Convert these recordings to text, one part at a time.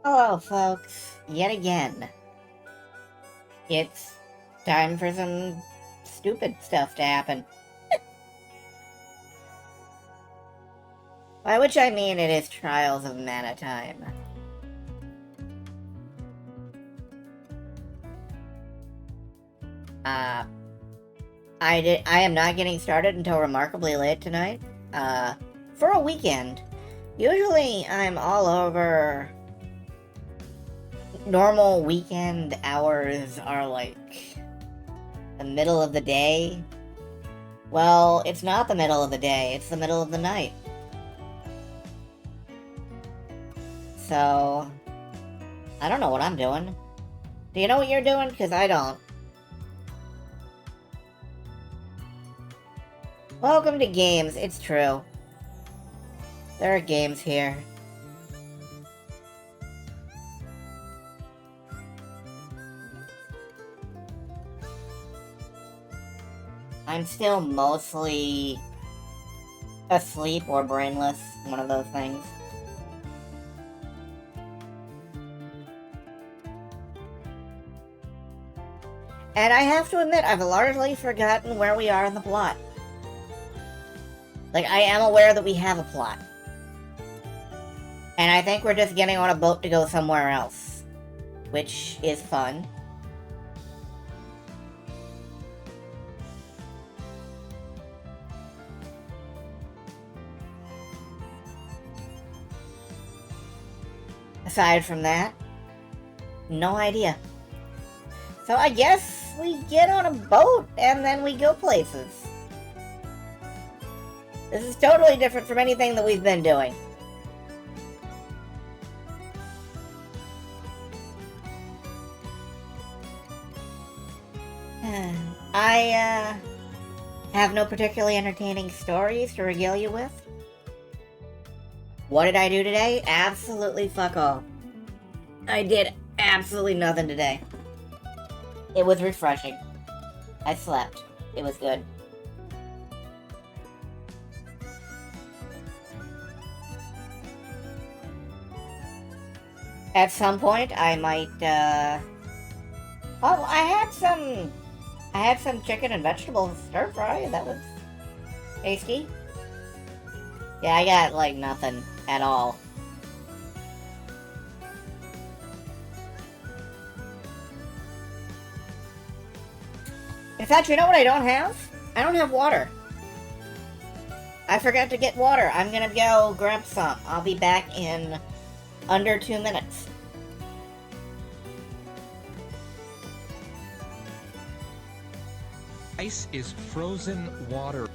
Hello, folks. Yet again, it's time for some stupid stuff to happen. By which I mean it is Trials of Mana time. I am not getting started until remarkably late tonight. For a weekend. Usually I'm all over. Normal weekend hours are like the middle of the day. Well, it's not the middle of the day, it's the middle of the night. So, I don't know what I'm doing. Do you know what you're doing? Because I don't. Welcome to games, it's true. There are games here. I'm still mostly asleep or brainless, one of those things. And I have to admit, I've largely forgotten where we are in the plot. Like, I am aware that we have a plot. And I think we're just getting on a boat to go somewhere else. Which is fun. Aside from that, no idea. So I guess we get on a boat and then we go places. This is totally different from anything that we've been doing. I have no particularly entertaining stories to regale you with. What did I do today? Absolutely fuck all. I did absolutely nothing today. It was refreshing. I slept. It was good. At some point, I might, Oh, I had some chicken and vegetable stir fry. That was tasty. Yeah, I got, like, nothing at all. In fact, you know what I don't have? I don't have water. I forgot to get water. I'm gonna go grab some. I'll be back in under 2 minutes. Ice is frozen water.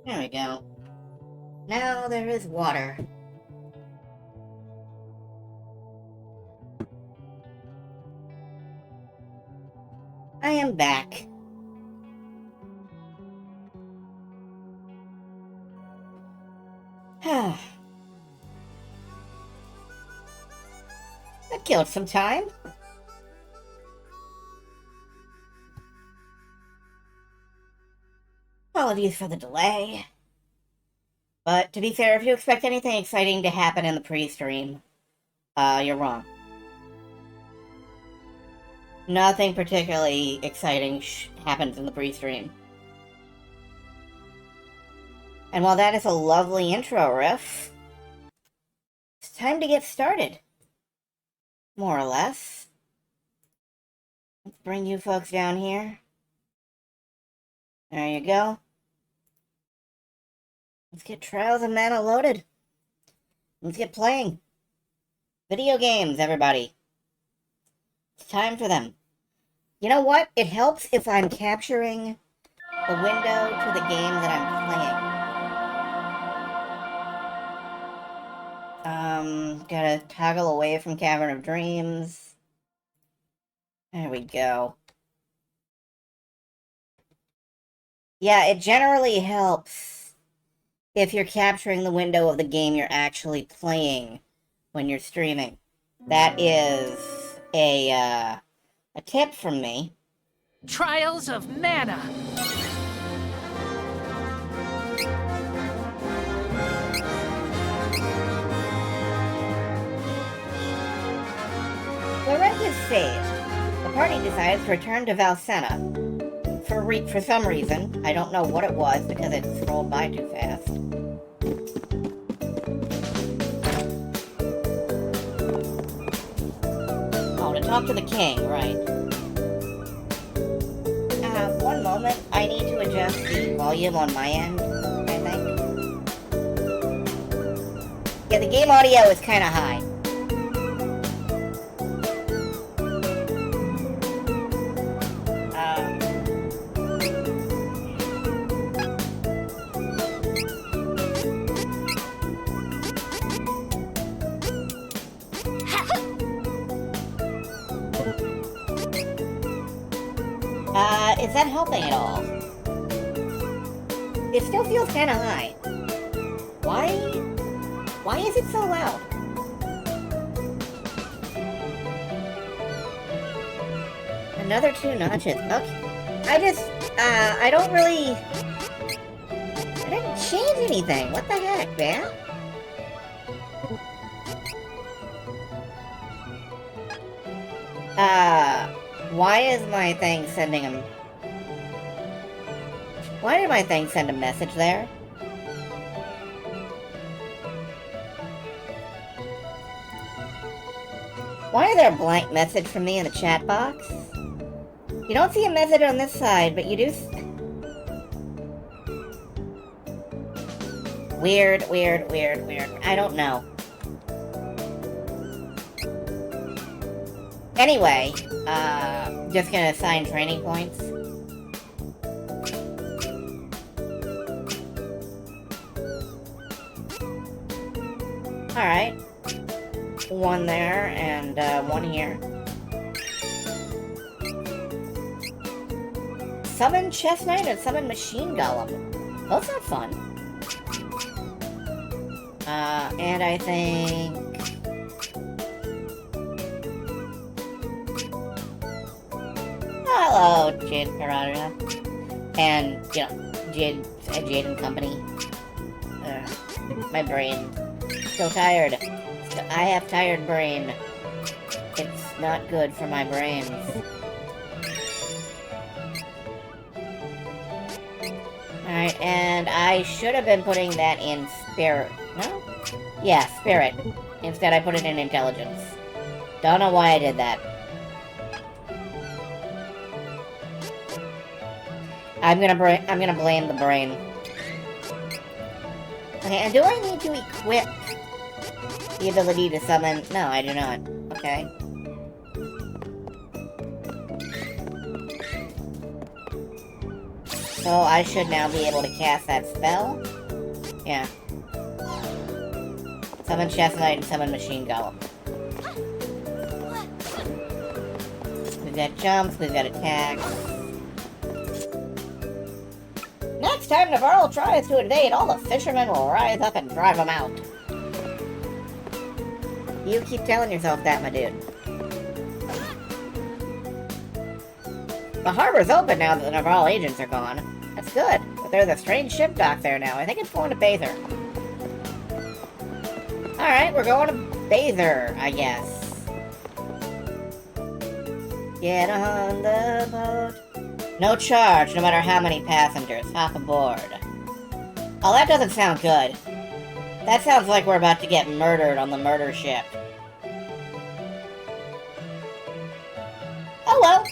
There we go. Now there is water. I am back. That killed some time. Apologies for the delay. But to be fair, if you expect anything exciting to happen in the pre-stream, you're wrong. Nothing particularly exciting happens in the pre-stream. And while that is a lovely intro riff, it's time to get started. More or less. Let's bring you folks down here. There you go. Let's get Trials of Mana loaded. Let's get playing. Video games, everybody. It's time for them. You know what? It helps if I'm capturing the window to the game that I'm playing. Gotta toggle away from Cavern of Dreams. There we go. Yeah, it generally helps if you're capturing the window of the game you're actually playing when you're streaming. That is a tip from me. Trials of Mana. Laurent is saved. The party decides to return to Valsena. For some reason, I don't know what it was because it scrolled by too fast. Oh, to talk to the king, right. One moment, I need to adjust the volume on my end, I think. Yeah, the game audio is kind of high. Is that helping at all? It still feels kind of high. Why is it so loud? Another 2 notches. Okay. I didn't change anything. What the heck, man? Why is my thing sending him... Why did my thing send a message there? Why is there a blank message from me in the chat box? You don't see a message on this side, but you do... Weird. I don't know. Anyway, just gonna assign training points. Alright. 1 there, and 1 here. Summon Chess Knight and summon Machine Golem. Those are fun. And I think... Hello, Jade Piranha. And, you know, Jade and company. My brain. Still tired. I have tired brain. It's not good for my brains. Alright, and I should have been putting that in Spirit. No? Yeah, Spirit. Instead I put it in Intelligence. Don't know why I did that. I'm gonna blame the brain. Okay, and do I need to equip the ability to summon? No, I do not. Okay. So I should now be able to cast that spell? Yeah. Summon Chess Knight and summon Machine Golem. We've got jumps, we've got attacks. Next time Navarro tries to invade, all the fishermen will rise up and drive him out. You keep telling yourself that, my dude. The harbor's open now that the Navarro agents are gone. That's good, but there's a strange ship dock there now. I think it's going to Bather. Alright, we're going to Bather, I guess. Get on the boat. No charge, no matter how many passengers. Hop aboard. Oh, that doesn't sound good. That sounds like we're about to get murdered on the murder ship. Oh well.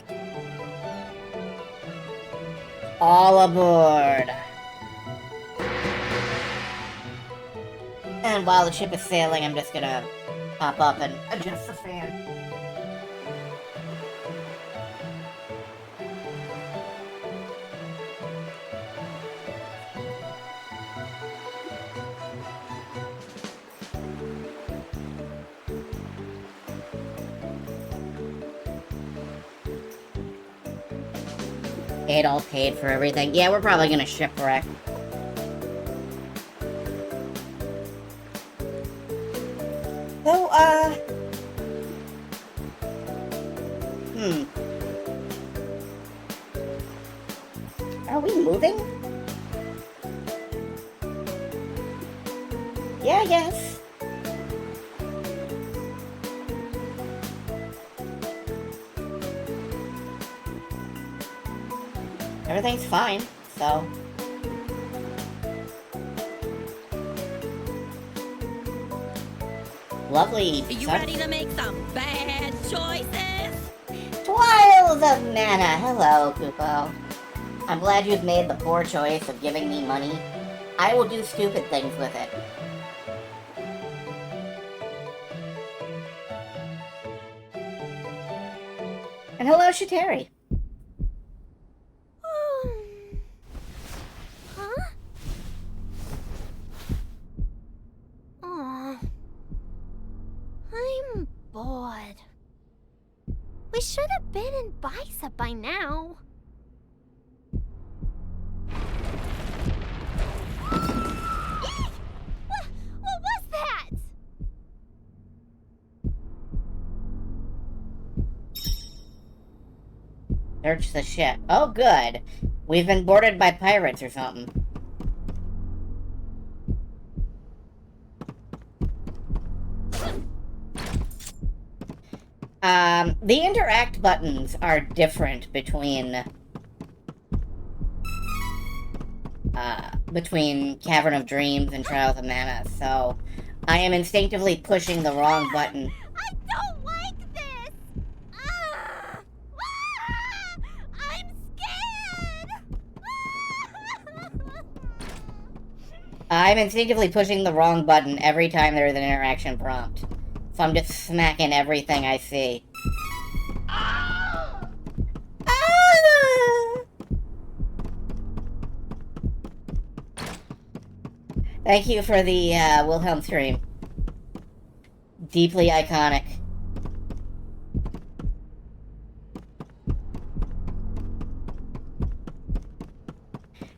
All aboard. And while the ship is sailing, I'm just gonna pop up and adjust the fan. All paid for everything. Yeah, we're probably gonna shipwreck. So, Are we moving? Yeah, I guess. Everything's fine, so... Lovely. Are you ready to make some bad choices? Trials of Mana. Hello, Kupo. I'm glad you've made the poor choice of giving me money. I will do stupid things with it. And hello, Shateri. Huh? Aw. I'm bored. We should have been in Bicep by now. What was that? Search the ship. Oh, good. We've been boarded by pirates or something. The interact buttons are different between Cavern of Dreams and Trials of Mana, so I am instinctively pushing the wrong button. I don't like this! I'm scared! I'm instinctively pushing the wrong button every time there is an interaction prompt. So I'm just smacking everything I see. Ah! Thank you for the Wilhelm stream. Deeply iconic.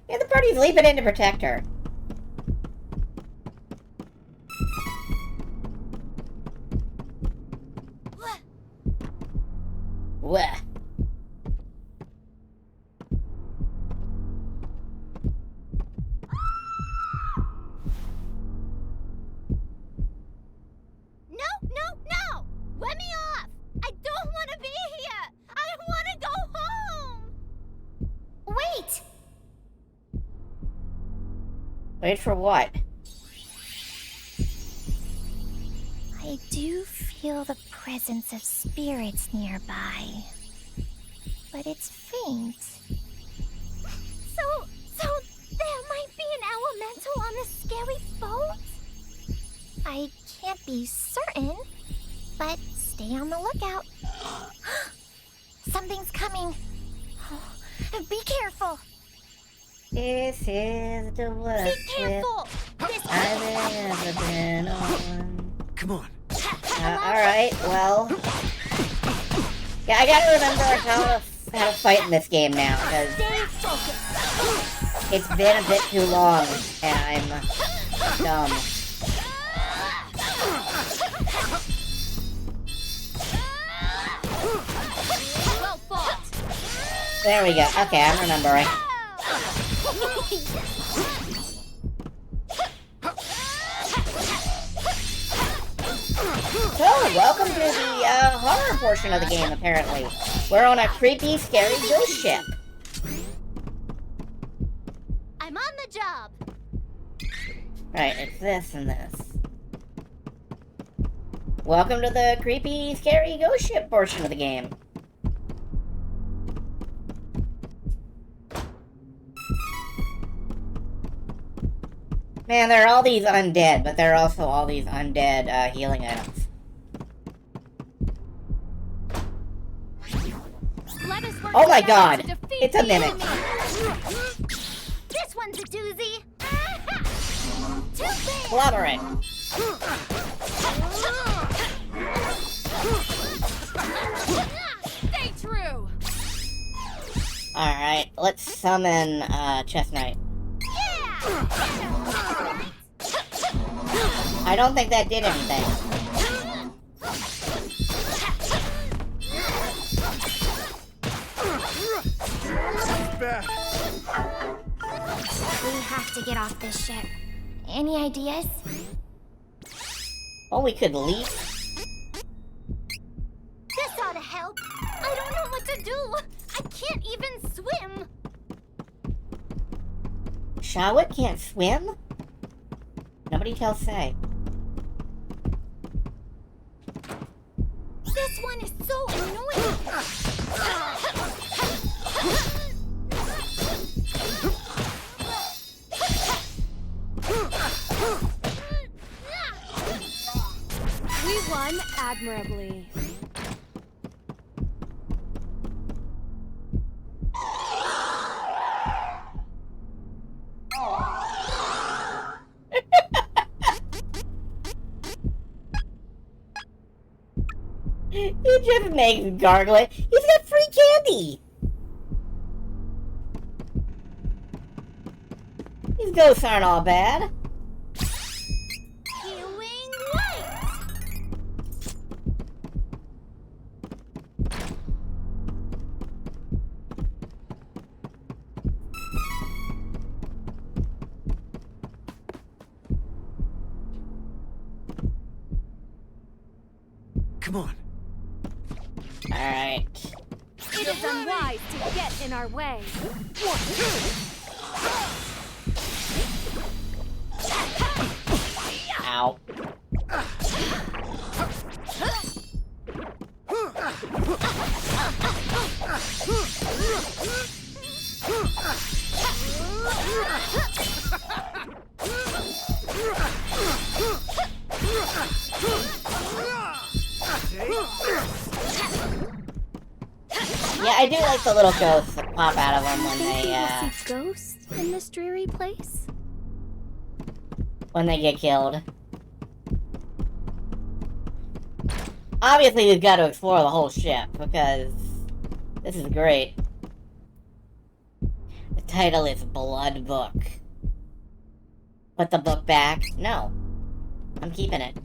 Yeah, the party's leaping in to protect her. Wah. No! Let me off! I don't want to be here! I want to go home! Wait! Wait for what? I do feel the presence of spirits nearby. But it's faint. So there might be an elemental on this scary boat? I can't be certain, but stay on the lookout. Something's coming. Oh, be careful. This is the worst Be careful. This I've ever been on. Come on. Alright, well... Yeah, I gotta remember how to fight in this game now, because Stay focused. it's been a bit too long, and I'm dumb. Well fought. There we go. Okay, I'm remembering. So, welcome to the horror portion of the game, apparently. We're on a creepy, scary ghost ship. I'm on the job. Right, it's this and this. Welcome to the creepy, scary ghost ship portion of the game. Man, there are all these undead, but there are also all these undead healing items. Let us work Oh my together god! to defeat It's a the mimic. enemy. This one's a doozy. Too big. Collaborate. Stay true! Alright, let's summon Chest Knight. Yeah. I don't think that did anything. We have to get off this ship. Any ideas? Oh, we could leap. This ought to help. I don't know what to do. I can't even swim. Shawit can't swim? Nobody tells Say. This one is so annoying. We won admirably. He just makes gargling. He's got free candy! These ghosts aren't all bad. Healing light. Come on. Alright. It is unwise to get in our way. Ow. Yeah, I do like the little ghosts that pop out of them See ghosts in this dreary place? when they get killed. Obviously, we've got to explore the whole ship, because this is great. The title is Blood Book. Put the book back? No. I'm keeping it.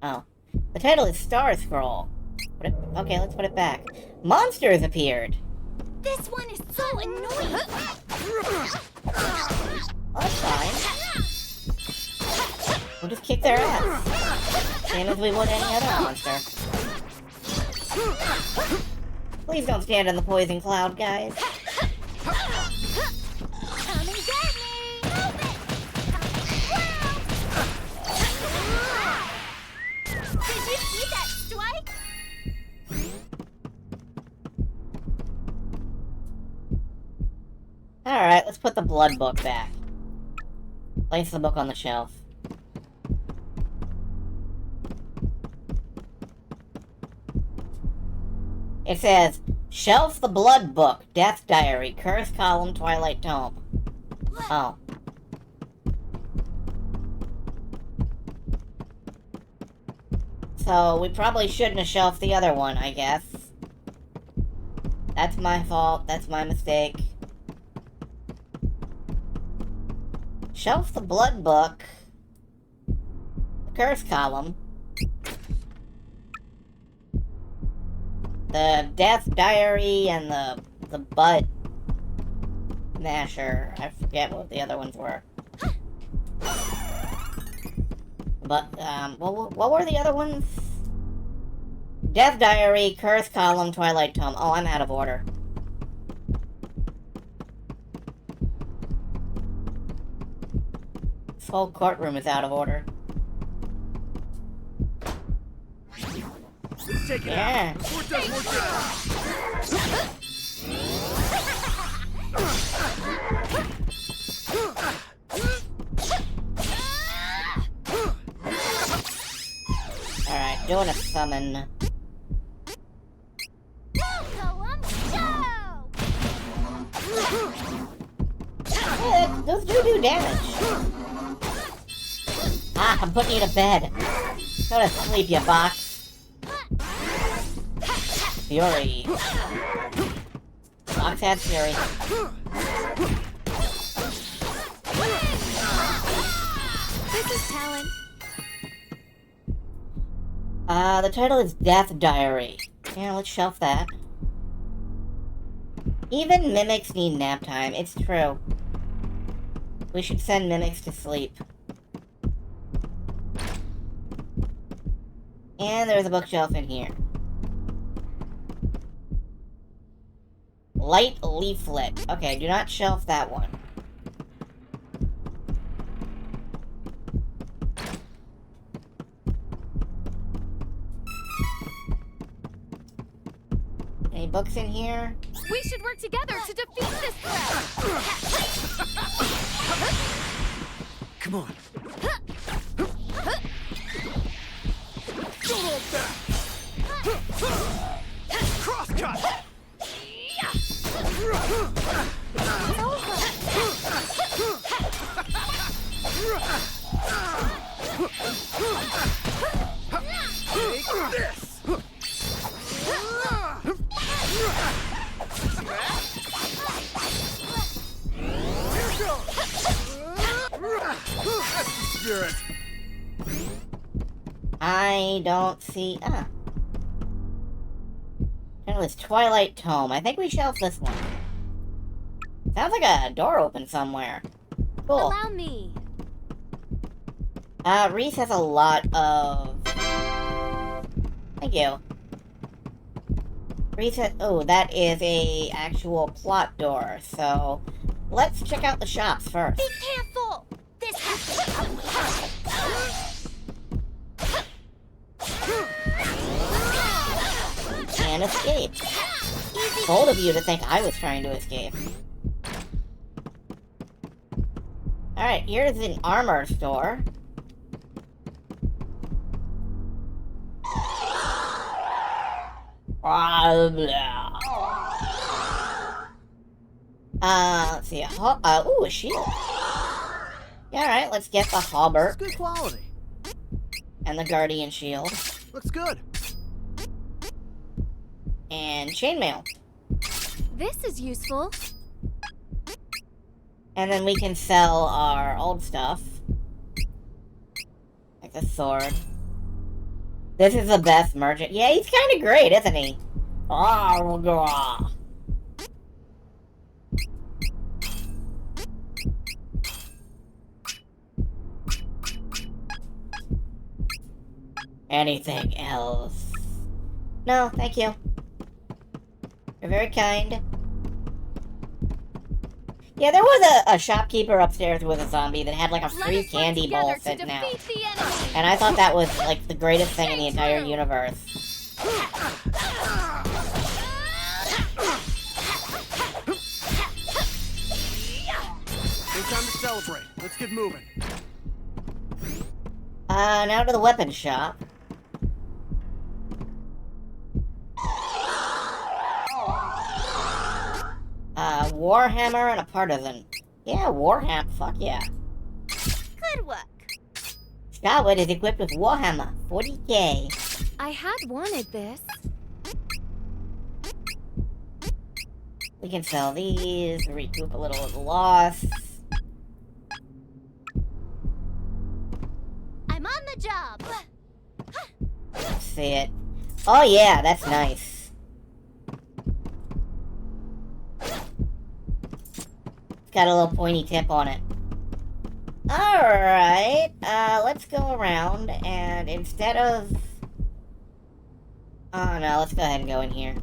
Oh. The title is Star Scroll. Okay, let's put it back. Monsters appeared! This one is so annoying. Oh, that's fine. We'll just kick their ass. Same as we would any other monster. Please don't stand in the poison cloud, guys. Come and get me. Did you see that strike? Alright, let's put the blood book back. Place the book on the shelf. It says, Shelf the Blood Book, Death Diary, Curse Column, Twilight Tome. Oh. So, we probably shouldn't have shelved the other one, I guess. That's my fault, that's my mistake. Shelf the Blood Book. The Curse Column. The Death Diary and the Butt Masher. I forget what the other ones were. But, what were the other ones? Death Diary, Curse Column, Twilight Tome. Oh, I'm out of order. This whole courtroom is out of order. Take it Yeah. out. More death, more death. doing a summon. Yeah, those do damage. Ah, I'm putting you to bed. Go to sleep, you box. Fury. Box had Fury. This is Talon. The title is Death Diary. Yeah, let's shelf that. Even mimics need nap time, it's true. We should send mimics to sleep. And there's a bookshelf in here. Light leaflet. Okay, do not shelf that one. Any books in here? We should work together to defeat this threat. Come on. Don't hold back. Crosscut. Take this. Spirit. I don't see... Ah. It was Twilight Tome. I think we shelved this one. Sounds like a door open somewhere. Cool. Allow me. Reese has a lot of... Thank you. Reese has... Oh, that is a actual plot door, so... Let's check out the shops first. Be careful! This has And escape. Bold of you to think I was trying to escape. Alright, here's an armor store. Let's see. Ooh, a shield. Yeah, alright, let's get the It's halberd good quality. and the guardian shield. Looks good. And chainmail. This is useful. And then we can sell our old stuff. Like the sword. This is the best merchant. Yeah, he's kind of great, isn't he? Anything else? No, thank you. You're very kind. Yeah, there was a shopkeeper upstairs with a zombie that had like a Let free us work candy bowl together to sitting out. defeat the enemy. And I thought that was like the greatest thing in the entire universe. No time to celebrate. Let's get moving. Now to the weapon shop. Warhammer and a partisan. Yeah, Warhammer. Fuck yeah. good work. Starwood is equipped with Warhammer 40k. I had wanted this. We can sell these, recoup a little of the loss. I'm on the job. Let's see it. Oh yeah, that's nice. It's got a little pointy tip on it. Alright, let's go around and instead of... Oh no, let's go ahead and go in here.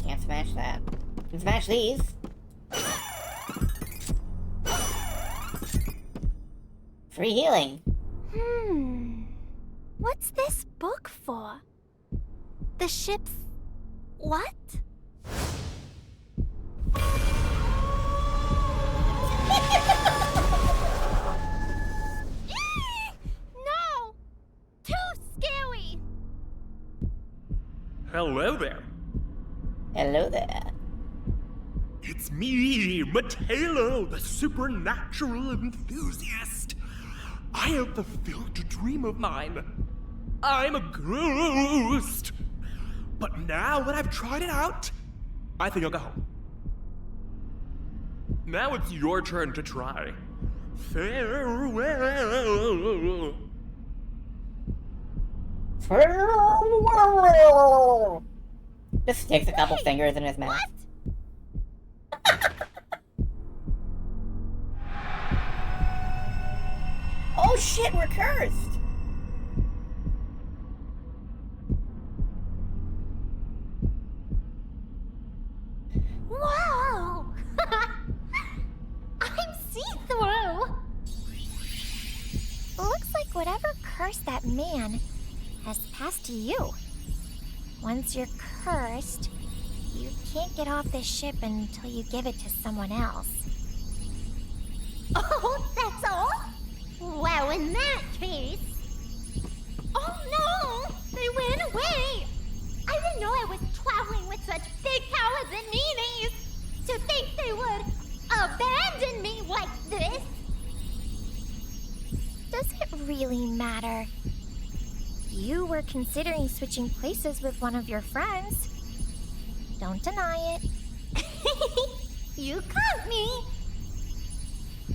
Can't smash that. Can smash these. Free healing. What's this book for? The ship's... what? Hello there. Hello there. It's me, Matelo, the supernatural enthusiast. I have fulfilled a dream of mine. I'm a ghost. But now that I've tried it out, I think I'll go home. Now it's your turn to try. Farewell. Farewell. Just sticks a couple fingers in his mouth. Oh shit, we're cursed! Whoa! I'm see-through! Looks like whatever cursed that man has passed to you. Once you're cursed, you can't get off this ship until you give it to someone else. Oh, that's all? Well, in that case... Oh no! They ran away! I didn't know I was traveling with such big cowards and meanies! To think they would abandon me like this! Does it really matter? You were considering switching places with one of your friends. Don't deny it. You caught me!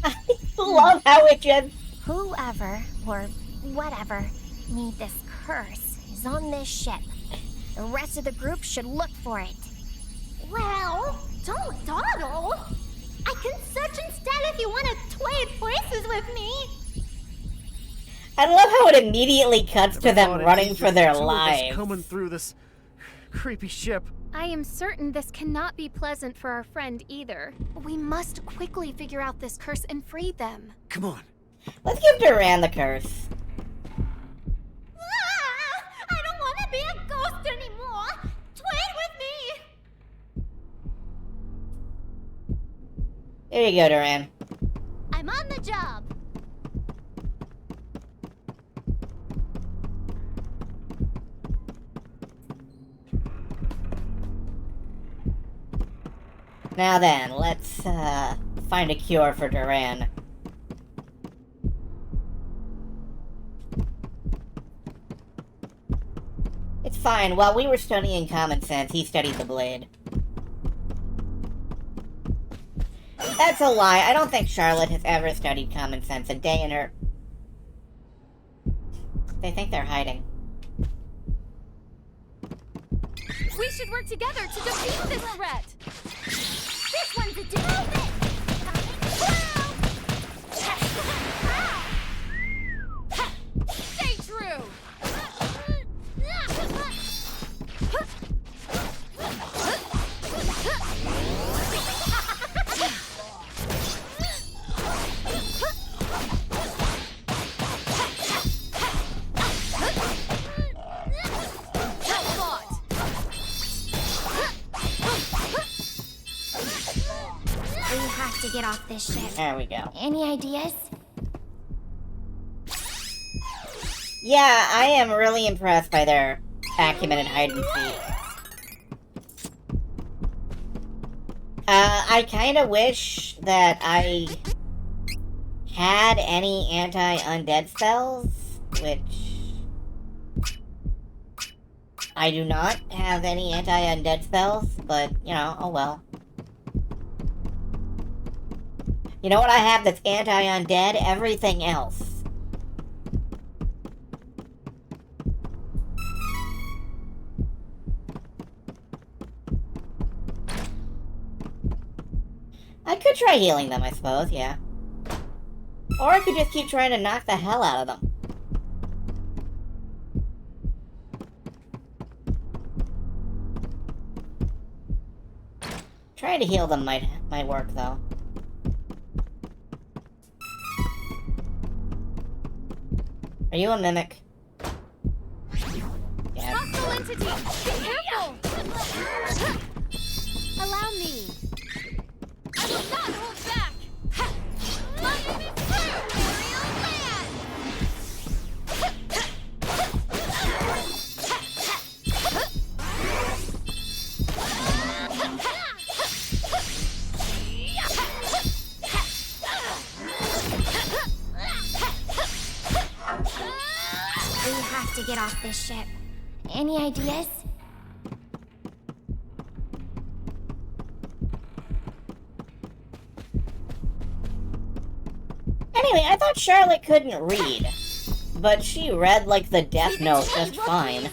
I love how it just... Whoever, or whatever, made this curse is on this ship. The rest of the group should look for it. Well, don't dawdle. I can search instead if you want to trade places with me. I love how it immediately cuts to them running for their lives. Coming through this creepy ship. I am certain this cannot be pleasant for our friend either. We must quickly figure out this curse and free them. Come on. Let's give Duran the curse. I don't want to be a ghost anymore. Trade with me. There you go, Duran. I'm on the job. Now then, let's find a cure for Duran. It's fine. While we were studying common sense, he studied the blade. That's a lie. I don't think Charlotte has ever studied common sense a day in her... They think they're hiding. We should work together to defeat this threat. This one's a dude. Stay true. We have to get off this ship. There we go. Any ideas? Yeah, I am really impressed by their acumen in hide and seek. I kinda wish that I had any anti-undead spells, which... I do not have any anti-undead spells, but, you know, oh well. You know what I have that's anti-undead? Everything else. I could try healing them, I suppose, yeah. Or I could just keep trying to knock the hell out of them. Trying to heal them might work, though. Are you a mimic? Yeah. Hostile entity! Be careful! Allow me. I will not hold back! My name is Ariel Land! have to get off this ship. Any ideas? Anyway, I thought Charlotte couldn't read, but she read like the Death Note just fine.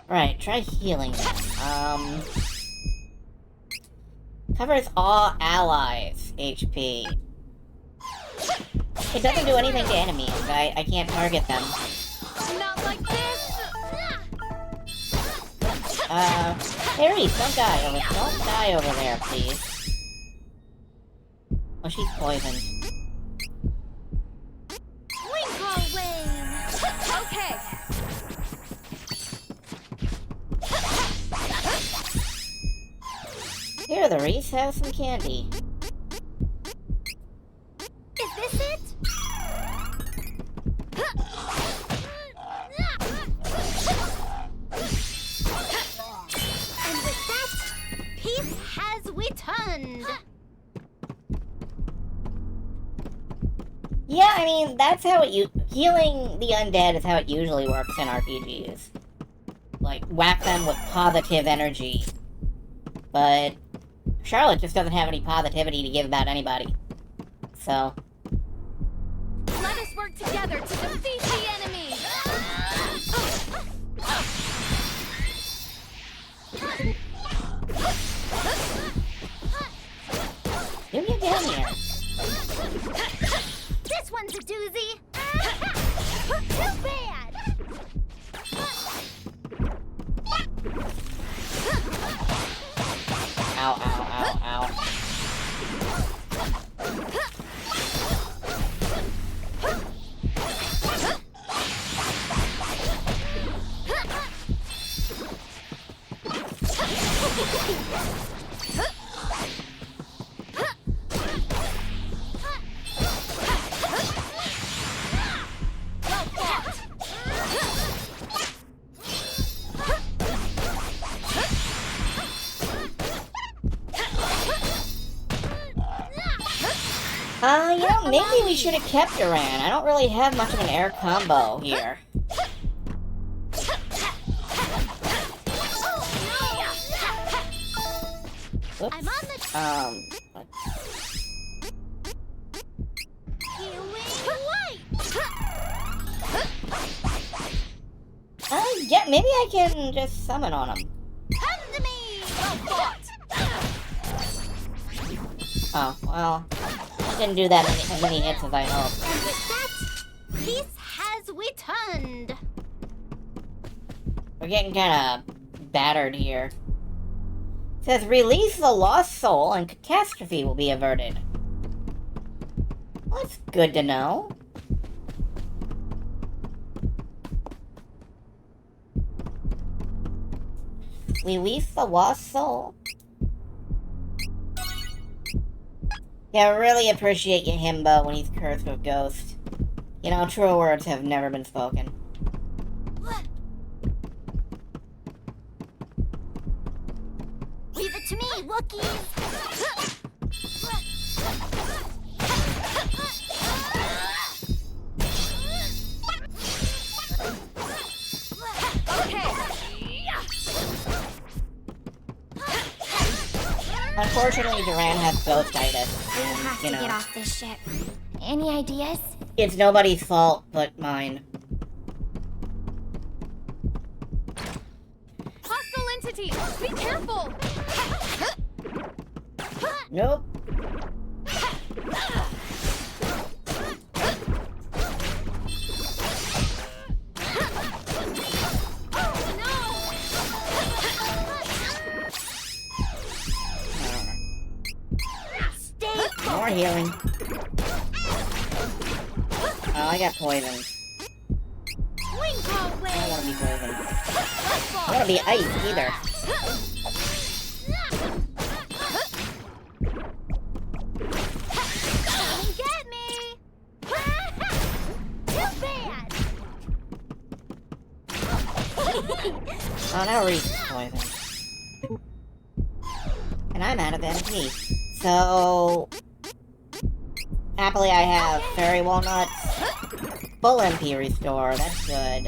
Right, try healing them. Covers all allies' HP. It doesn't do anything to enemies. I can't target them. Not like this! Harry, don't die over there, please. Oh, she's poisoned. Twinkle Wing! Okay, Here, the Reese have some candy. Is this it? And with that, peace has returned. Yeah, I mean, that's how healing the undead is how it usually works in RPGs. Like, whack them with positive energy. But Charlotte just doesn't have any positivity to give about anybody. So, let us work together to defeat the enemy! you get down here. This one's a doozy. Too bad. Ow, ow, ow, ow. You know, maybe we should have kept Duran. I don't really have much of an air combo here. Whoops. I'm on the yeah, maybe I can just summon on him. Come to me. Oh, well, didn't do that as many hits as I hoped. And with that, peace has returned. We're getting kind of battered here. It says, release the lost soul and catastrophe will be averted. Well, that's good to know. Release the lost soul. Yeah, I really appreciate you, Himbo, when he's cursed with Ghost. You know, true words have never been spoken. Leave it to me, Wookiees. Unfortunately, Duran has ghostitis. We have to get off this ship. Any ideas? It's nobody's fault but mine. Hostile entity! Be careful! Nope. More healing. Oh, I got poisoned. Twinkle I don't want to be poisoned. I don't Wing! want to be iced either. Come get me! Too bad! Oh, now Reese is poisoned. And I'm out of MP. So... happily I have Fairy Walnuts. Full MP restore, that's good.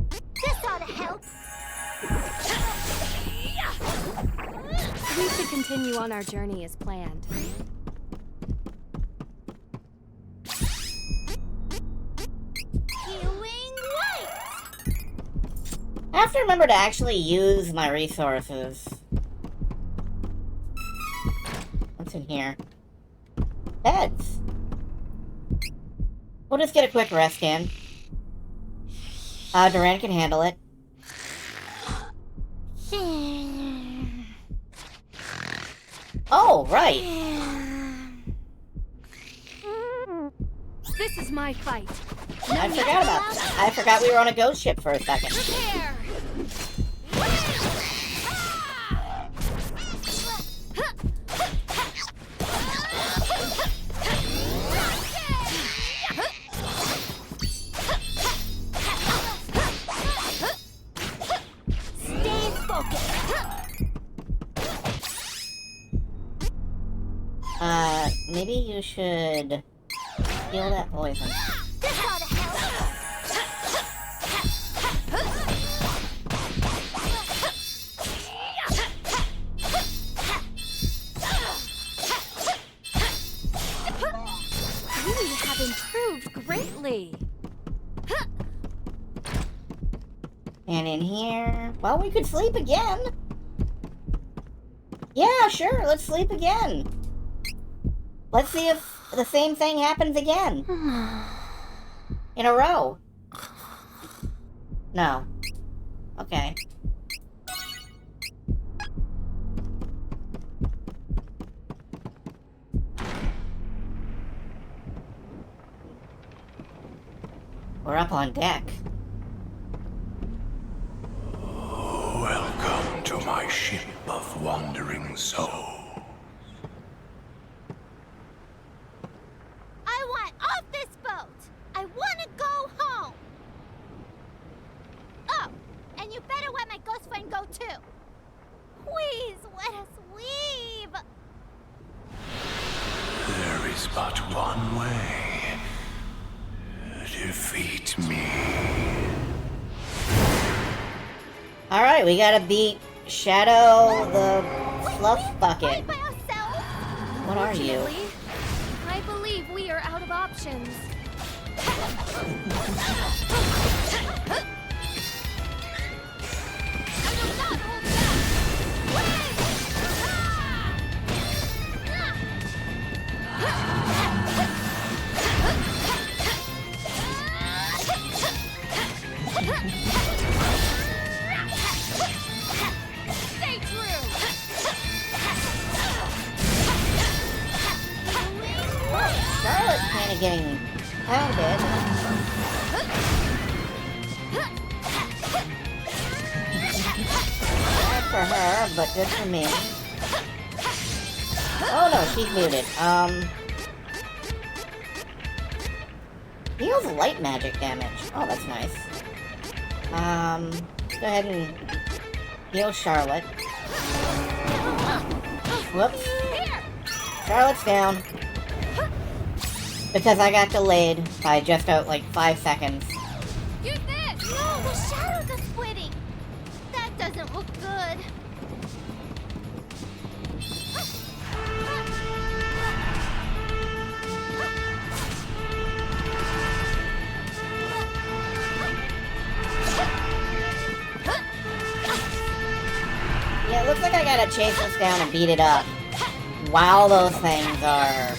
This ought to help. We should continue on our journey as planned. Healing light. I have to remember to actually use my resources. What's in here? Beds. We'll just get a quick rest in. Duran can handle it. Oh, right. This is my fight. I forgot about that. I forgot we were on a ghost ship for a second. Prepare! Stay focused. Maybe you should heal that poison. This ought to help. We have improved greatly. And in here... well, we could sleep again. Yeah, sure, let's sleep again. Let's see if the same thing happens again. In a row. No. Okay. We're up on deck. Welcome to my ship of wandering souls. I want off this boat. I want to go home. Oh, and you better let my ghost friend go too. Please let us leave. There is but one way. Defeat me. Alright, we gotta beat Shadow the Fluff Bucket. Fight by ourselves? What are you? Fortunately, I believe we are out of options. Stay true. Charlotte's kinda getting pounded. Bad for her, but good for me. Oh no, she's muted. Deals light magic damage. Oh, that's nice. Go ahead and heal Charlotte. Whoops. Charlotte's down. Because I got delayed by just out like 5 seconds. Use this. No, the shadows are splitting. That doesn't look good. Yeah, it looks like I gotta chase this down and beat it up while those things are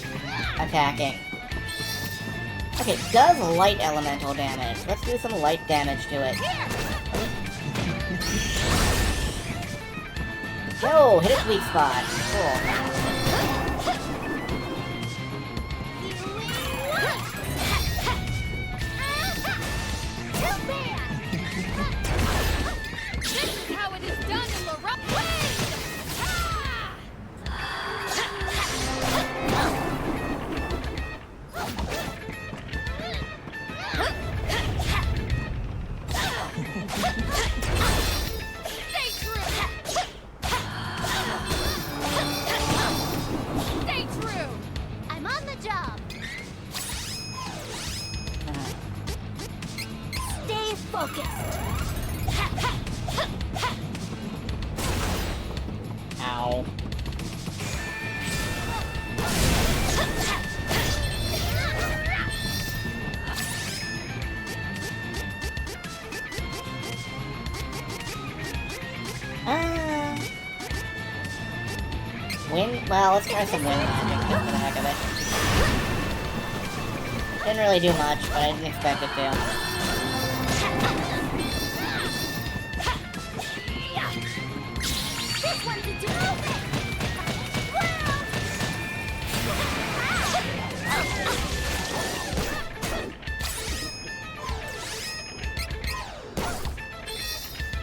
attacking. Okay, it does light elemental damage. Let's do some light damage to it. Yo, hit its weak spot. Cool. This is how it is done in Laurel. Stay true. Ow. Wind? Well, let's try some wind magic just for the heck of it. Didn't really do much, but I didn't expect it to. This one's a dude.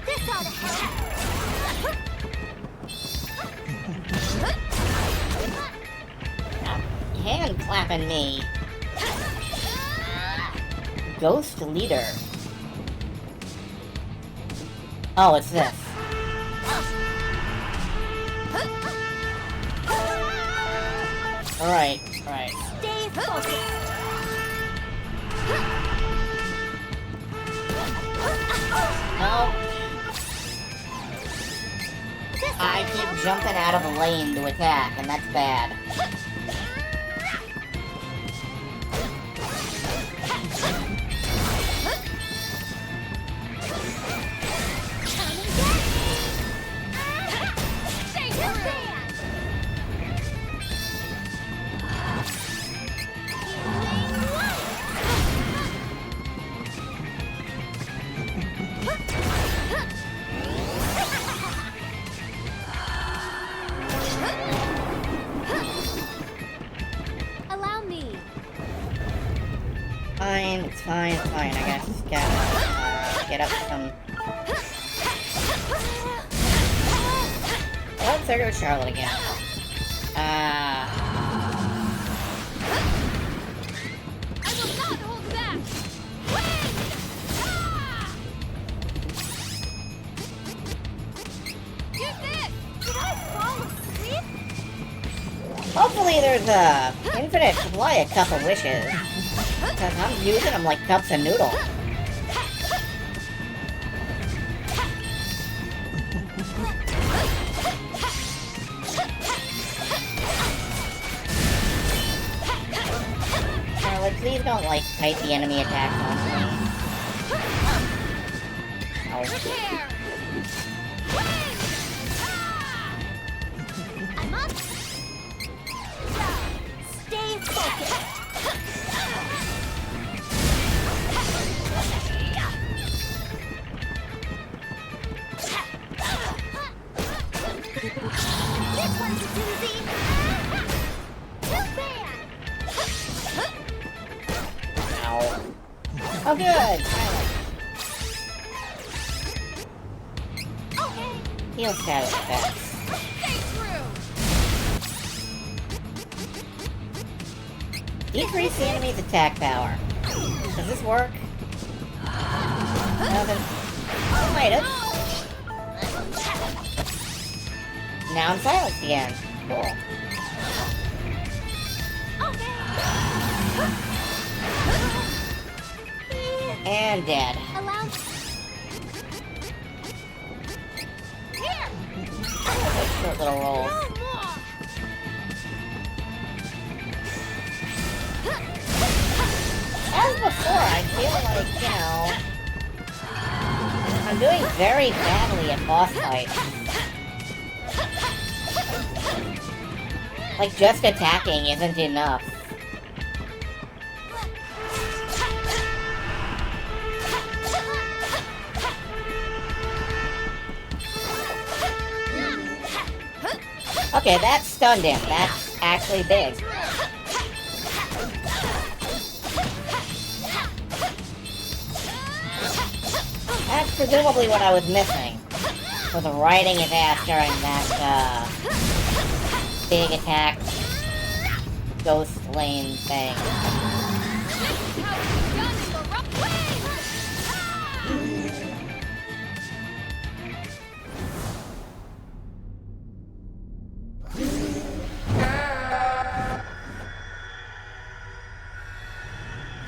This ought to help. Hand clapping me. Ghost leader. Oh, it's this. Alright, right. Stay focused. No. I keep jumping out of the lane to attack, and that's bad. Allow me. Fine, it's fine, it's fine. I guess just gotta get up some. Let's start with Charlotte again. I will not hold back. Use this. Did I fall asleep? Hopefully there's a infinite supply of Cup of Wishes. Because I'm using them like cups of noodle. Charlotte, please don't like type the enemy attacks on me. Oh. Prepare. I'm up. Stay focused. This one's a doozy. Too bad. Ow. Oh, good. Okay. Heal status effects. Stay through. Decrease the enemy's attack power. Does this work? Nothing. Oh, might have. Now I'm silenced again. Cool. And dead. Allow. Here. Short little rolls. No more. As before, I feel like, you know, I'm doing very badly at boss fights. Like, just attacking isn't enough. Okay, that stunned him. That's actually big. That's presumably what I was missing. Was riding his ass during that, big attack ghost lane thing. This is how it's done in the rough way.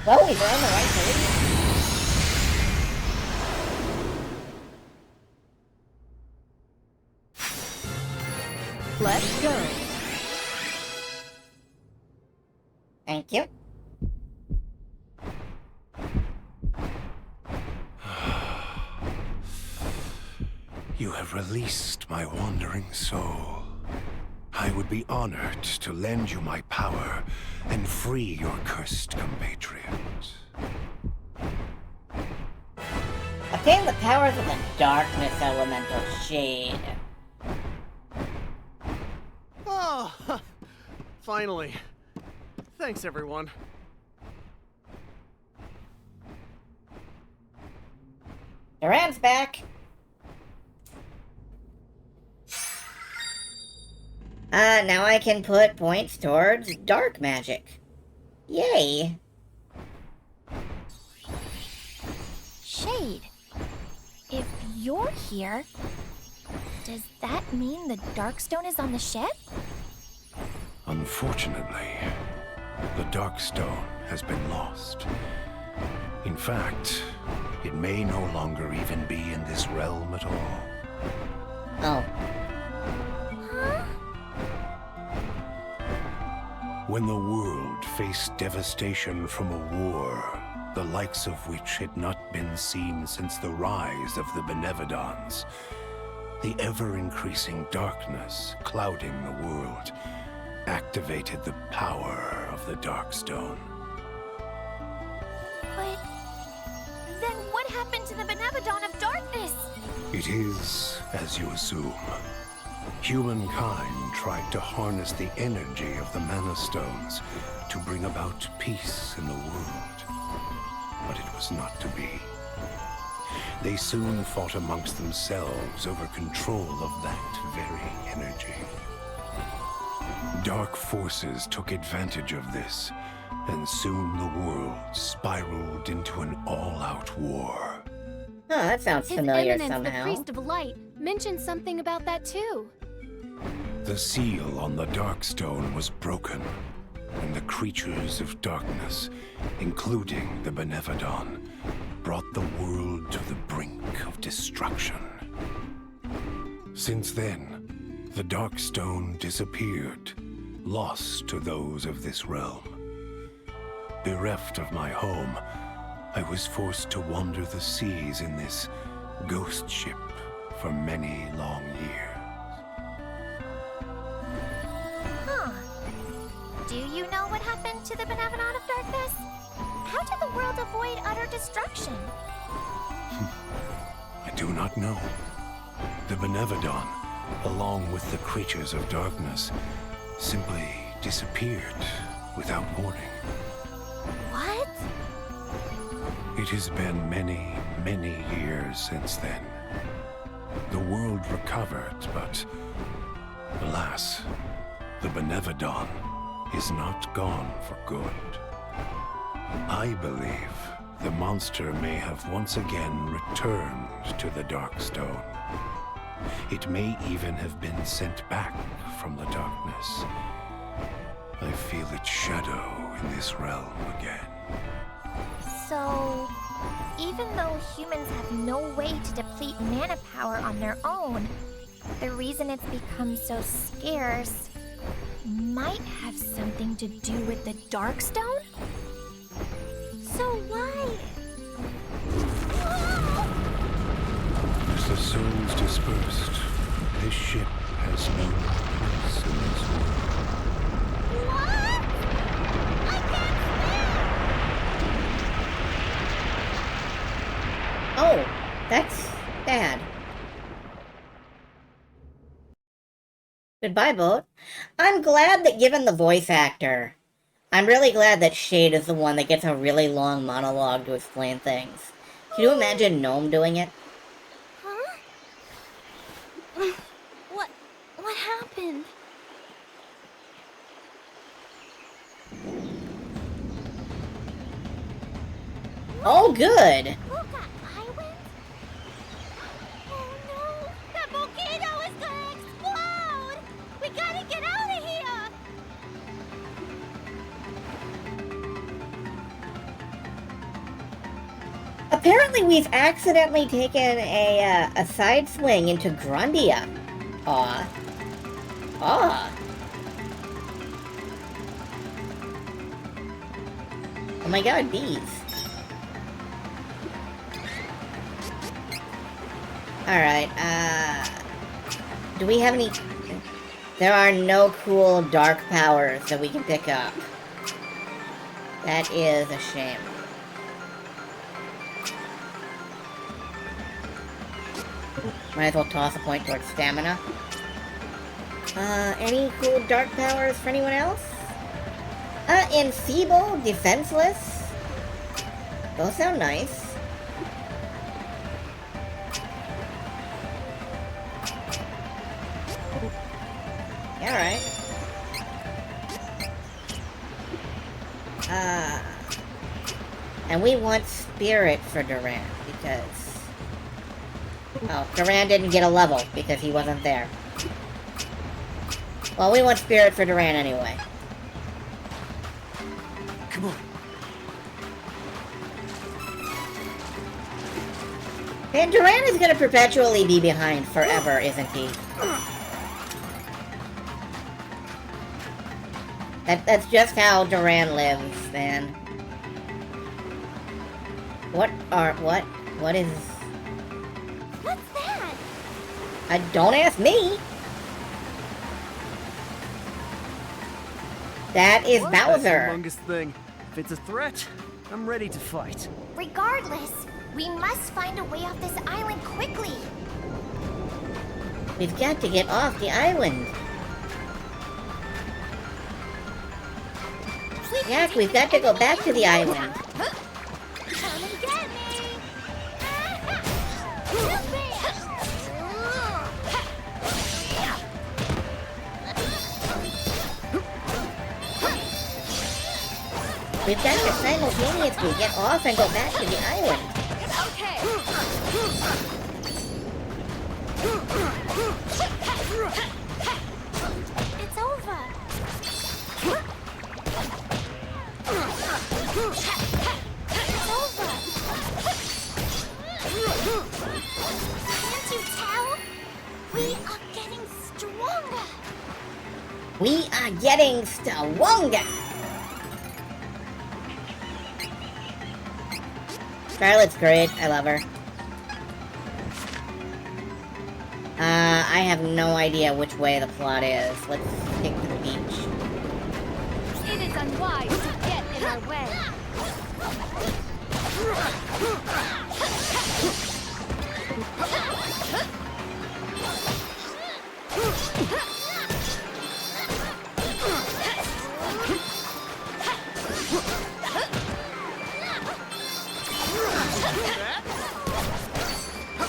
Well, we were on the right page. Let's go. Thank you. You have released my wandering soul. I would be honored to lend you my power and free your cursed compatriot. Obtain the powers of the darkness elemental Shade. Oh, finally. Thanks, everyone. Duran's back. Now I can put points towards dark magic. Yay. Shade, if you're here, does that mean the Darkstone is on the ship? Unfortunately, the Darkstone has been lost. In fact, it may no longer even be in this realm at all. Oh. When the world faced devastation from a war, the likes of which had not been seen since the rise of the Benevodons, the ever-increasing darkness clouding the world activated the power of the Darkstone. But then what happened to the Benevodon of Darkness? It is as you assume. Humankind tried to harness the energy of the Mana Stones to bring about peace in the world. But it was not to be. They soon fought amongst themselves over control of that very energy. Dark forces took advantage of this, and soon the world spiraled into an all-out war. Oh, that sounds His familiar Eminence, somehow. the Priest of Light, mentioned something about that too. The seal on the Darkstone was broken, and the creatures of darkness, including the Benevodon, brought the world to the brink of destruction. Since then, the Darkstone disappeared, lost to those of this realm. Bereft of my home, I was forced to wander the seas in this ghost ship for many long years. Huh. Do you know what happened to the Benevolent of Darkness? How did the world avoid utter destruction? I do not know. The Benevodon, along with the creatures of darkness, simply disappeared without warning. What? It has been many, many years since then. The world recovered, but alas, the Benevodon is not gone for good. I believe the monster may have once again returned to the Darkstone. It may even have been sent back from the darkness. I feel its shadow in this realm again. So, even though humans have no way to deplete mana power on their own, the reason it's become so scarce might have something to do with the Darkstone? So why? As the souls dispersed, this ship has no place in this world. What? I can't Oh, that's bad. Goodbye, boat. I'm glad that given the voice actor, I'm really glad that Shade is the one that gets a really long monologue to explain things. Can you imagine Gnome doing it? Huh? What happened? Oh, good! Who got Highwind? Oh no! That volcano is gonna explode! We gotta get out of here! Apparently we've accidentally taken a side swing into Grundia. Aw. Ah. Oh my god, bees. Alright, do we have any... There are no cool dark powers that we can pick up. That is a shame. Might as well toss a point towards stamina. Any cool dark powers for anyone else? Enfeeble, defenseless. Those sound nice. Alright. And we want Spirit for Duran, because... Oh, Duran didn't get a level, because he wasn't there. Well, we want Spirit for Duran anyway. Come on. And Duran is gonna perpetually be behind forever, isn't he? That's just how Duran lives, man. What is... What's that? Don't ask me! That is That's a Bowser! humongous thing. If it's a threat, I'm ready to fight. Regardless, we must find a way off this island quickly. We've got to get off the island. Jack, we've got to go back to the island. Come and get me! We've got to simultaneously get off and go back to the island. It's over. It's over. Can't you tell? We are getting stronger. We are getting stronger. Scarlet's great. I love her. I have no idea which way the plot is. Let's stick to the beach. It is unwise to get in our way.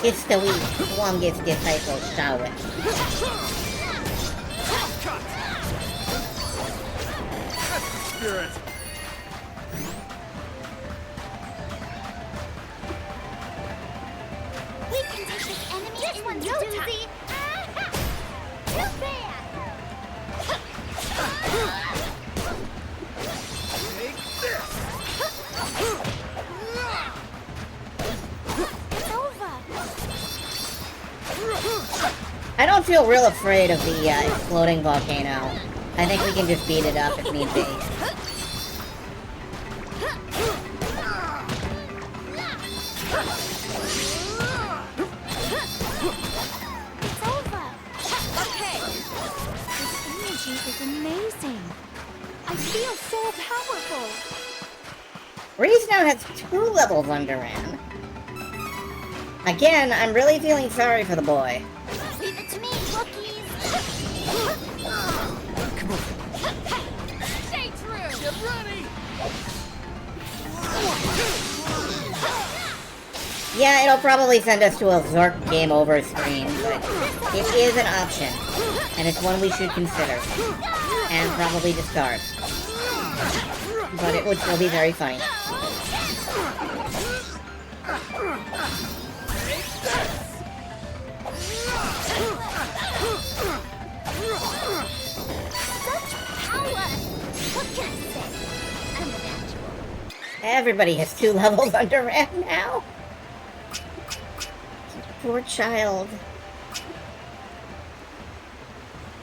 It's the weak, longest disciple, Shaolin. Spirit. We can take this enemy in no time. Too bad. It's over. I don't feel real afraid of the exploding volcano. I think we can just beat it up if need be. It's over. Okay. This energy is amazing. I feel so powerful. Reese now has 2 levels on Duran. Again, I'm really feeling sorry for the boy. Leave it to me, rookies. Come on. Stay true. Get ready. Yeah, it'll probably send us to a Zork game over screen, but it is an option, and it's one we should consider, and probably discard. But it would still be very funny. Such power. What can I say? I'm a natural. Everybody has 2 levels on Duran now. Poor child.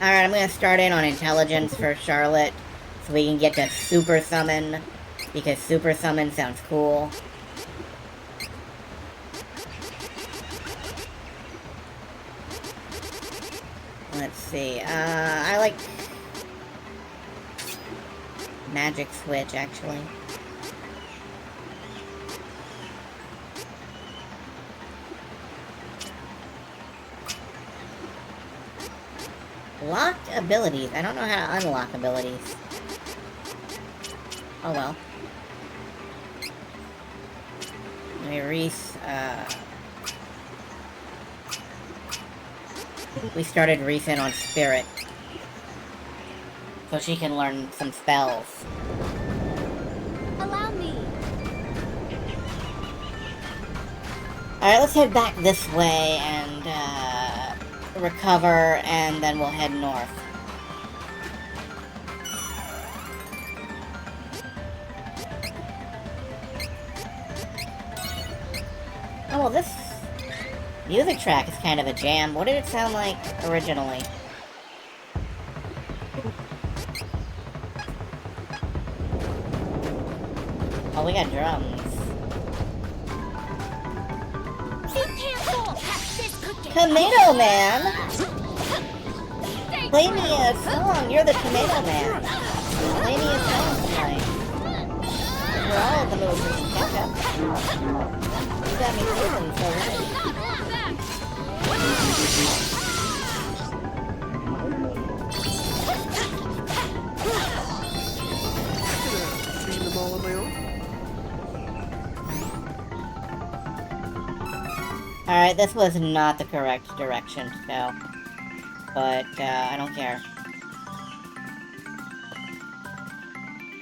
Alright, I'm gonna start in on intelligence for Charlotte, so we can get to Super Summon, because Super Summon sounds cool. Let's see, I like Magic Switch, actually. Locked abilities. I don't know how to unlock abilities. Oh well. Maybe Reese, we started Reese in on Spirit. So she can learn some spells. Allow me. Alright, let's head back this way and, recover, and then we'll head north. Oh, well, this music track is kind of a jam. What did it sound like originally? Oh, we got drums. Tomato Man! Play me a song, you're the Tomato Man. Play me a song tonight. For all of the movies we can catch up. You got me feeling so right. Beating them all on my own. Alright, this was not the correct direction to go. But, I don't care.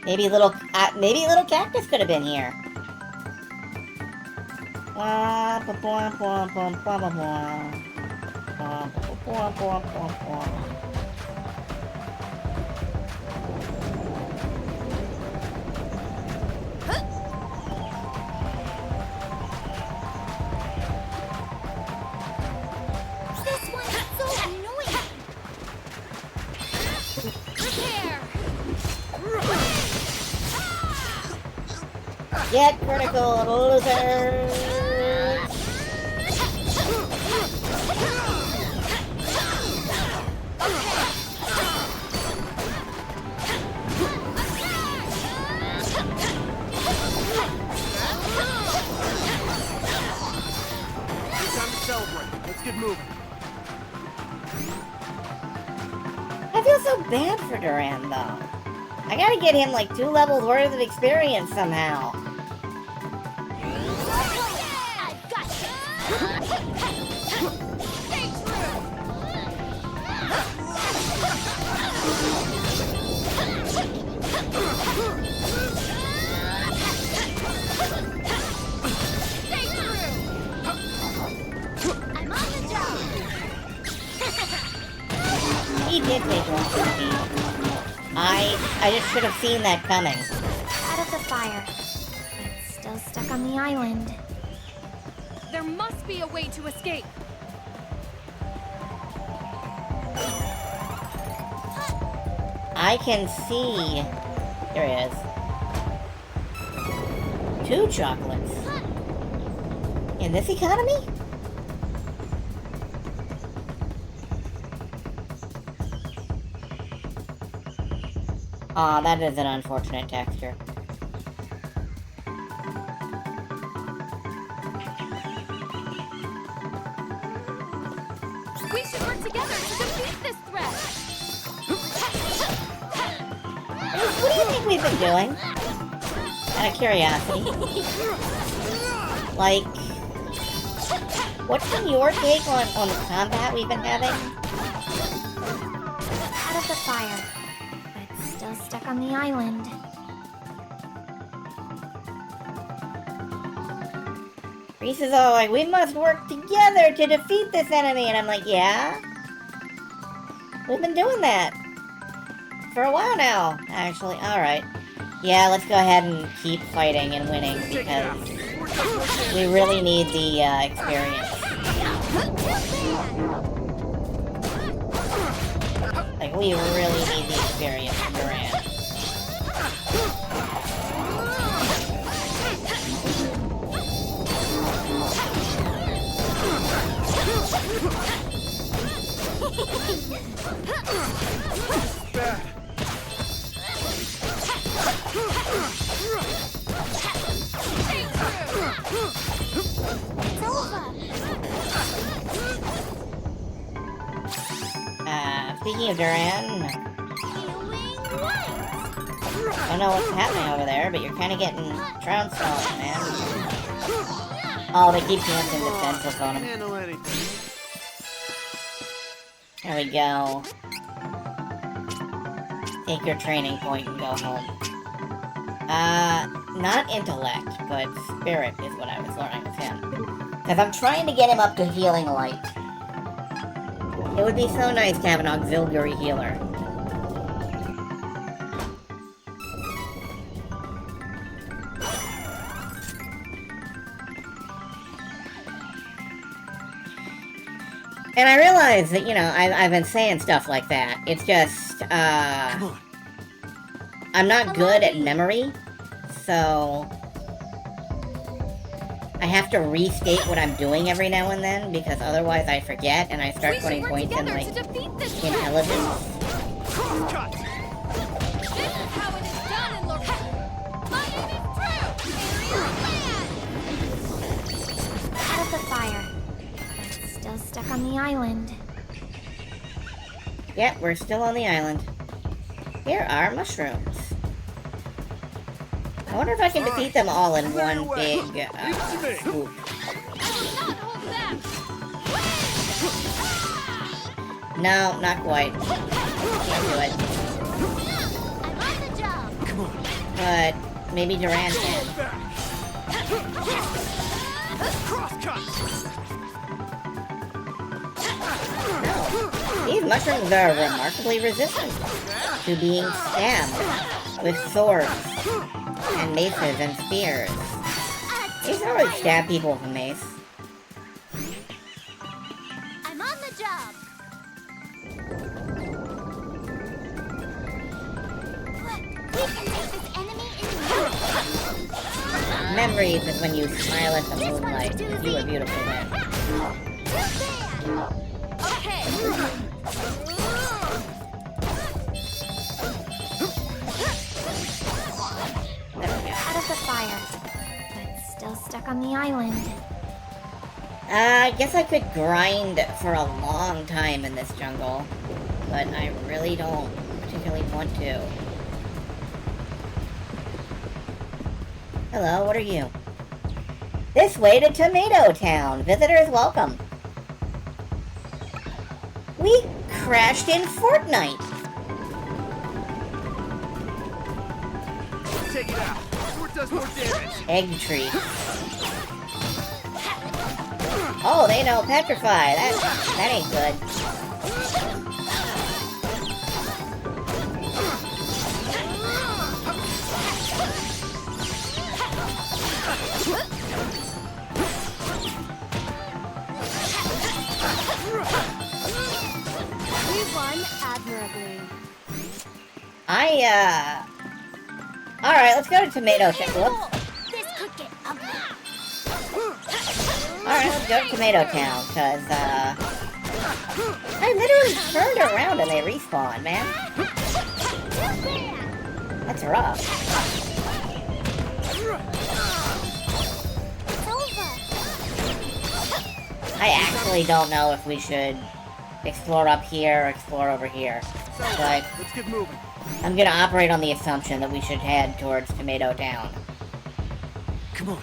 Maybe little cactus could have been here. Get critical, losers! It's time to celebrate. Let's get moving. I feel so bad for Duran, though. I gotta get him like 2 levels worth of experience somehow. He did take one for me. I just should have seen that coming. Out of the fire. It's still stuck on the island. There must be a way to escape. I can see. There he is. 2 chocolates. In this economy? Aw, that is an unfortunate texture. We should work together to defeat this threat. What do you think we've been doing? Out of curiosity. Like, what's been your take on the combat we've been having? Out of the fire. But still stuck on the island. Reese is all like, we must work together to defeat this enemy. And I'm like, yeah? We've been doing that. For a while now, actually. Alright. Yeah, let's go ahead and keep fighting and winning, because we really need the experience. we really need the experience from Duran. Speaking of Duran, I don't know what's happening over there, but you're kind of getting trounced on it, man. Oh, they keep camping defenseless on him. Handle anything. There we go. Take your training point and go home. Not intellect, but spirit is what I was learning with him. Because I'm trying to get him up to healing light. It would be so nice to have an auxiliary healer. And I realize that, you know, I've been saying stuff like that. It's just, I'm not good at memory, so I have to restate what I'm doing every now and then, because otherwise I forget and I start putting points in, like, intelligence. Crosscut! This is how it is done in Lorette. My name is Drew. Out of the fire. Still stuck on the island. Yeah, we're still on the island. Here are mushrooms. I wonder if I can defeat them all in one big swoop. No, not quite. Can't do it. I'm on the job. Come on. But maybe Duran can. Crosscut! No. These mushrooms are remarkably resistant to being stabbed with swords and maces and spears. You can always stab people with a mace. I'm on the job. We can take this enemy in Memories is when you smile at the moonlight. You were beautiful then. Okay. Out of the fire, but still stuck on the island. I guess I could grind for a long time in this jungle, but I really don't particularly want to. Hello, what are you? This way to Tomato Town. Visitors welcome. We crashed in Fortnite. Take it out. Sword does more damage. Egg tree. Oh, they know petrify. That ain't good. We won admirably. Alright, let's go to Tomato Town. Whoops. This could get ugly. Alright, let's go to Tomato Town, because, I literally turned around and they respawn, man. That's rough. It's over. I actually don't know if we should explore up here or explore over here. But Let's get moving. I'm gonna operate on the assumption that we should head towards Tomato Town. Come on.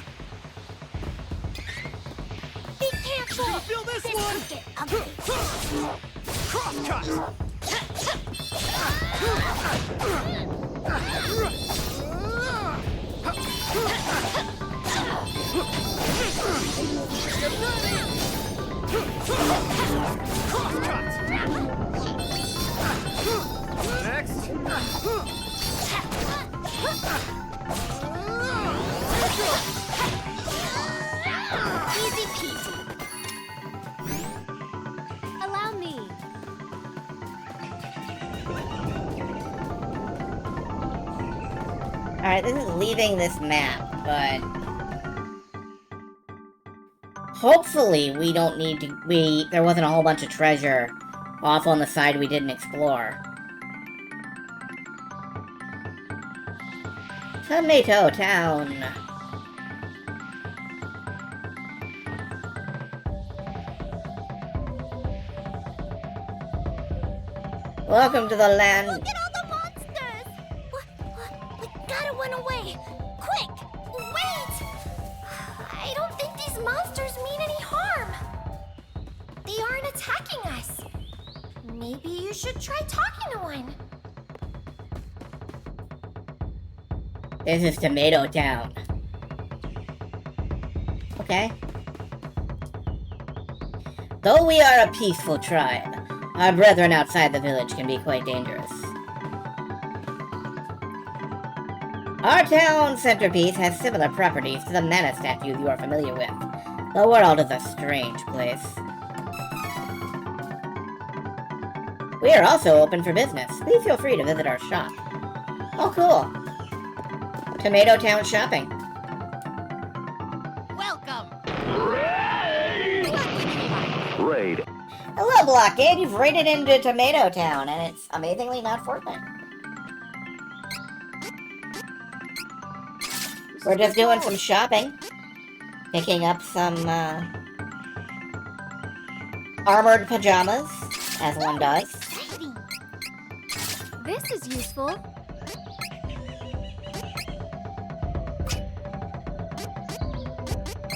Be careful. You feel this one? Could get ugly. Crosscut! Get ready! Crosscut! Next! Easy peasy. Allow me. Alright, this is leaving this map, but... hopefully we don't need to... there wasn't a whole bunch of treasure off on the side we didn't explore. Tomato Town. Welcome to the land. Look at all the monsters! We gotta run away! Quick! Wait! I don't think these monsters mean any harm. They aren't attacking us. Maybe you should try talking to one. This is Tomato Town. Okay. Though we are a peaceful tribe, our brethren outside the village can be quite dangerous. Our town centerpiece has similar properties to the mana statues you are familiar with. The world is a strange place. We are also open for business. Please feel free to visit our shop. Oh, cool. Tomato Town shopping. Welcome. Raid. Hello, Blockade. You've raided into Tomato Town, and it's amazingly not Fortnite. We're just doing some shopping. Picking up some, armored pajamas, as one does. This is useful.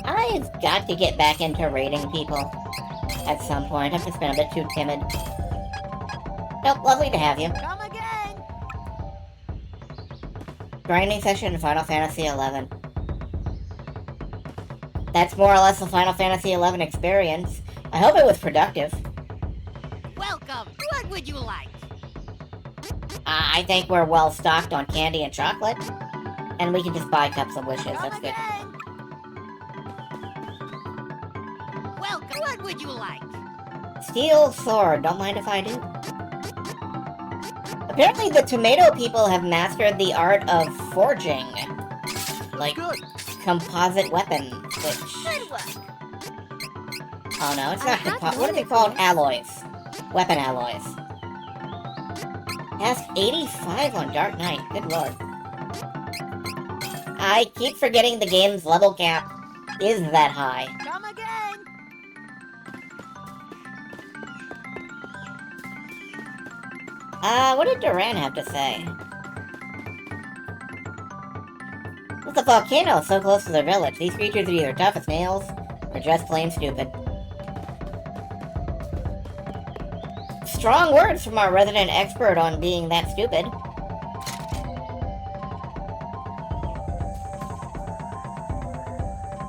I've got to get back into raiding people at some point. I've just been a bit too timid. Nope, lovely to have you. Come again. Grinding session in Final Fantasy XI. That's more or less the Final Fantasy XI experience. I hope it was productive. Welcome. What would you like? I think we're well stocked on candy and chocolate. And we can just buy cups of wishes, that's good. Welcome. What would you like? Steel sword, don't mind if I do. Apparently the tomato people have mastered the art of forging. Like, Good. composite weapons, which... Good work. Oh no, it's I not have composite. What are they known called? this. Alloys. Weapon alloys. Task 85 on Dark Knight, good lord. I keep forgetting the game's level cap is that high. Come again. What did Duran have to say? With the volcano so close to the village, these creatures are either tough as nails, or just plain stupid. Strong words from our resident expert on being that stupid.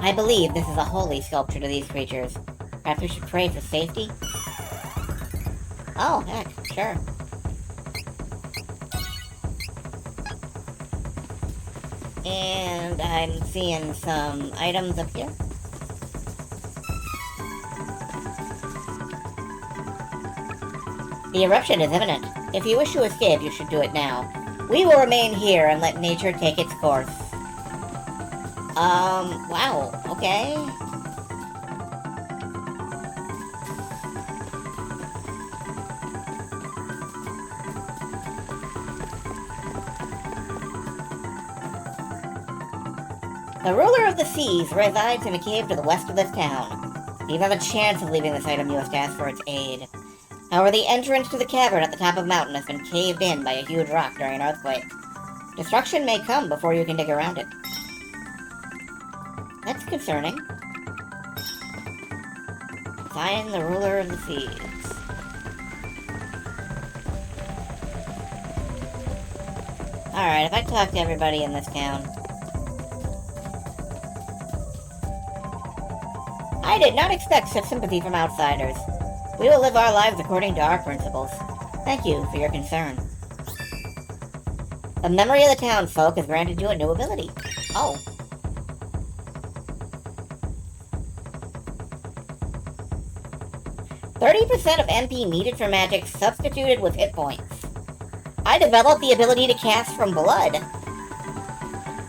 I believe this is a holy sculpture to these creatures. Perhaps we should pray for safety? Oh, heck, sure. And I'm seeing some items up here. The eruption is imminent. If you wish to escape, you should do it now. We will remain here and let nature take its course. Wow, okay. The ruler of the seas resides in a cave to the west of this town. If you have a chance of leaving this item, you must ask for its aid. However, the entrance to the cavern at the top of the mountain has been caved in by a huge rock during an earthquake. Destruction may come before you can dig around it. That's concerning. Find the ruler of the seas. Alright, if I talk to everybody in this town... I did not expect such sympathy from outsiders. We will live our lives according to our principles. Thank you for your concern. The memory of the townsfolk has granted you a new ability. Oh. %30% of MP needed for magic substituted with hit points. I developed the ability to cast from blood.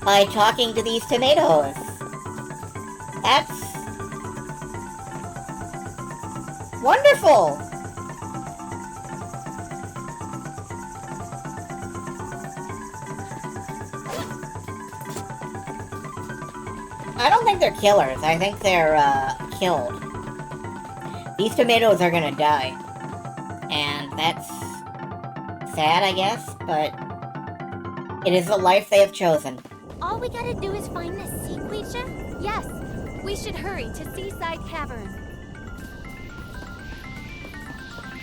by talking to these tomatoes. That's wonderful. I don't think they're killers. I think they're killed. These tomatoes are gonna die. And that's sad, I guess, but it is the life they have chosen. All we gotta do is find the sea creature? Yes, we should hurry to Seaside Cavern.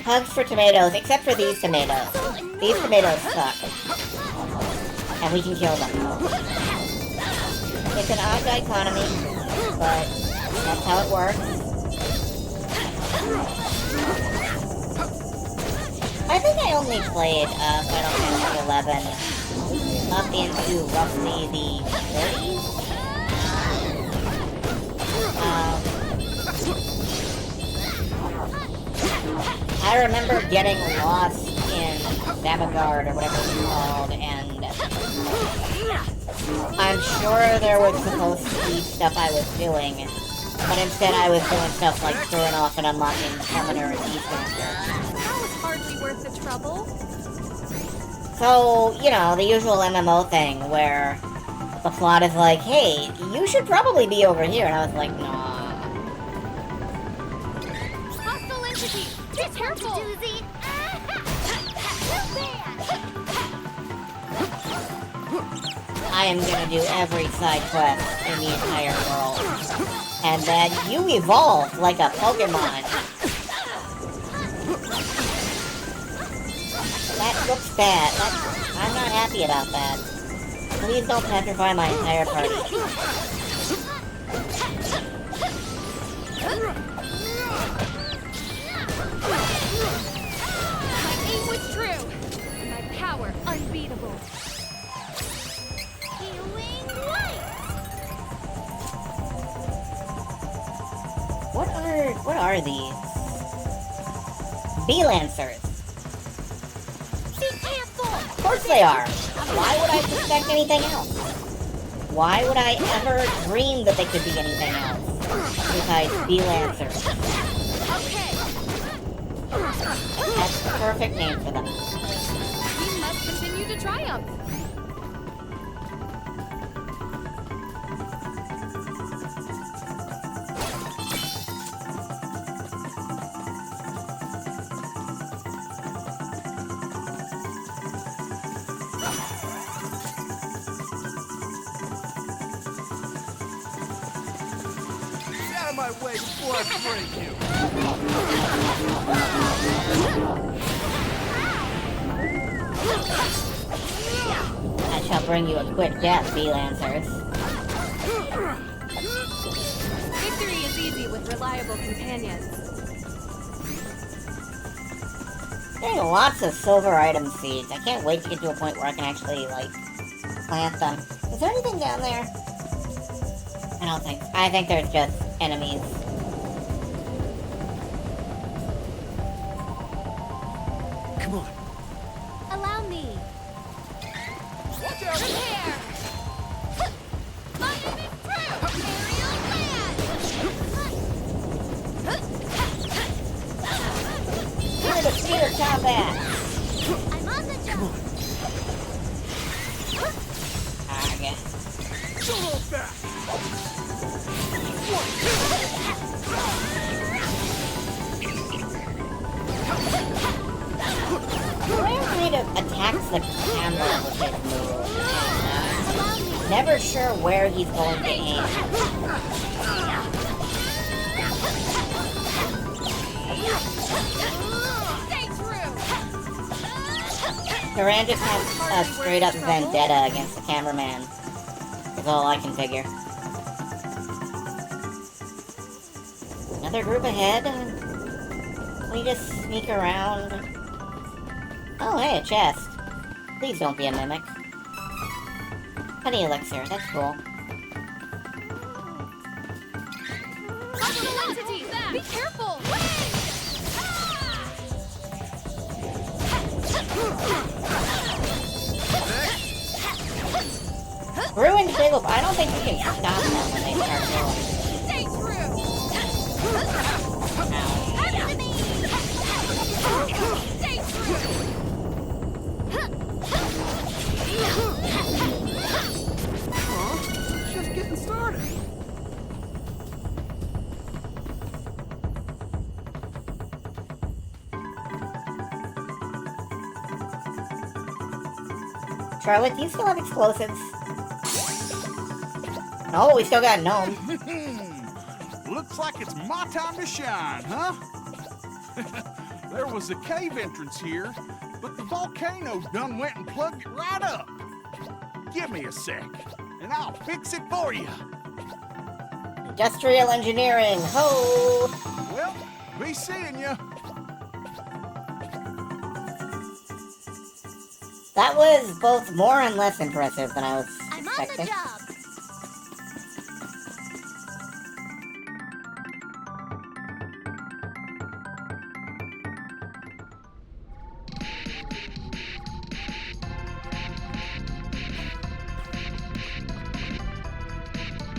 Hugs for tomatoes, except for these tomatoes. These tomatoes suck. And we can kill them. It's an odd dichotomy, but that's how it works. I think I only played Final Fantasy XI up into roughly the 30s. I remember getting lost in Zamagard or whatever it's called, and I'm sure there was supposed to be stuff I was doing, but instead I was doing stuff like throwing off and unlocking Summoner and Beastmaster. That was hardly worth the trouble. So, you know, the usual MMO thing where the plot is like, hey, you should probably be over here, and I was like, nah. Hostile entity! Be careful! Doozy! I am gonna do every side quest in the entire world. And then you evolve like a Pokemon. That looks bad. I'm not happy about that. Please don't petrify my entire party. My aim was true, and my power unbeatable. Healing light! What are these? Bee Lancers. Be careful! Of course they are. Why would I suspect anything else? Why would I ever dream that they could be anything else besides Bee Lancers? Okay, That's the perfect name for them. we must continue to triumph. Get out of my way before I break you! I shall bring you a quick death, Bee Lancers. Victory is easy with reliable companions. Getting lots of silver item seeds. I can't wait to get to a point where I can actually, like, plant them. Is there anything down there? I don't think. I think there's just enemies. Come on. Allow me. Watch out! Prepare. My aim is true. Aerial Here to spear combat! I'm on the jump! Target. Don't hold back! Rare kind of attacks the camera with his move. And, never sure where he's going to aim. Stay true. Duran just has a straight up vendetta against the cameraman. Is all I can figure. Another group ahead? Can we just sneak around? Oh, hey, a chest. Please don't be a mimic. Honey elixir, that's cool. Hostile entity. Be careful. Ruined Jigglypuff. I don't think we can stop them when they start going. Stay true! Ow. Come to me! Stay true! Just getting started. Charlotte, do you still have explosives? Oh, we still got Gnome. Looks like it's my time to shine, huh? There was a cave entrance here, but the volcano done went and plugged it right up. Give me a sec, and I'll fix it for you. Industrial engineering, ho! Well, be seeing you. That was both more and less impressive than I was I'm on expecting. the job!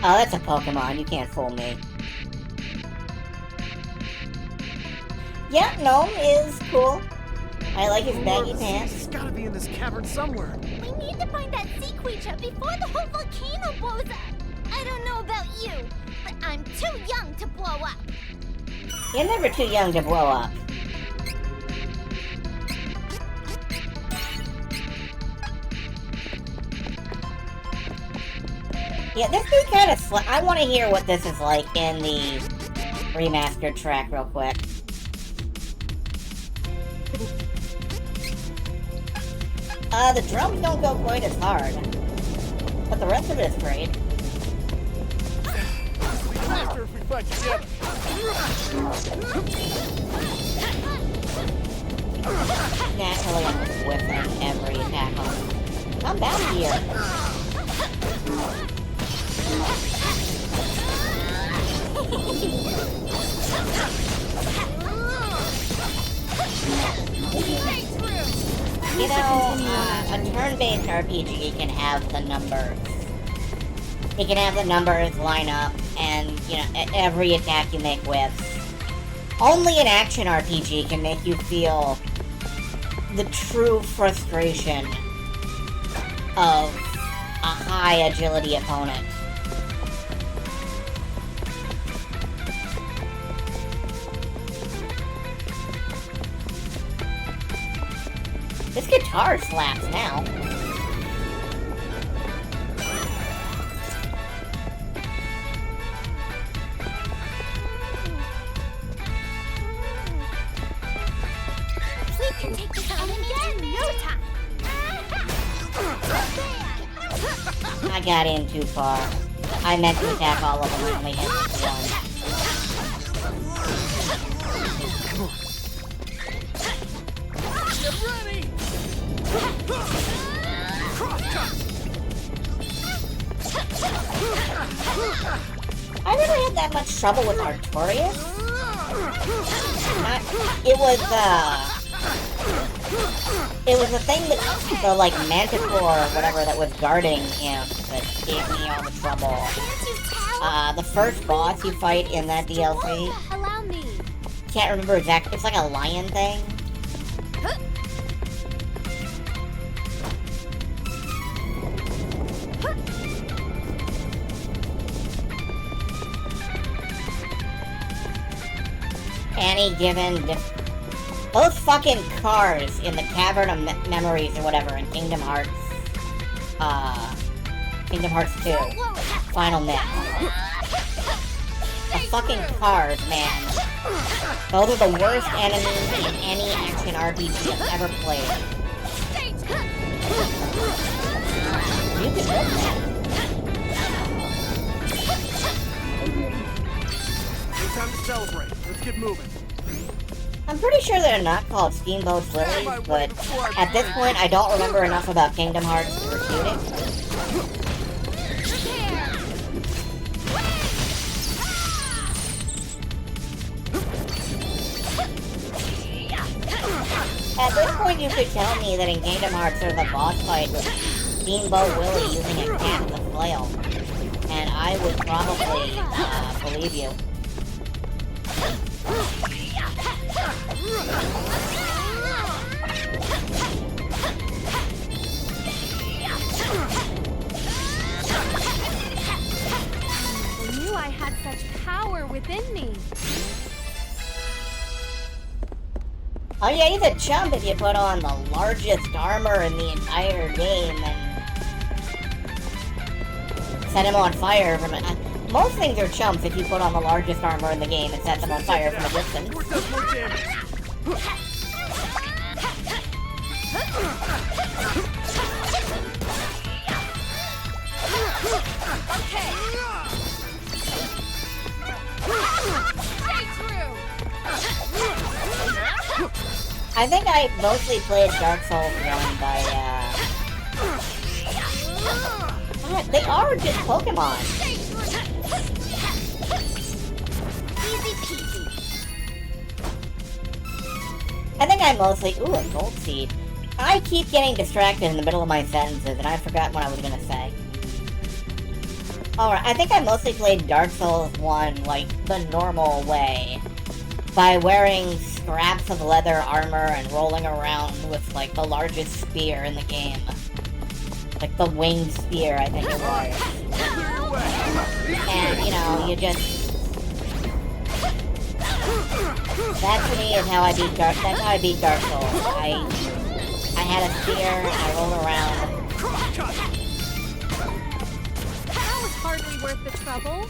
Oh, that's a Pokemon. You can't fool me. Yeah, Gnome is cool. I like his baggy pants. He's gotta be in this cavern somewhere. We need to find that sea creature before the whole volcano blows up. I don't know about you, but I'm too young to blow up. You're never too young to blow up. Yeah, this dude kind of I want to hear what this is like in the remastered track real quick. The drums don't go quite as hard, but the rest of it is great. Faster if we fight together. Naturally, I'm just whiffing every attack on him. Come down here. You know, a turn-based RPG can have the numbers. It can have the numbers line up, and, you know, every attack you make with. Only an action RPG can make you feel the true frustration of a high agility opponent. This guitar slaps now. We can take this on again in no time. I got in too far. I meant to attack all of them and only hit one. Get ready! I never had that much trouble with Artorias. It was the thing that the like Manticore or whatever that was guarding him that gave me all the trouble. The first boss you fight in that DLC, Allow me. can't remember exactly. It's like a lion thing. Any given those fucking cars in the Cavern of Memories or whatever in Kingdom Hearts 2 Final Mix. The fucking cars, man. Those are the worst enemies in any action RPG I've ever played. You can live that. No time to celebrate. Let's get moving. I'm pretty sure they're not called Steamboat Lilies, but at this point I don't remember enough about Kingdom Hearts to refute it. At this point you could tell me that in Kingdom Hearts there's a boss fight with Steamboat Willie using a cat as a flail. And I would probably believe you. I knew I had such power within me. Oh yeah, he's a chump if you put on the largest armor in the entire game and set him on fire from it. Most things are chumps if you put on the largest armor in the game and set them on fire from a distance. Yours does more damage. Okay. Stay true. I think I mostly played Dark Souls 1 by, they are just Pokemon. Easy peasy. I think I mostly... Ooh, a gold seed. I keep getting distracted in the middle of my sentences, and I forgot what I was gonna say. Alright, I think I mostly played Dark Souls 1, like, the normal way. By wearing scraps of leather armor and rolling around with, like, the largest spear in the game. Like, the winged spear, I think it was. And, you know, you just... That, to me, is how I beat Dark... That's how I beat Dark Souls. I had a spear, I rolled around. That was hardly worth the trouble.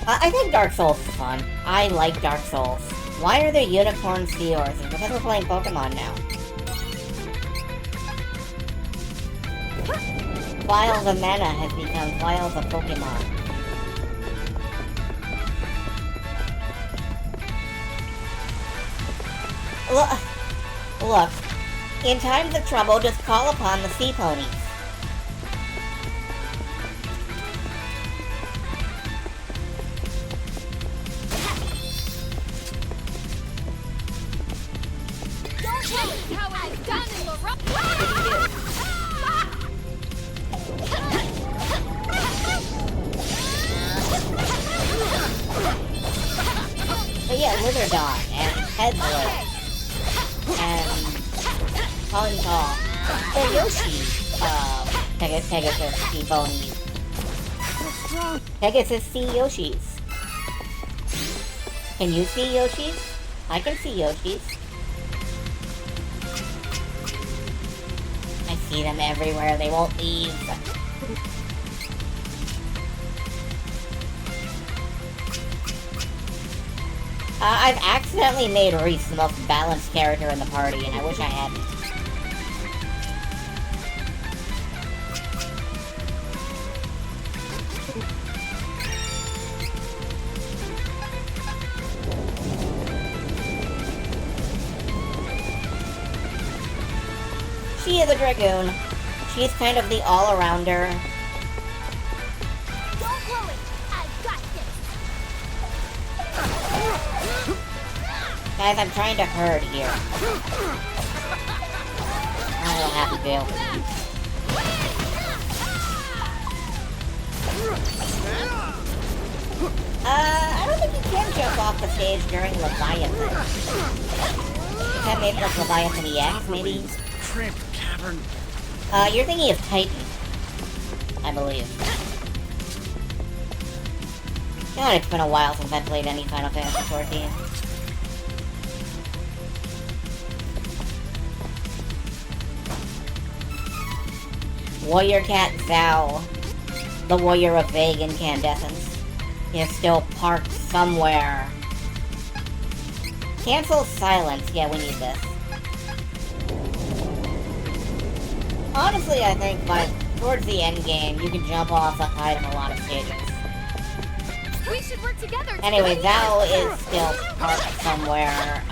I think Dark Souls is fun. I like Dark Souls. Why are there unicorn sea horses? Because we're playing Pokemon now. Vials of mana has become vials of Pokemon. Look, in times of trouble, just call upon the sea ponies. How it is done in the rough. But yeah, Witherdon and Headless and Huntaw and Yoshi, Pegasus Sea Ponies. Pegasus Sea Yoshis. Can you see Yoshis? I can see Yoshis. I see them everywhere, they won't leave. I've accidentally made Reese the most balanced character in the party, and I wish I hadn't. She is a Dragoon. She's kind of the all-arounder. Don't worry, I've got this. Guys, I'm trying to herd here. I don't have to do. I don't think you can jump off the stage during Leviathan. You can maybe like Leviathan EX, maybe? Cramped cavern. You're thinking of Titan, I believe. God, it's been a while since I played any Final Fantasy XIV. Warrior Cat Zhao, the warrior of vague incandescence, is still parked somewhere. Cancel silence. Yeah, we need this. Honestly, I think towards the end game, you can jump off the height of a lot of stages. We should work together. Anyway, Zhao is still parked somewhere.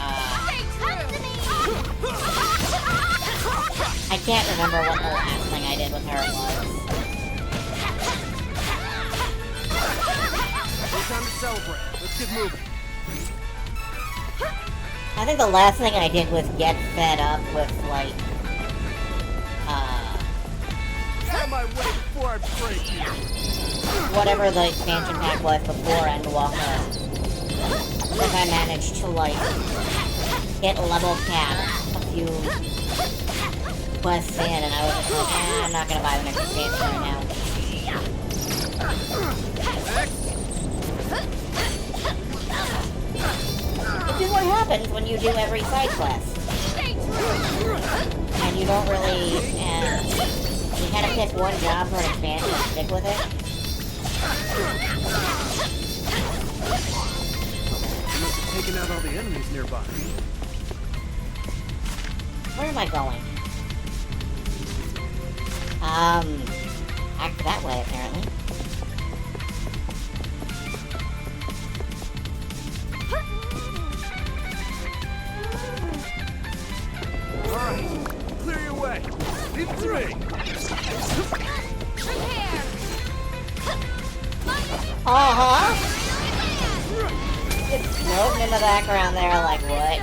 I can't remember what the last thing I did with her was. No time to celebrate. Let's get moving. I think the last thing I did was get fed up with, like, Out of my way before I break you. whatever the expansion pack was before Endwalker. If I managed to, like, hit level cap a few quests in, and I was just like, I'm not gonna buy the next expansion right now. This is what happens when you do every side quest. And you don't really, you kind of pick one job for an expansion and stick with it. You must have taken out all the enemies nearby. Where am I going? Back that way, apparently. Alright, clear your way. In 3. Uh-huh! It's smoking in the background there, like, what?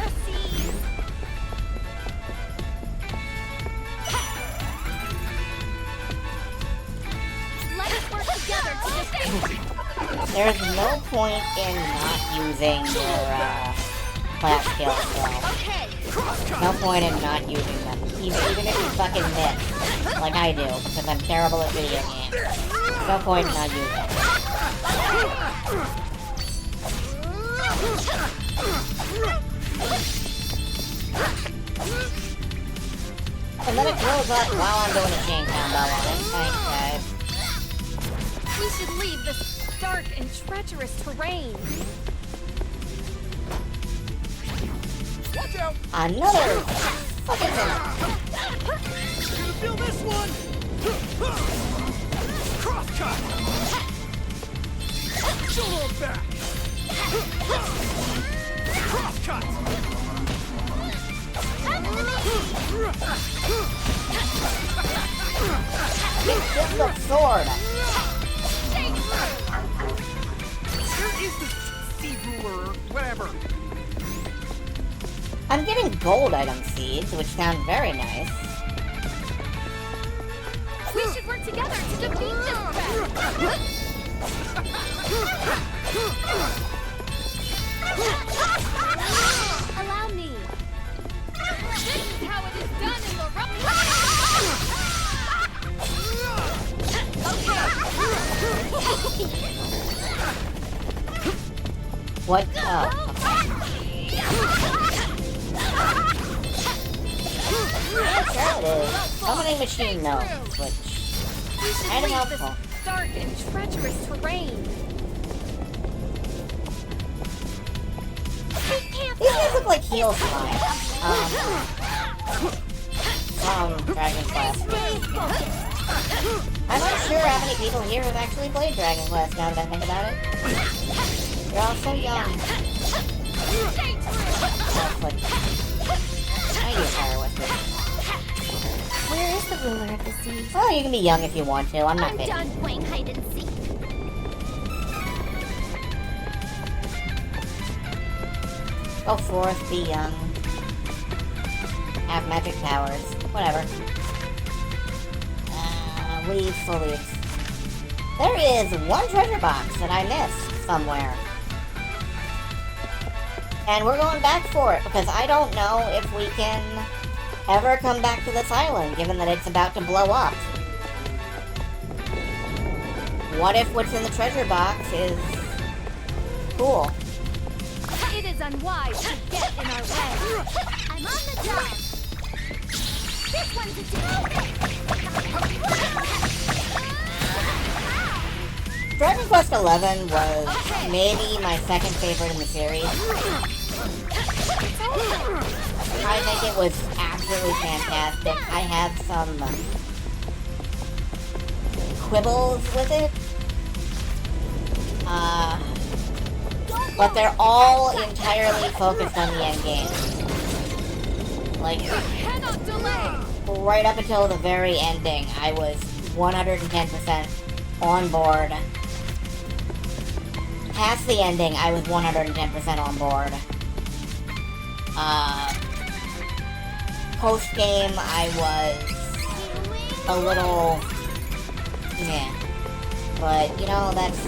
Let us work together to defeat. There's no point in not using your, class skills, so... No point in not using them. Even if you fucking miss, like I do, because I'm terrible at video games. No point in not using them. And then it blows up while I'm doing a chain combo on it. Thanks, guys. We should leave this dark and treacherous terrain. Watch out! Another fucking minute. Gonna feel this one! Crosscut! Shoulder back! Crosscut! Get the sword! Where is the seed ruler or whatever? I'm getting gold item seeds, which sound very nice. We should work together to defeat this threat. Allow me. This is how it is done in the What? Oh. Yeah, sure it is. Summoning machine notes, which We should kind of leave this helpful. dark and treacherous terrain. These guys look like heel slimes. From Dragon Quest. I'm not sure how many people here have actually played Dragon Quest now that I think about it. You're all so young. That's like... I use Fire Whisper. Where is the ruler of the seas? Oh, you can be young if you want to. I'm not I'm kidding. done playing hide and seek. Go forth, be young. Have magic powers. Whatever. Leave, so leave. There is one treasure box that I missed somewhere. And we're going back for it, because I don't know if we can ever come back to this island, given that it's about to blow up. What if what's in the treasure box is cool? It is unwise to get in our way. I'm on the job. This one's a Dragon Quest XI was maybe my second favorite in the series. I think it was absolutely fantastic. I have some quibbles with it. But they're all entirely focused on the end game. Like, Cannot delay. right up until the very ending, I was 110% on board. Past the ending, I was 110% on board. Post-game, I was a little Yeah. But, you know, that's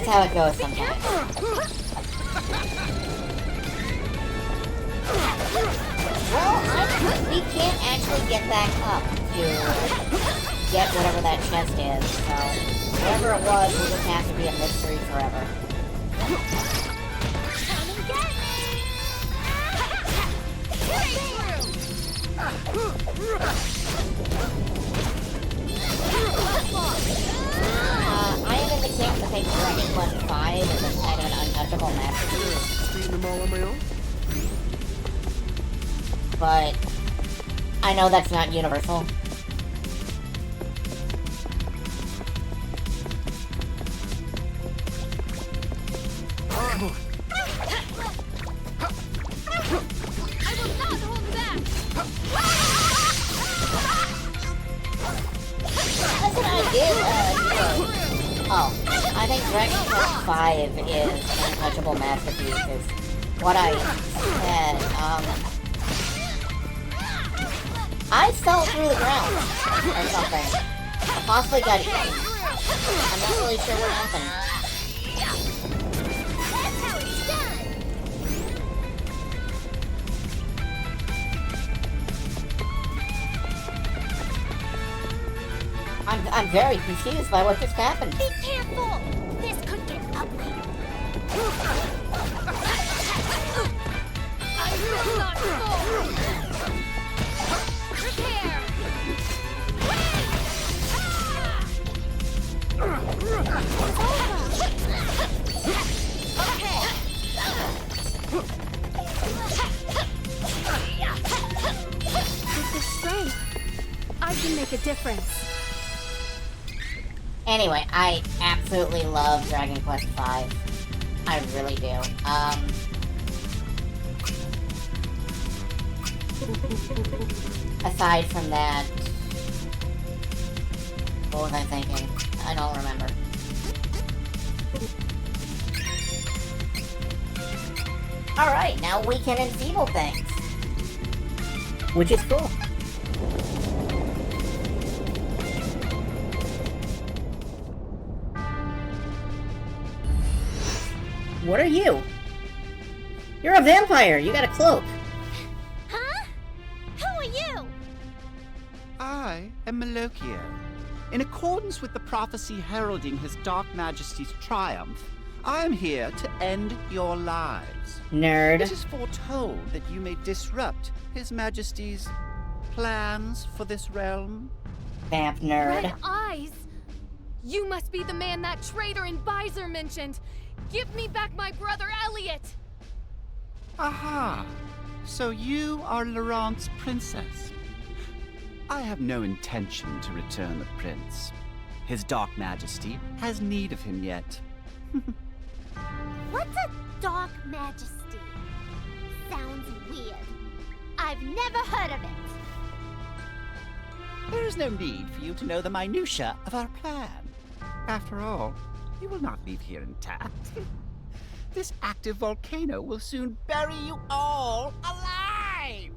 how it goes sometimes. Well, we can't actually get back up to get whatever that chest is, so whatever it was will just have to be a mystery forever. I am in the camp that thinks Dragon Quest V is a kind of an untouchable masterpiece. Beating them all on my own? But I know that's not universal. I will not hold back! That's an idea, oh, I think Dragon Quest V is an untouchable masterpiece, is what I said, I fell through the ground, or something. I possibly got eaten. I'm not really sure what happened. That's how it's done. I'm very confused by what just happened. Be careful! This could get ugly. I will not fall! Prepare! With this strength, I can make a difference. Anyway, I absolutely love Dragon Quest V. I really do. Aside from that, what was I thinking? I don't remember. Alright, now we can enfeeble things. Which is cool. What are you? You're a vampire! You got a cloak! Huh? Who are you? I am Malokio. In accordance with the prophecy heralding His Dark Majesty's triumph, I am here to end your lives. Nerd. It is foretold that you may disrupt His Majesty's plans for this realm. Vamp nerd. Red eyes! You must be the man that traitor in Visor mentioned! Give me back my brother Elliot! Aha! So you are Laurent's princess. I have no intention to return the prince. His Dark Majesty has need of him yet. What's a Dark Majesty? Sounds weird. I've never heard of it. There is no need for you to know the minutiae of our plan. After all, you will not leave here intact. This active volcano will soon bury you all alive!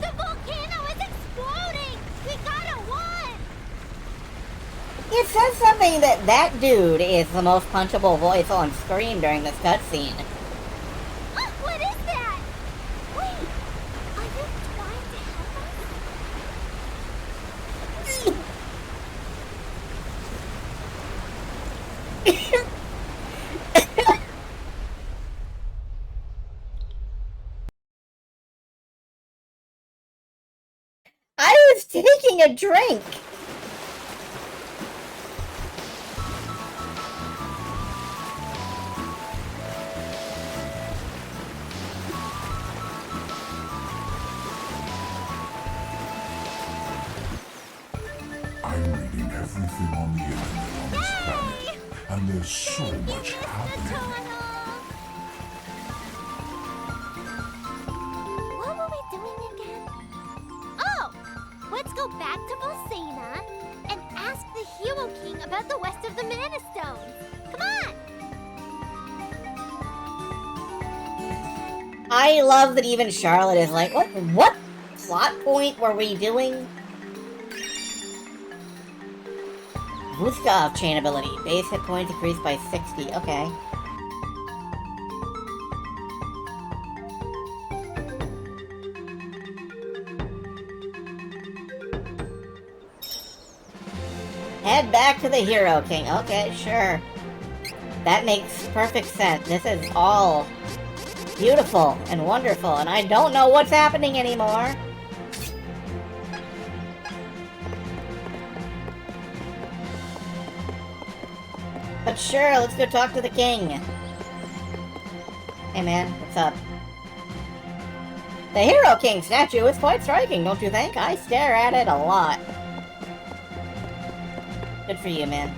The volcano is exploding! We gotta run! It says something that dude is the most punchable voice on screen during this cutscene. What is that? Wait, are you trying to help I was taking a drink! I'm reading everything on the internet on this planet, and there's so much happening. What were we doing again? Oh! Let's go back to Volcana and ask the Hero King about the West of the Mana Stones. Come on! I love that even Charlotte is like, what plot point were we doing? Vuskov chain ability. Base hit points increased by 60. Okay. Head back to the Hero King. Okay, sure. That makes perfect sense. This is all beautiful and wonderful, and I don't know what's happening anymore. But sure, let's go talk to the king. Hey man, what's up? The Hero King statue is quite striking, don't you think? I stare at it a lot. Good for you, man.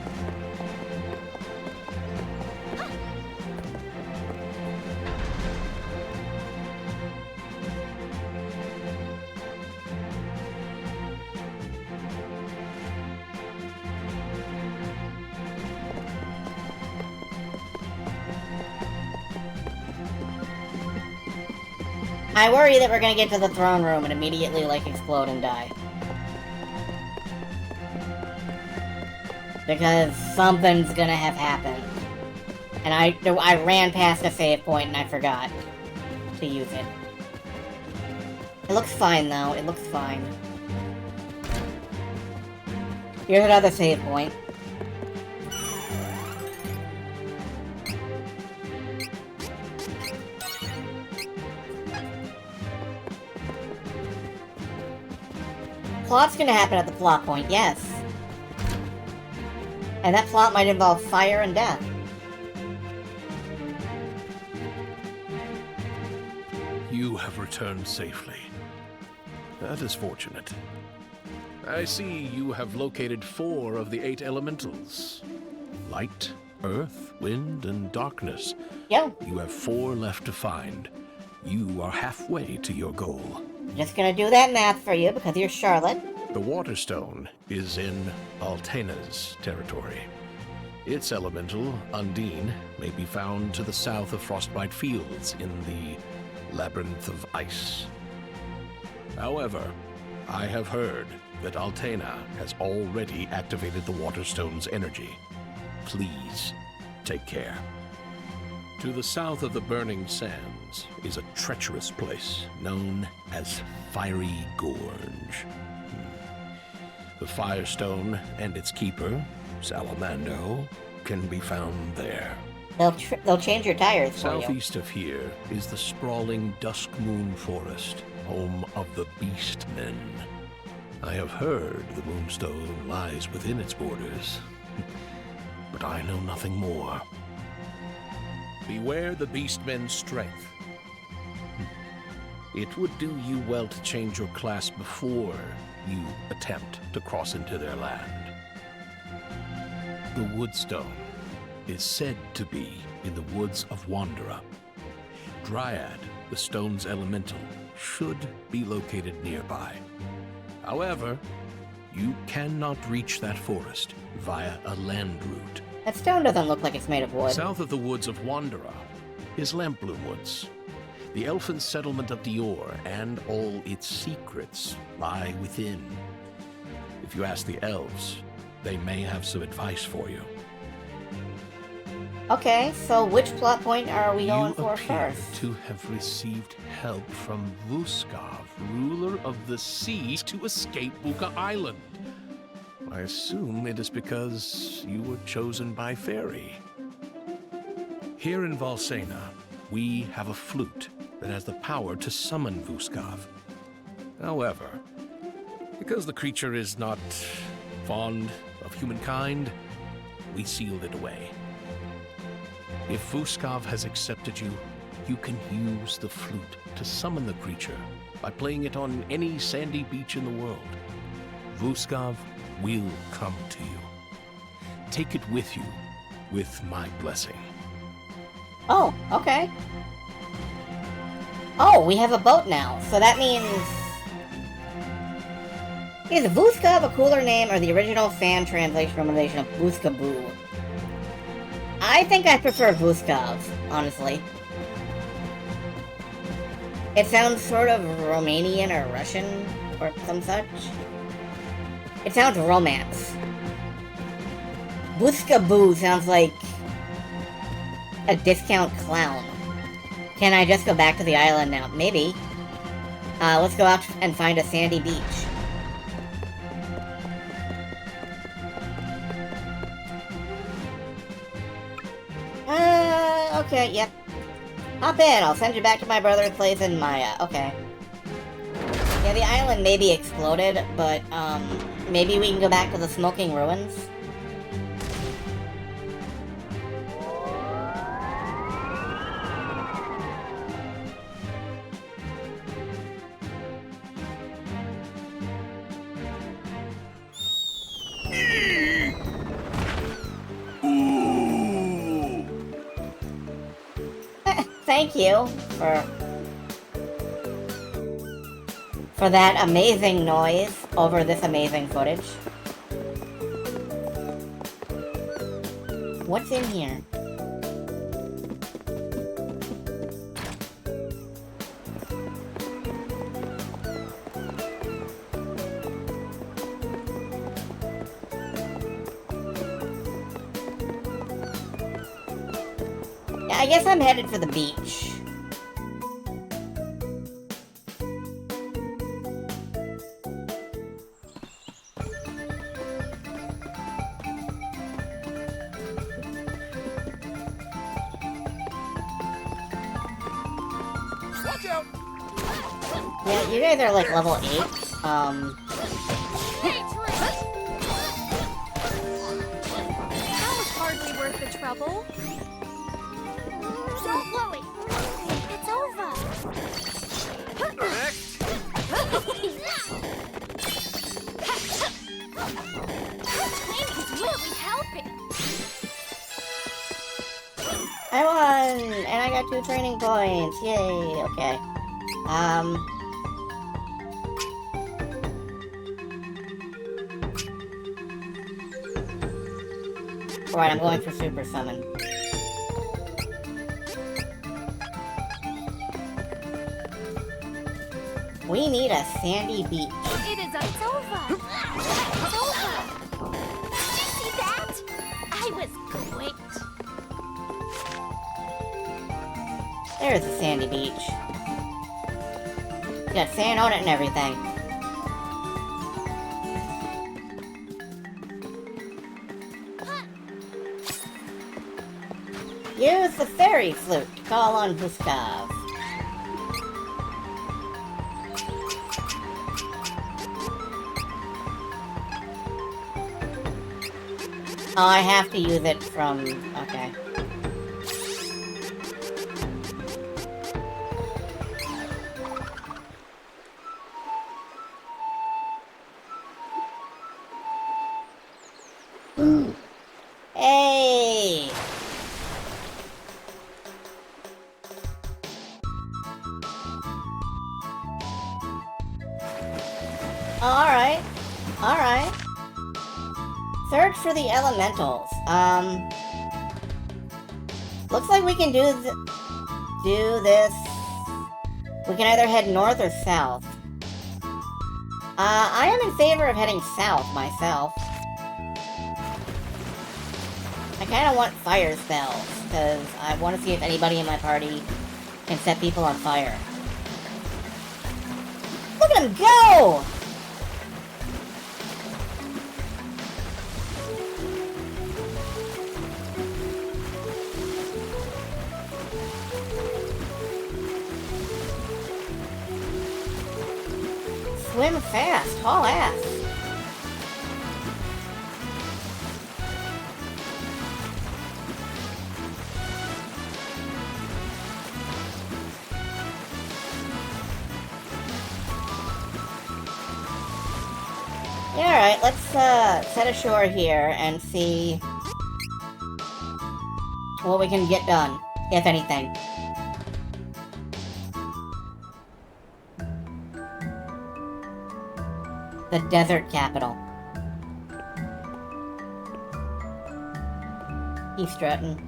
I worry that we're gonna get to the throne room and immediately, like, explode and die. Because something's gonna have happened. And I ran past a save point and I forgot to use it. It looks fine, though. It looks fine. Here's another save point. Plot's gonna happen at the plot point, yes. And that plot might involve fire and death. You have returned safely. That is fortunate. I see you have located 4 of the 8 elementals. Light, earth, wind, and darkness. Yo. You have 4 left to find. You are halfway to your goal. Just gonna do that math for you because you're Charlotte. The Waterstone is in Altena's territory. Its elemental, Undine, may be found to the south of Frostbite Fields in the Labyrinth of Ice. However, I have heard that Altena has already activated the Waterstone's energy. Please, take care. To the south of the Burning Sands is a treacherous place known as Fiery Gorge. The Firestone and its keeper, Salamando, can be found there. They'll change your tires for you. Southeast of here is the sprawling Duskmoon Forest, home of the Beastmen. I have heard the Moonstone lies within its borders, but I know nothing more. Beware the Beastmen's strength. It would do you well to change your class before you attempt to cross into their land. The Woodstone is said to be in the woods of Wandera. Dryad, the stone's elemental, should be located nearby. However, you cannot reach that forest via a land route. That stone doesn't look like it's made of wood. South of the woods of Wandera is Lampbloom Woods. The elfin settlement of Dior and all its secrets lie within. If you ask the elves, they may have some advice for you. Okay, so which plot point are we going for appear first? to have received help from Vuskov, ruler of the seas, to escape Buka Island. I assume it is because you were chosen by fairy. Here in Valsena, we have a flute that has the power to summon Vuskov. However, because the creature is not fond of humankind, we sealed it away. If Vuskov has accepted you, you can use the flute to summon the creature by playing it on any sandy beach in the world. Vuskov will come to you. Take it with you, with my blessing. Oh, okay. Oh, we have a boat now, so that means... Is Vuskov a cooler name or the original fan translation of Vuskaboo? I think I prefer Vuskov, honestly. It sounds sort of Romanian or Russian or some such. It sounds romance. Booskaboo sounds like a discount clown. Can I just go back to the island now? Maybe. Let's go out and find a sandy beach. Okay, yep. Hop in, I'll send you back to my brother's place in Maya. Okay. Yeah, the island may be exploded, but, maybe we can go back to the smoking ruins? Thank you for that amazing noise over this amazing footage. What's in here? I guess I'm headed for the beach. Watch out! Yeah, you guys are like level 8. Hey, Trish! That was hardly worth the trouble. Don't worry. It's over. Twin is really helping. I won! And I got 2 training points! Yay! Okay. Alright, I'm going for Super Summon. We need a sandy beach. It is it's over. It's over. Did you see that? I was great. There's the sandy beach. It's got sand on it and everything. Use the fairy flute to call on Gustav. Oh, I have to use it from... okay. Hey! Alright. Alright. Search for the elementals. Looks like we can do this. We can either head north or south. I am in favor of heading south myself. I kind of want fire spells, because I want to see if anybody in my party can set people on fire. Look at him go! Swim fast, haul ass. Yeah, alright, let's set ashore here and see what we can get done, if anything. The desert capital. He's strutting.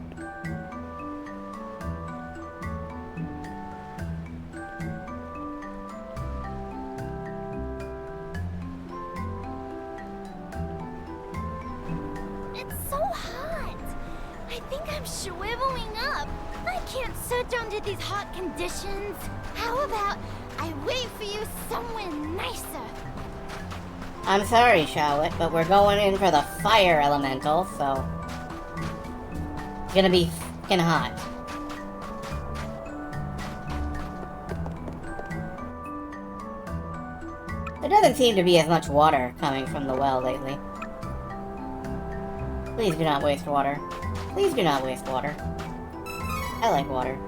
shriveling up. I can't sit under these hot conditions. How about I wait for you somewhere nicer? I'm sorry, Shawit, but we're going in for the fire elemental, so it's gonna be fucking hot. There doesn't seem to be as much water coming from the well lately. Please do not waste water. Please do not waste water. I like water.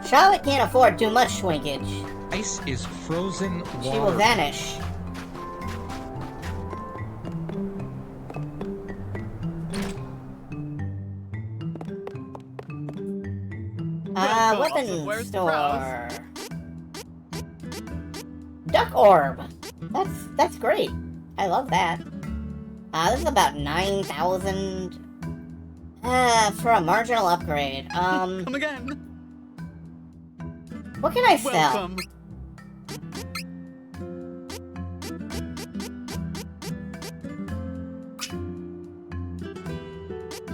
Charlotte can't afford too much shrinkage. Ice is frozen water. She will vanish. Weapon Where's the store. Duck orb. That's great. I love that. This is about 9,000. For a marginal upgrade. Come again. What can I sell? Welcome.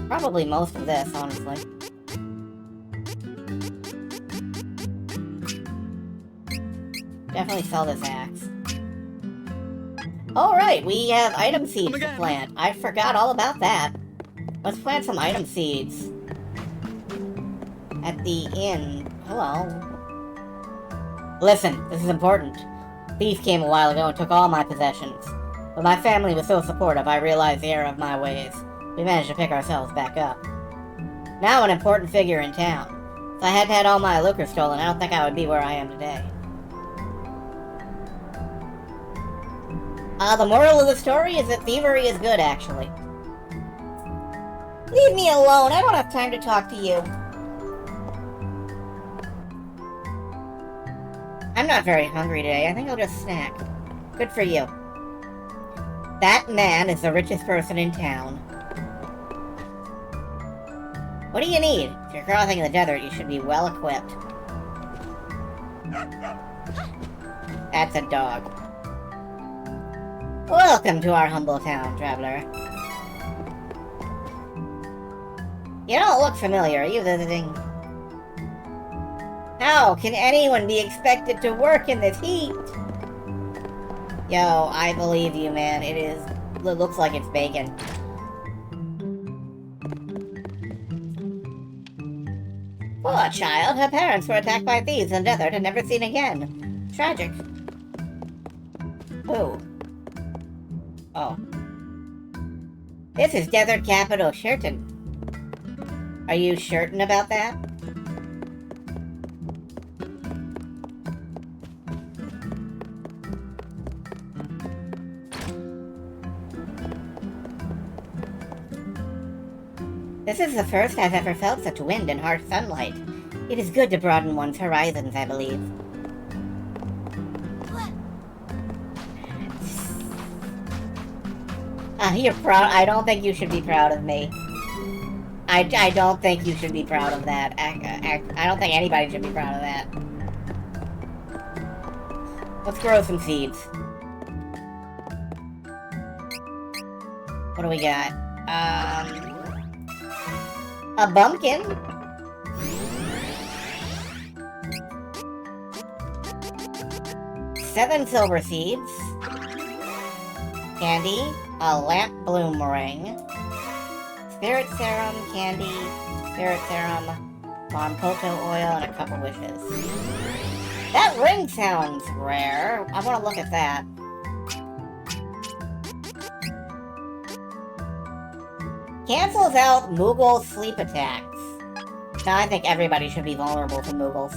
Probably most of this, honestly. Definitely sell this axe. Alright, we have item seeds to plant. I forgot all about that. Let's plant some item seeds. At the inn. Hello. Listen, this is important. Thief came a while ago and took all my possessions. But my family was so supportive, I realized the error of my ways. We managed to pick ourselves back up. Now an important figure in town. If I hadn't had all my lucre stolen, I don't think I would be where I am today. The moral of the story is that thievery is good, actually. Leave me alone, I don't have time to talk to you. I'm not very hungry today, I think I'll just snack. Good for you. That man is the richest person in town. What do you need? If you're crossing the desert, you should be well equipped. That's a dog. Welcome to our humble town, traveler. You don't look familiar. Are you visiting? How can anyone be expected to work in this heat? Yo, I believe you, man. It looks like it's bacon. Poor child. Her parents were attacked by thieves in the desert and never seen again. Tragic. Who? Oh. This is desert capital Shirton. Are you certain about that? This is the first I've ever felt such wind and harsh sunlight. It is good to broaden one's horizons, I believe. You're proud? I don't think you should be proud of me. I don't think you should be proud of that. I don't think anybody should be proud of that. Let's grow some seeds. What do we got? A bumpkin? Seven silver seeds. Candy. A lamp bloom ring. Spirit serum, candy, spirit serum, Monpoto oil, and a couple wishes. That ring sounds rare. I want to look at that. Cancels out Moogle sleep attacks. Now I think everybody should be vulnerable to Moogles.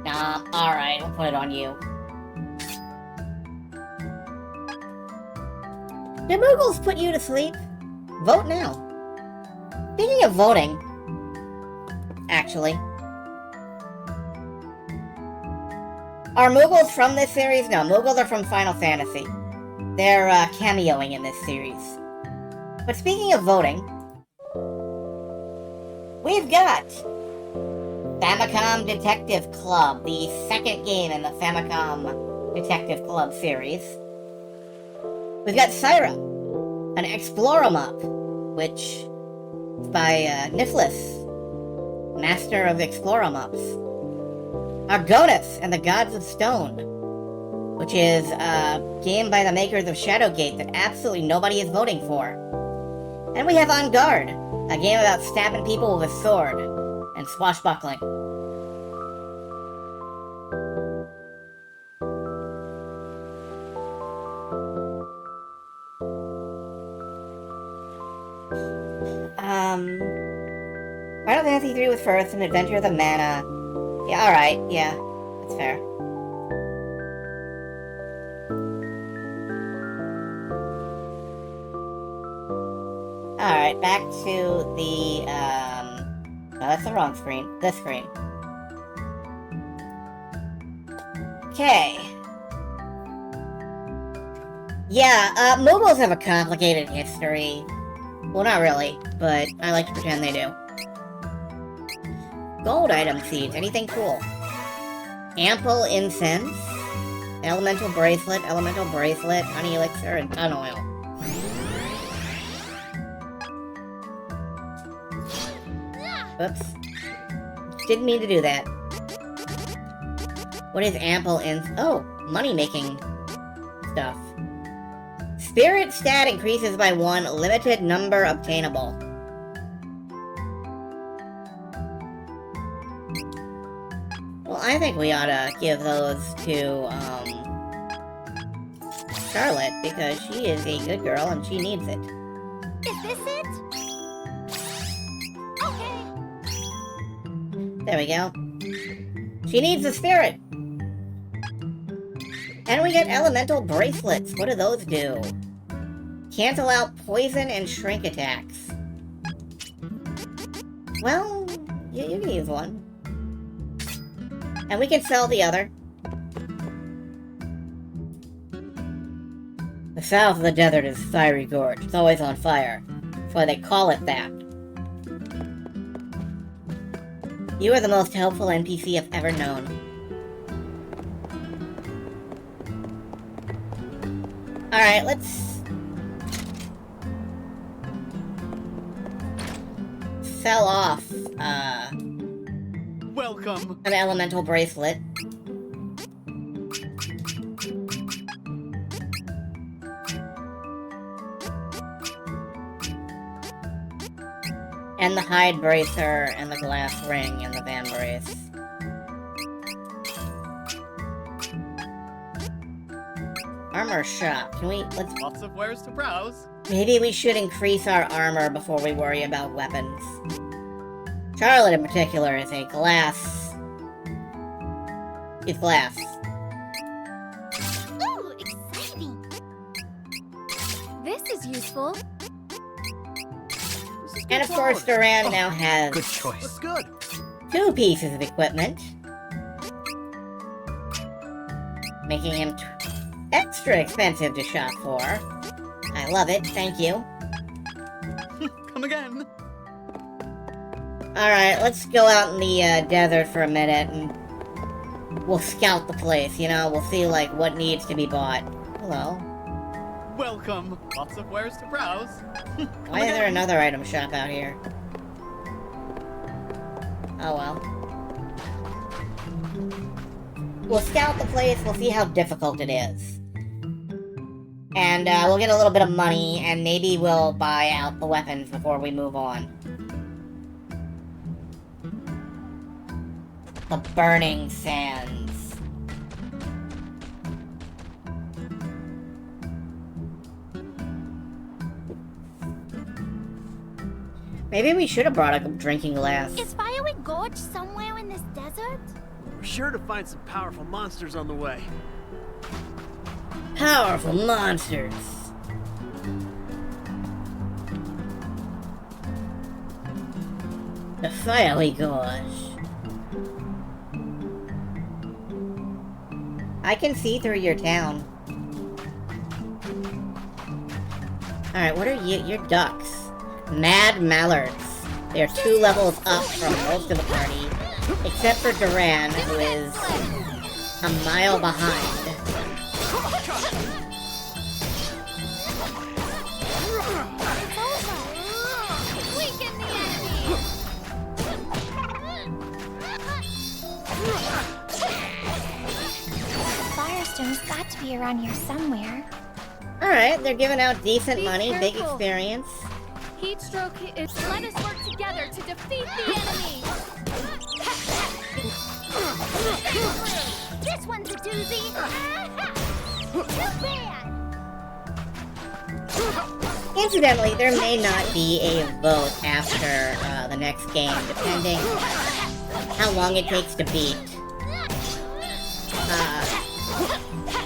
Nah, alright, we'll put it on you. Do Moogles put you to sleep? Vote now. Speaking of voting, actually, are Moogles from this series? No, Moogles are from Final Fantasy. They're cameoing in this series. But speaking of voting, we've got Famicom Detective Club, the second game in the Famicom Detective Club series. We've got Syra, an Exploromup, which is by Niflis, master of Exploromups. Argonus and the Gods of Stone, which is a game by the makers of Shadowgate that absolutely nobody is voting for. And we have On Guard, a game about stabbing people with a sword and swashbuckling. Final Fantasy III was first, and Adventure of the Mana. Yeah, alright, yeah, that's fair. Alright, back to the, oh, that's the wrong screen. This screen. Okay. Yeah, mobiles have a complicated history. Well, not really, but I like to pretend they do. Gold item seeds, anything cool? Ample incense, elemental bracelet, honey elixir, and ton oil. Whoops. Didn't mean to do that. What is ample oh, money-making stuff. Spirit stat increases by 1, limited number obtainable. Well, I think we ought to give those to, Charlotte, because she is a good girl and she needs it. Is this it? Okay. There we go. She needs the spirit! And we get elemental bracelets. What do those do? Cancel out poison and shrink attacks. Well, you can use one. And we can sell the other. The south of the desert is Fiery Gorge. It's always on fire. That's why they call it that. You are the most helpful NPC I've ever known. Alright, let's sell off, Welcome. an elemental bracelet. And the hide bracer, and the glass ring, and the vambrace. Armor shop. Can we, let's... Lots of wares to browse. Maybe we should increase our armor before we worry about weapons. Charlotte in particular is a glass... It's glass. Ooh, exciting. This is useful. And of course, Duran now has Good choice. Looks good. 2 pieces of equipment, making him extra expensive to shop for. I love it, thank you. Come again. Alright, let's go out in the desert for a minute and we'll scout the place, you know? We'll see, like, what needs to be bought. Hello. Welcome. Lots of wares to browse. Why is there another item shop out here? Oh well. We'll scout the place, we'll see how difficult it is. And we'll get a little bit of money, and maybe we'll buy out the weapons before we move on. The Burning Sands. Maybe we should have brought a drinking glass. Is Fiery Gorge somewhere in this desert? We're sure to find some powerful monsters on the way. Powerful monsters. The Fiery Gorge. I can see through your town. Alright, what are you? You're ducks. Mad Mallards. They are 2 levels up from most of the party, except for Duran, who is a mile behind. be around here somewhere. Alright, they're giving out decent Be money, big careful. experience. Heat stroke is. Let us work together to defeat the enemy. This one's a doozy. Too bad. Incidentally, there may not be a vote after the next game, depending how long it takes to beat.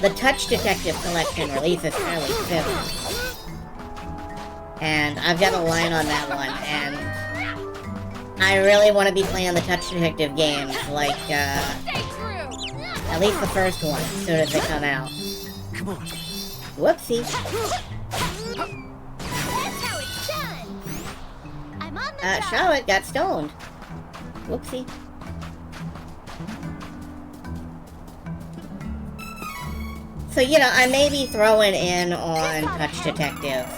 The Touch Detective Collection releases fairly soon. And I've got a line on that one, and I really want to be playing the Touch Detective games, like, at least the first one, as soon as they come out. Come on. Whoopsie. That's how it's done. I'm on the job. Charlotte got stoned. Whoopsie. So, you know, I may be throwing in on Touch Detective,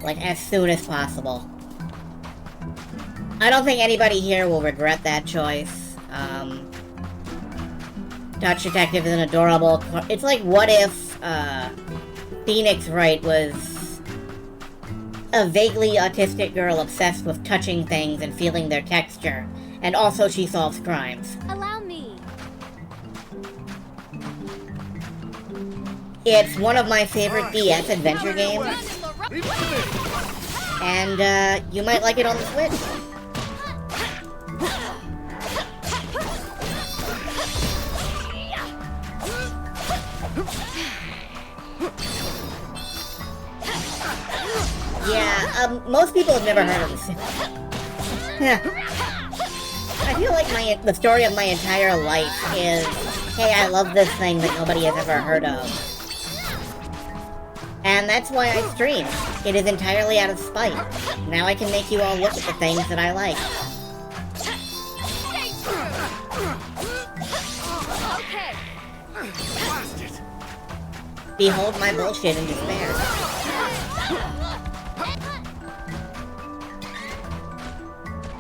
like, as soon as possible. I don't think anybody here will regret that choice. Touch Detective is an adorable... It's like, what if, Phoenix Wright was a vaguely autistic girl obsessed with touching things and feeling their texture, and also she solves crimes. Allow me. It's one of my favorite DS adventure games, and you might like it on the Switch. Yeah, most people have never heard of this. I feel like the story of my entire life is, hey, I love this thing that nobody has ever heard of. And that's why I stream. It is entirely out of spite. Now I can make you all look at the things that I like. Stay true. Okay. Blast it. Behold my bullshit and despair.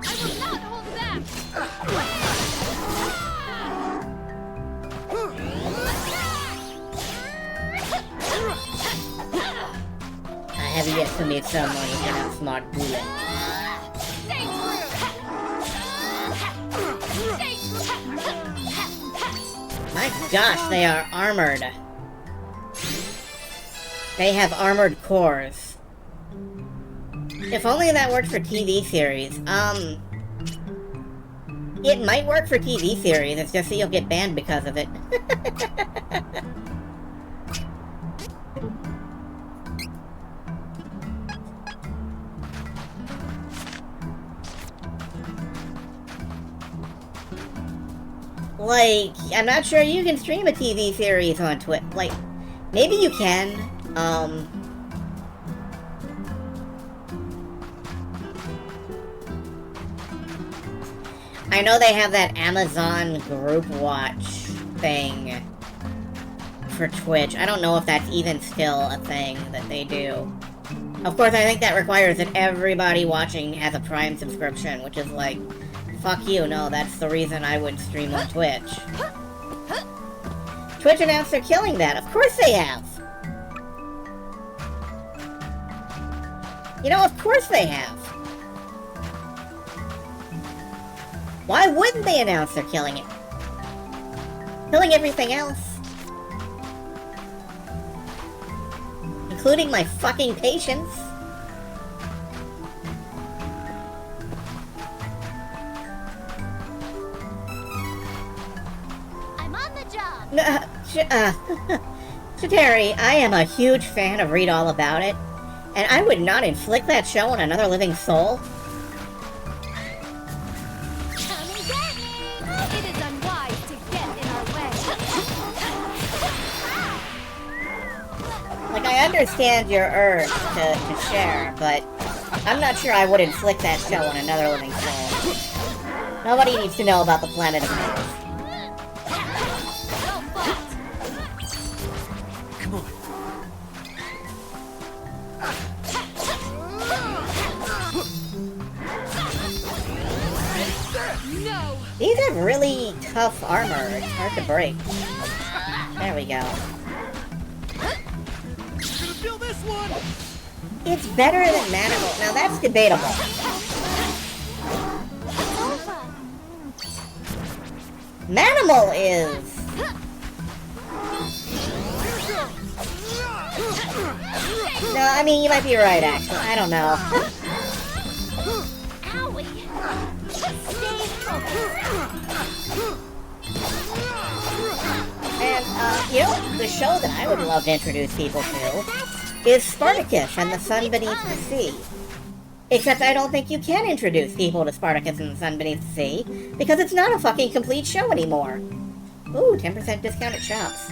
I will not hold back. I have yet to meet someone who can outsmart bullet. Stay true. Stay true. My gosh, they are armored. They have armored cores. If only that worked for TV series. It might work for TV series, it's just that you'll get banned because of it. Like, I'm not sure you can stream a TV series on Twitch. Like, maybe you can. I know they have that Amazon Group Watch thing for Twitch. I don't know if that's even still a thing that they do. Of course, I think that requires that everybody watching has a Prime subscription, which is like, fuck you, no, that's the reason I would stream on Twitch. Twitch announced they're killing that. Of course they have. You know, of course they have. Why wouldn't they announce they're killing it? Killing everything else. Including my fucking patience. I'm on the job. Chitari, I am a huge fan of Read All About It, and I would not inflict that show on another living soul. Come and get me. It is unwise to get in our way. Like, I understand your urge to share, but I'm not sure I would inflict that show on another living soul. Nobody needs to know about the planet of Mars. Come on. No. These have really tough armor. It's hard to break. There we go. this one! It's better than Manimal. Now that's debatable. Manimal is... No, I mean, you might be right, actually. I don't know. Owie. Stay focused. And, you know, the show that I would love to introduce people to is Spartacus and the Sun Beneath the Sea. Except I don't think you can introduce people to Spartacus and the Sun Beneath the Sea, because it's not a fucking complete show anymore. Ooh, 10% discount at shops.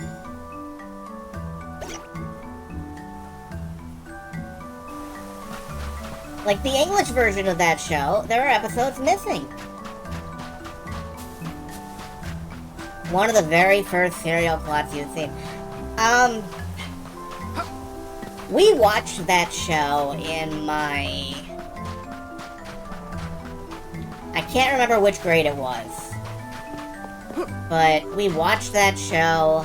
Like, the English version of that show, there are episodes missing. One of the very first serial plots you've seen. We watched that show in my... I can't remember which grade it was. But we watched that show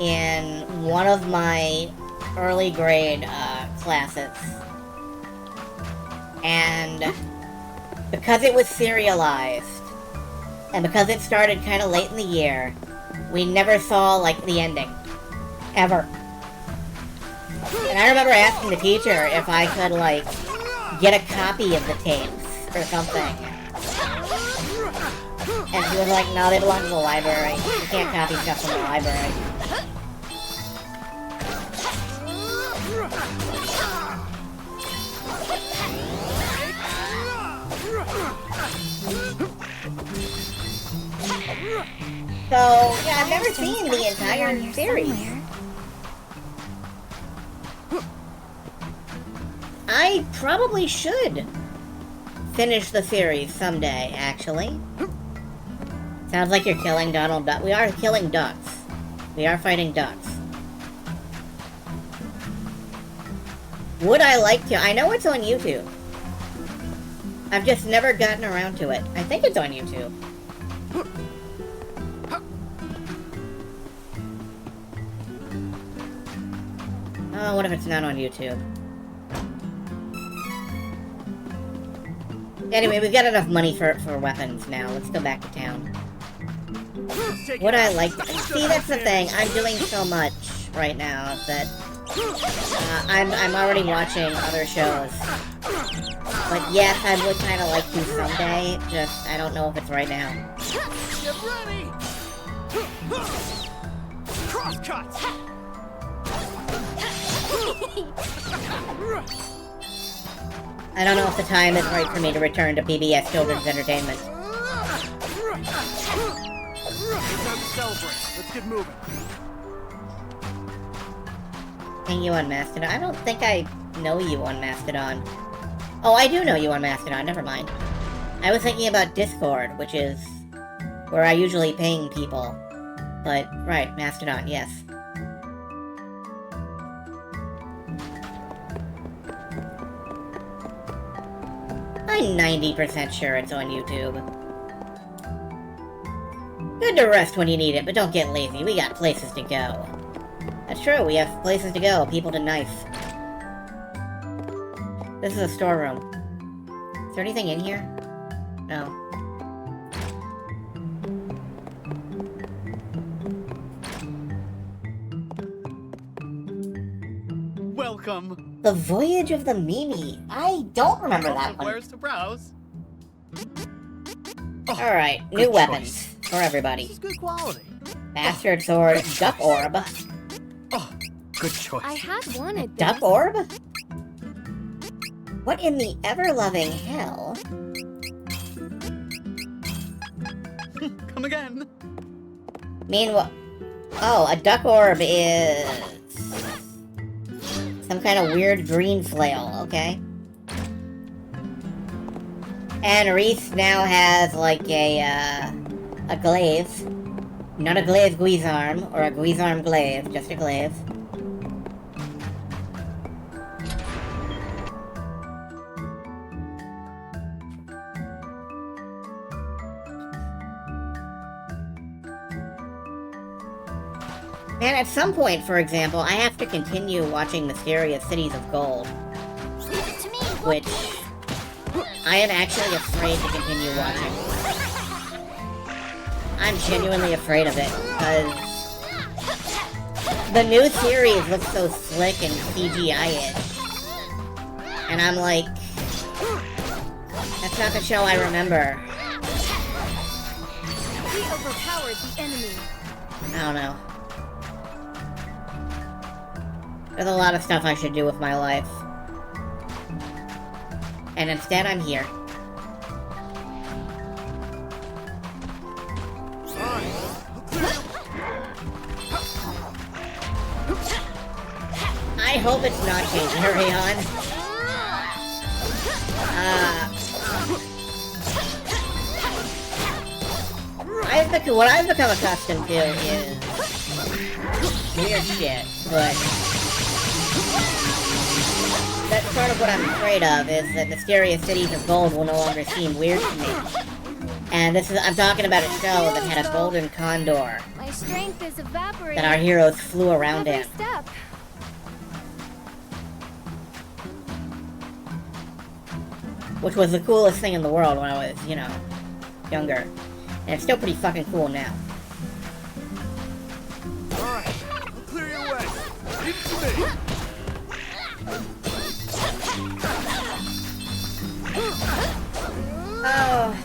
in one of my early grade classes. And because it was serialized, and because it started kind of late in the year, we never saw, like, the ending. Ever. And I remember asking the teacher if I could, like, get a copy of the tapes or something. And she was like, no, they belong to the library. You can't copy stuff from the library. So, yeah, I've never seen the entire series. I probably should finish the series someday, actually. Sounds like you're killing Donald Duck. We are killing ducks. We are fighting ducks. Would I like to? I know it's on YouTube. I've just never gotten around to it. I think it's on YouTube. Oh, what if it's not on YouTube? Anyway, we've got enough money for weapons now. Let's go back to town. Would I like to... See, that's the thing. I'm doing so much right now that... I'm already watching other shows. But yes, I would kind of like to someday. Just, I don't know if it's right now. Get ready! Crosscut! I don't know if the time is right for me to return to PBS Children's Entertainment. It's time to celebrate. Let's get moving. Ping you on Mastodon? I don't think I know you on Mastodon. Oh, I do know you on Mastodon. Never mind. I was thinking about Discord, which is where I usually ping people. But, right, Mastodon, yes. I'm 90% sure it's on YouTube. Good to rest when you need it, but don't get lazy. We got places to go. That's true, we have places to go, people to knife. This is a storeroom. Is there anything in here? No. Welcome. The Voyage of the Mimi. I don't remember that one. Where's to browse? Alright, new weapons for everybody. This is good quality. Bastard sword, duck orb. Oh, good choice. I had wanted Duck this. orb? What in the ever-loving hell? Come again. Meanwhile... Oh, a duck orb is... some kind of weird green flail, okay. And Reese now has, like, a glaive. Not a glaive guisarme, or a guisarme glaive, just a glaive. And at some point, for example, I have to continue watching Mysterious Cities of Gold, which I am actually afraid to continue watching. I'm genuinely afraid of it, because the new series looks so slick and CGI-ish. And I'm like, that's not the show I remember. We overpowered the enemy. I don't know. There's a lot of stuff I should do with my life. And instead, I'm here. I hope it's not changing, Hurry-on. What I've become accustomed to is weird shit, but that's part of what I'm afraid of, is that Mysterious Cities of Gold will no longer seem weird to me. And I'm talking about a show that had a golden condor My strength is evaporating. that our heroes flew around Every in. step. Which was the coolest thing in the world when I was, you know, younger. And it's still pretty fucking cool now. Alright, we'll clear your way. Leave it to me. Oh.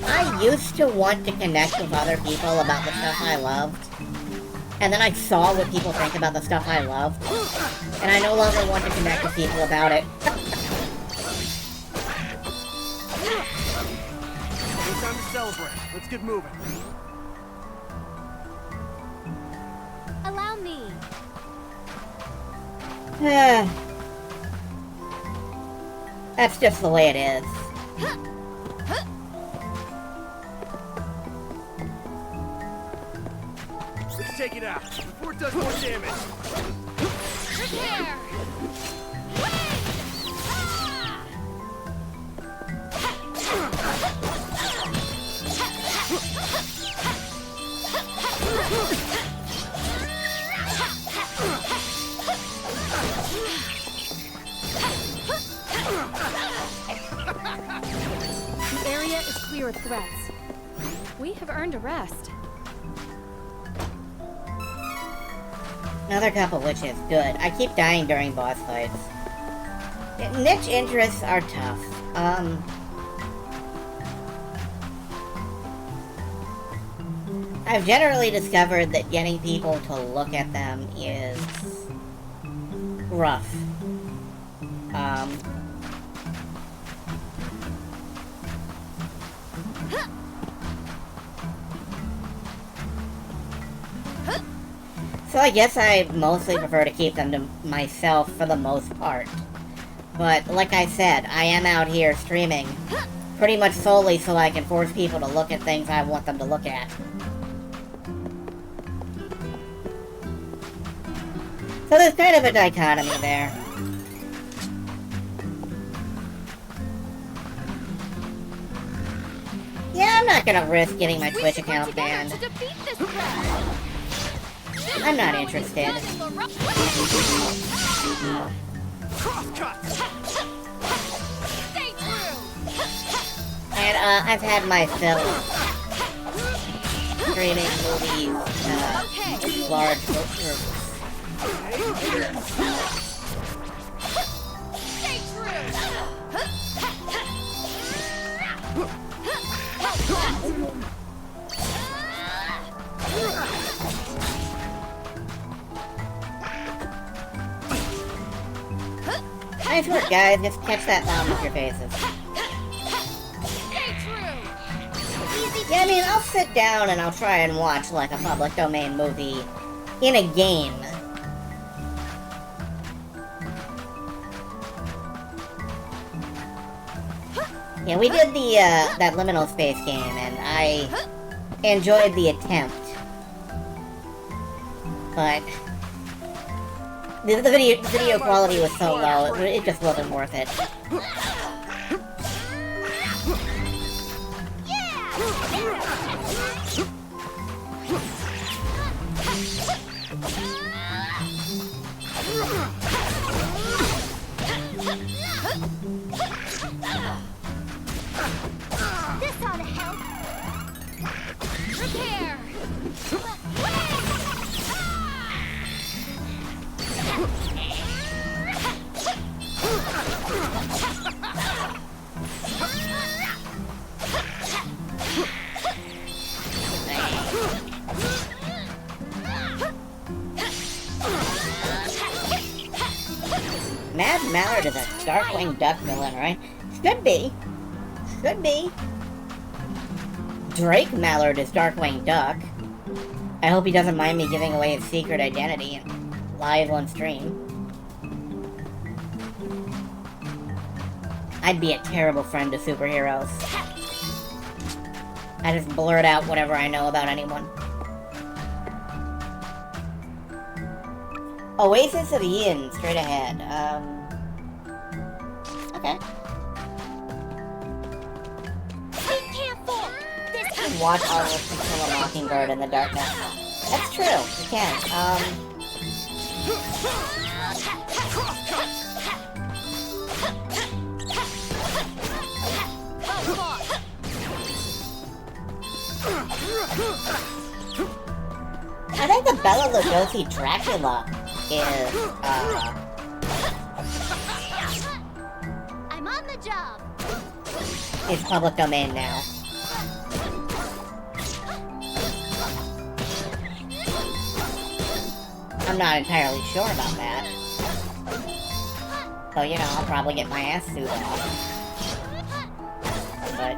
I used to want to connect with other people about the stuff I loved. And then I saw what people think about the stuff I loved. And I no longer want to connect with people about it. It's time to celebrate. Let's get moving. Allow me. That's just the way it is. Let's take it out before it does more damage. Prepare. The area is clear of threats. We have earned a rest. Another couple witches. Good. I keep dying during boss fights. Niche interests are tough. I've generally discovered that getting people to look at them is rough. So I guess I mostly prefer to keep them to myself for the most part. But like I said, I am out here streaming pretty much solely so I can force people to look at things I want them to look at. So there's kind of a dichotomy there. Yeah, I'm not gonna risk getting my Twitch account banned. I'm not interested. And I've had my fill streaming movies, large groups. Nice work, guys. Just catch that bomb with your faces. Yeah, I mean, I'll sit down and I'll try and watch, like, a public domain movie in a game. Yeah, we did the, that Liminal Space game, and I enjoyed the attempt. But the video quality was so low, it just wasn't worth it. Mad Mallard is a Darkwing Duck villain, right? Should be. Should be. Drake Mallard is Darkwing Duck. I hope he doesn't mind me giving away his secret identity live on stream. I'd be a terrible friend to superheroes. I just blurt out whatever I know about anyone. Oasis of Yin, straight ahead. Okay. Be careful! You can watch Arliss and Kill a Mockingbird in the darkness. That's true, you can. I think the Bela Lugosi Dracula is, I'm on the job! is public domain now. I'm not entirely sure about that. So, you know, I'll probably get my ass sued off. But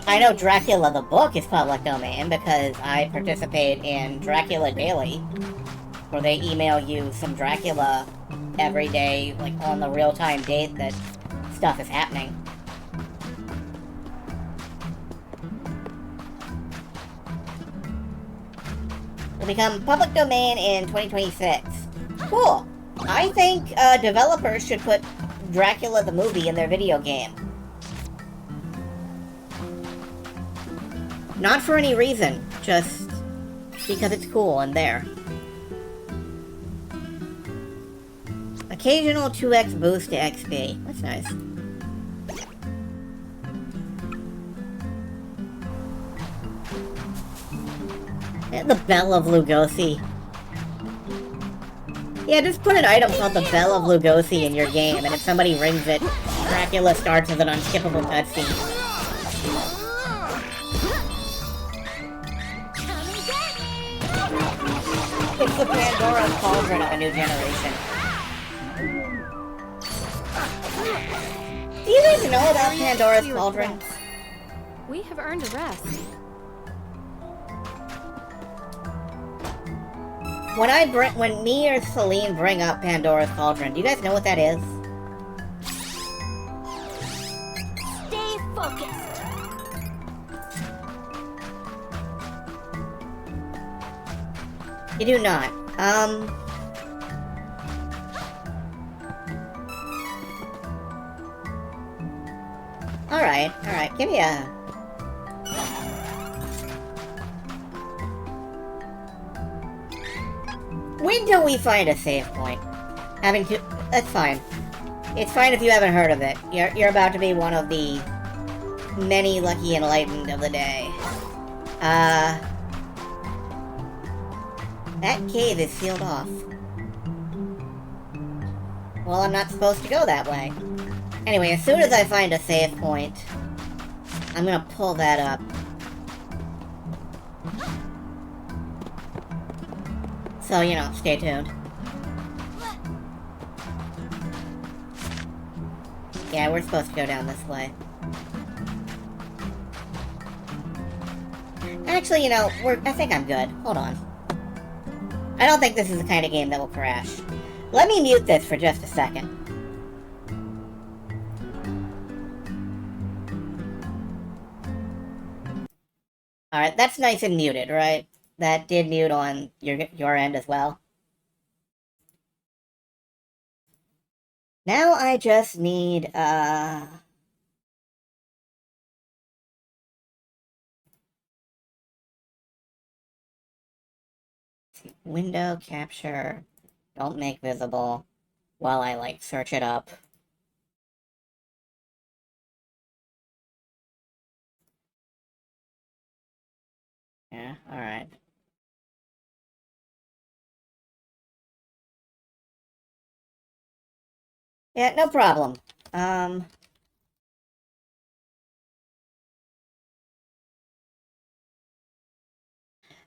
I know Dracula the book is public domain because I participate in Dracula Daily, where they email you some Dracula every day, like on the real-time date that stuff is happening. Will become public domain in 2026. Cool. I think developers should put Dracula the movie in their video game. Not for any reason, just because it's cool and there. Occasional 2x boost to XP. That's nice. And the Bell of Lugosi. Yeah, just put an item called the Bell of Lugosi in your game, and if somebody rings it, Dracula starts with an unskippable cutscene. It's the Pandora's Cauldron of a new generation. Do you guys know about Pandora's Cauldron? We have earned a rest. When me or Celine bring up Pandora's Cauldron, do you guys know what that is? Stay focused! You do not. Alright, give me a... When do we find a save point? That's fine. It's fine if you haven't heard of it. You're about to be one of the many lucky enlightened of the day. That cave is sealed off. Well, I'm not supposed to go that way. Anyway, as soon as I find a save point, I'm gonna pull that up. So, you know, stay tuned. Yeah, we're supposed to go down this way. Actually, you know, I think I'm good. Hold on. I don't think this is the kind of game that will crash. Let me mute this for just a second. Alright, that's nice and muted, right? That did mute on your end as well. Now I just need, window capture, don't make visible, while I, like, search it up. Yeah, alright. Yeah, no problem.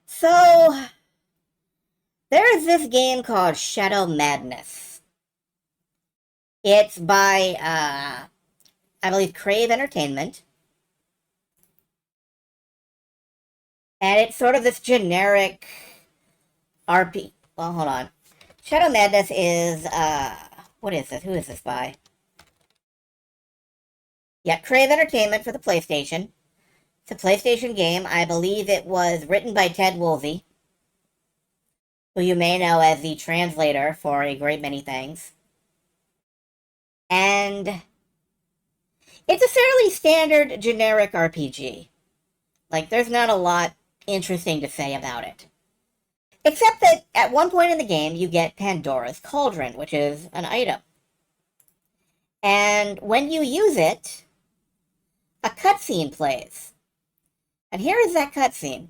So, there's this game called Shadow Madness. It's by, I believe, Crave Entertainment. And it's sort of this generic RP. Well, hold on. Shadow Madness is, what is this? Who is this by? Yeah, Crave Entertainment for the PlayStation. It's a PlayStation game. I believe it was written by Ted Woolsey, who you may know as the translator for a great many things. And it's a fairly standard, generic RPG. Like, there's not a lot interesting to say about it. Except that at one point in the game, you get Pandora's Cauldron, which is an item. And when you use it, a cutscene plays. And here is that cutscene.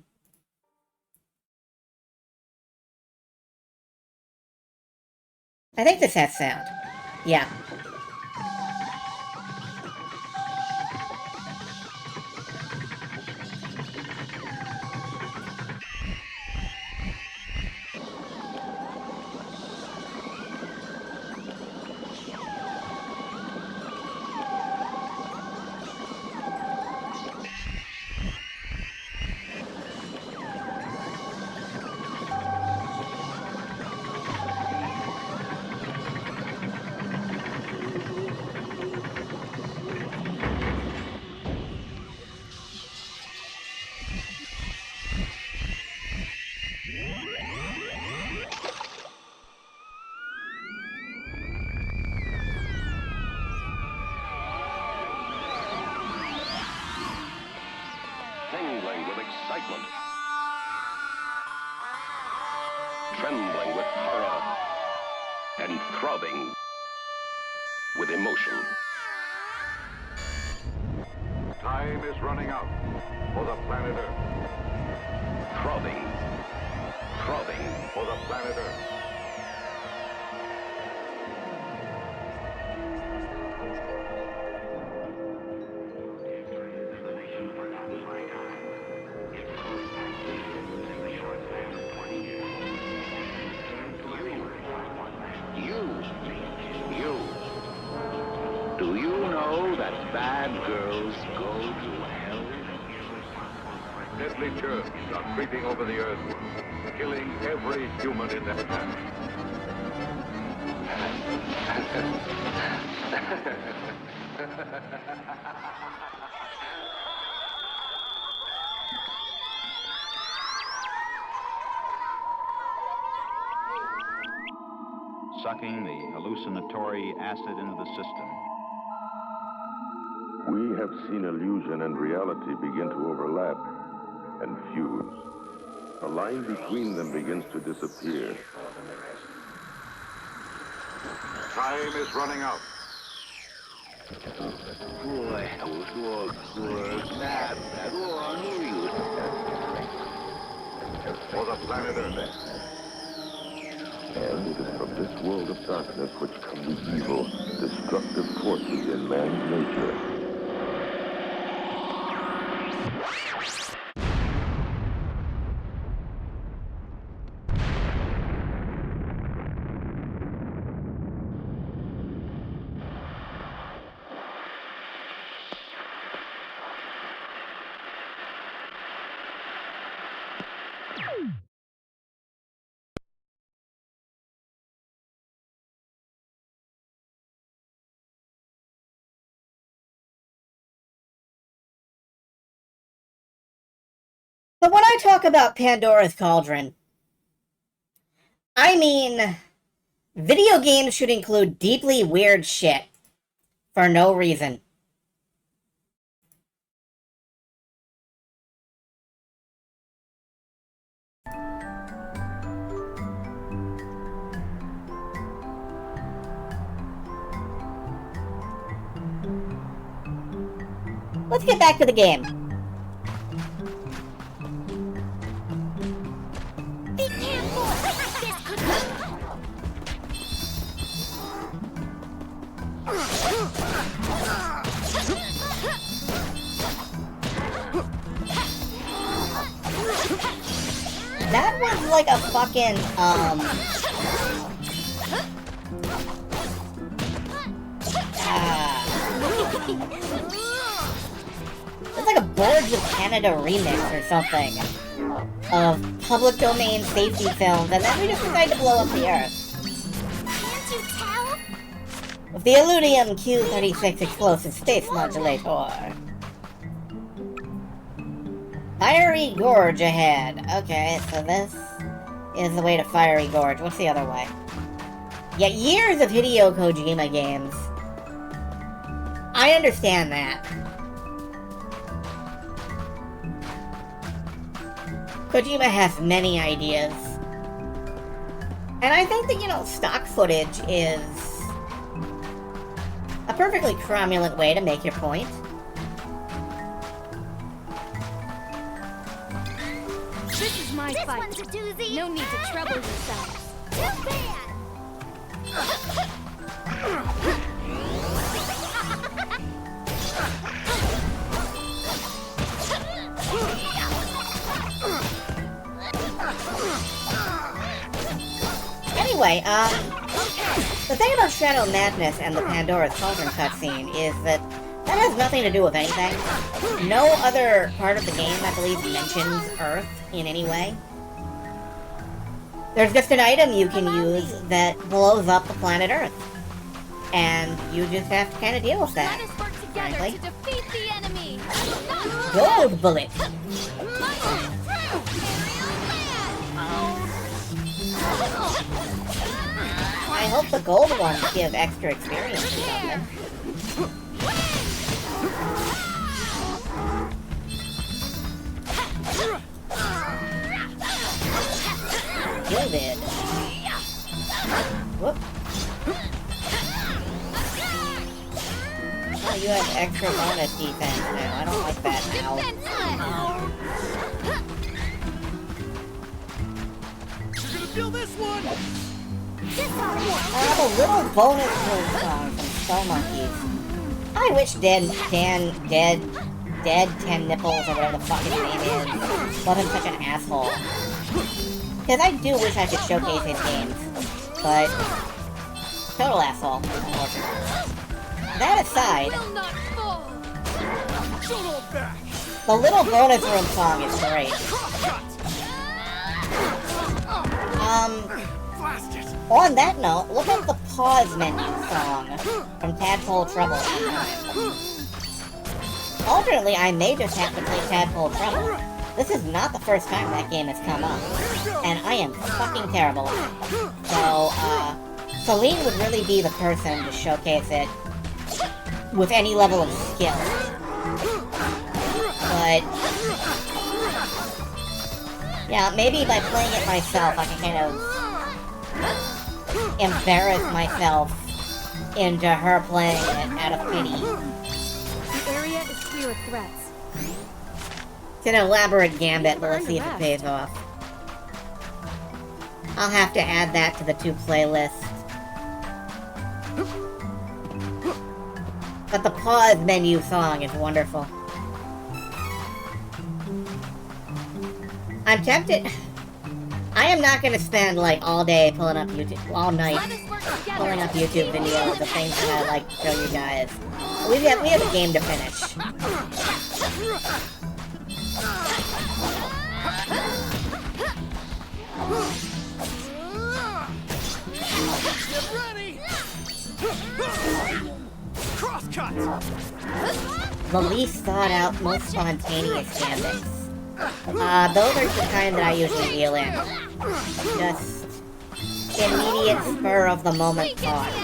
I think this has sound. Yeah. Tingling with excitement, trembling with horror, and throbbing with emotion. Time is running out for the planet Earth. Throbbing for the planet Earth. Do you know that bad girls go to hell? Deadly germs are creeping over the Earth, killing every human in their path. Sucking the hallucinatory acid into the system. We have seen illusion and reality begin to overlap and fuse. The line between them begins to disappear. Time is running out. For the planet Earth. And it is from this world of darkness which come the evil, destructive forces in man's nature. So when I talk about Pandora's Cauldron, I mean, video games should include deeply weird shit for no reason. Let's get back to the game. Be careful! This could That was like a fucking, it's like a Birds of Canada remix or something of public domain safety films, and then we just decided to blow up the Earth. Can't you tell? With the Illudium Q-36 explosive space modulator. Fiery Gorge ahead. Okay, so this is the way to Fiery Gorge. What's the other way? Yeah, years of Hideo Kojima games. I understand that. Kojima has many ideas. And I think that, you know, stock footage is a perfectly cromulent way to make your point. This is my This fight. one's a doozy. No need to trouble yourselves. Too bad. Anyway, the thing about Shadow Madness and the Pandora's Cauldron cutscene is that that has nothing to do with anything. No other part of the game, I believe, mentions Earth in any way. There's just an item you can use that blows up the planet Earth. And you just have to kind of deal with that. Let us work together frankly. to defeat the enemy. Gold bullet! I hope the gold ones give extra experience or something. Gilded. Whoop. Oh, you have extra bonus defense now. I don't like that now. You're gonna feel this one! I have a little bonus move song from Skull Monkeys. I wish Dead 10 Nipples or whatever the fuck his name is wasn't such an asshole. Because I do wish I could showcase his games, but total asshole, unfortunately. That aside, the little bonus room song is great. On that note, look at the pause menu song from Tadpole Trouble. Alternately, I may just have to play Tadpole Trouble. This is not the first time that game has come up, and I am fucking terrible at it. So, Celine would really be the person to showcase it with any level of skill. But, yeah, maybe by playing it myself, I can kind of embarrass myself into her playing it out of pity. The area is clear of threats. It's an elaborate gambit, but let's see if it pays off. I'll have to add that to the playlist. But the pause menu song is wonderful. I'm tempted. I am not going to spend like all day pulling up YouTube, all night pulling up YouTube videos of things that I'd like to show you guys. We have a game to finish. Get ready! Crosscut! The least thought out, most spontaneous gambits. Those are the kind that I usually deal in. Just immediate spur of the moment thoughts.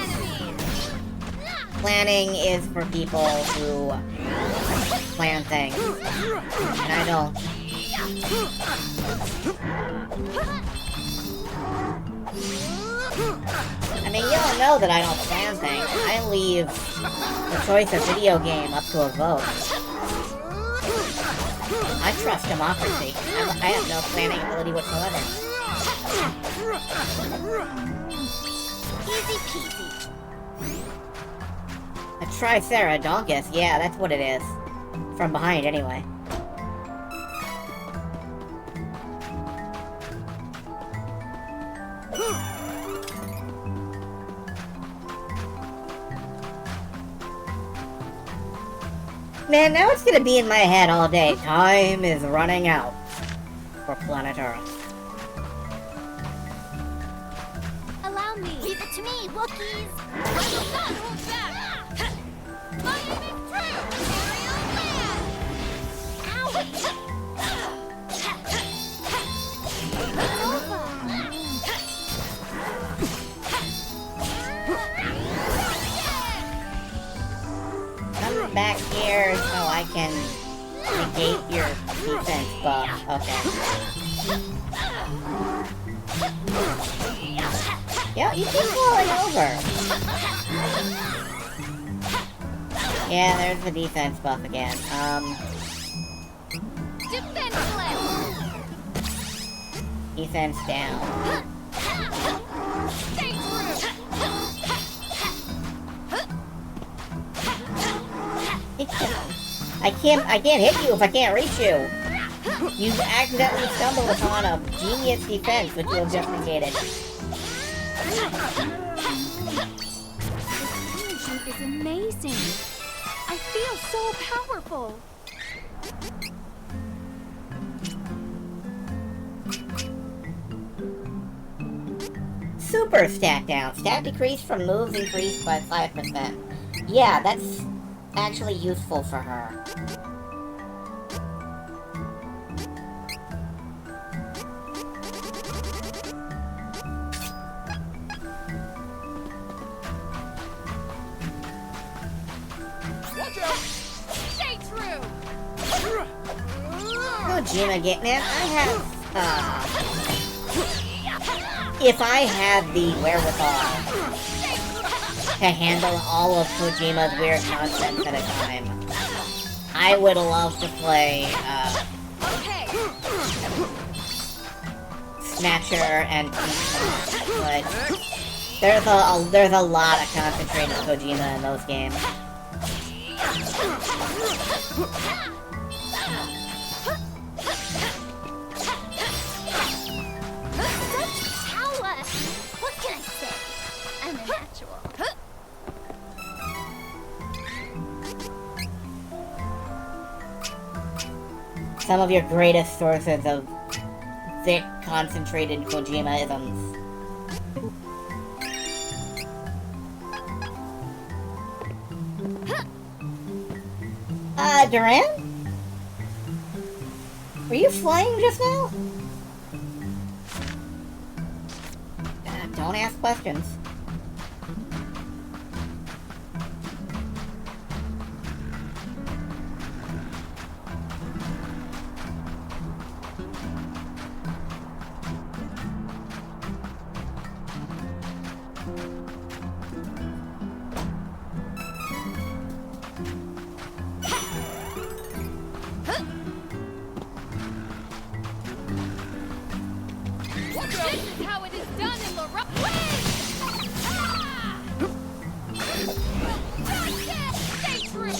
Planning is for people who plan things. And I don't. I mean, you all know that I don't plan things. I leave the choice of video game up to a vote. I trust democracy. I have no planning ability whatsoever. Easy peasy. A Triceradonkus, yeah, that's what it is. From behind, anyway. Man, now it's gonna be in my head all day. Time is running out for planet Earth. Allow me. Leave it to me, Wookiees. Not hold back. My aim is true. Aerial land. Owie. It's over. Come back here so I can negate your defense buff. Okay. Yeah, you keep falling over. Yeah, there's the defense buff again. Defenseless. Defense down. Stay true. I can't hit you if I can't reach you. You accidentally stumbled upon a genius defense, which you have just negated. This energy is amazing. I feel so powerful. Super stat down. Stat decrease from moves increased by 5%. Yeah, that's actually useful for her. Watch out. Stay true. Kojima, get man. I have. If I had the wherewithal to handle all of Kojima's weird nonsense at a time, I would love to play Snatcher and Pizza, but there's a lot of concentrated Kojima in those games. What can I say? I'm a natural. Some of your greatest sources of thick, concentrated Kojima-isms. Duran? Were you flying just now? Don't ask questions. This is how it is done in the rough way! Stay true!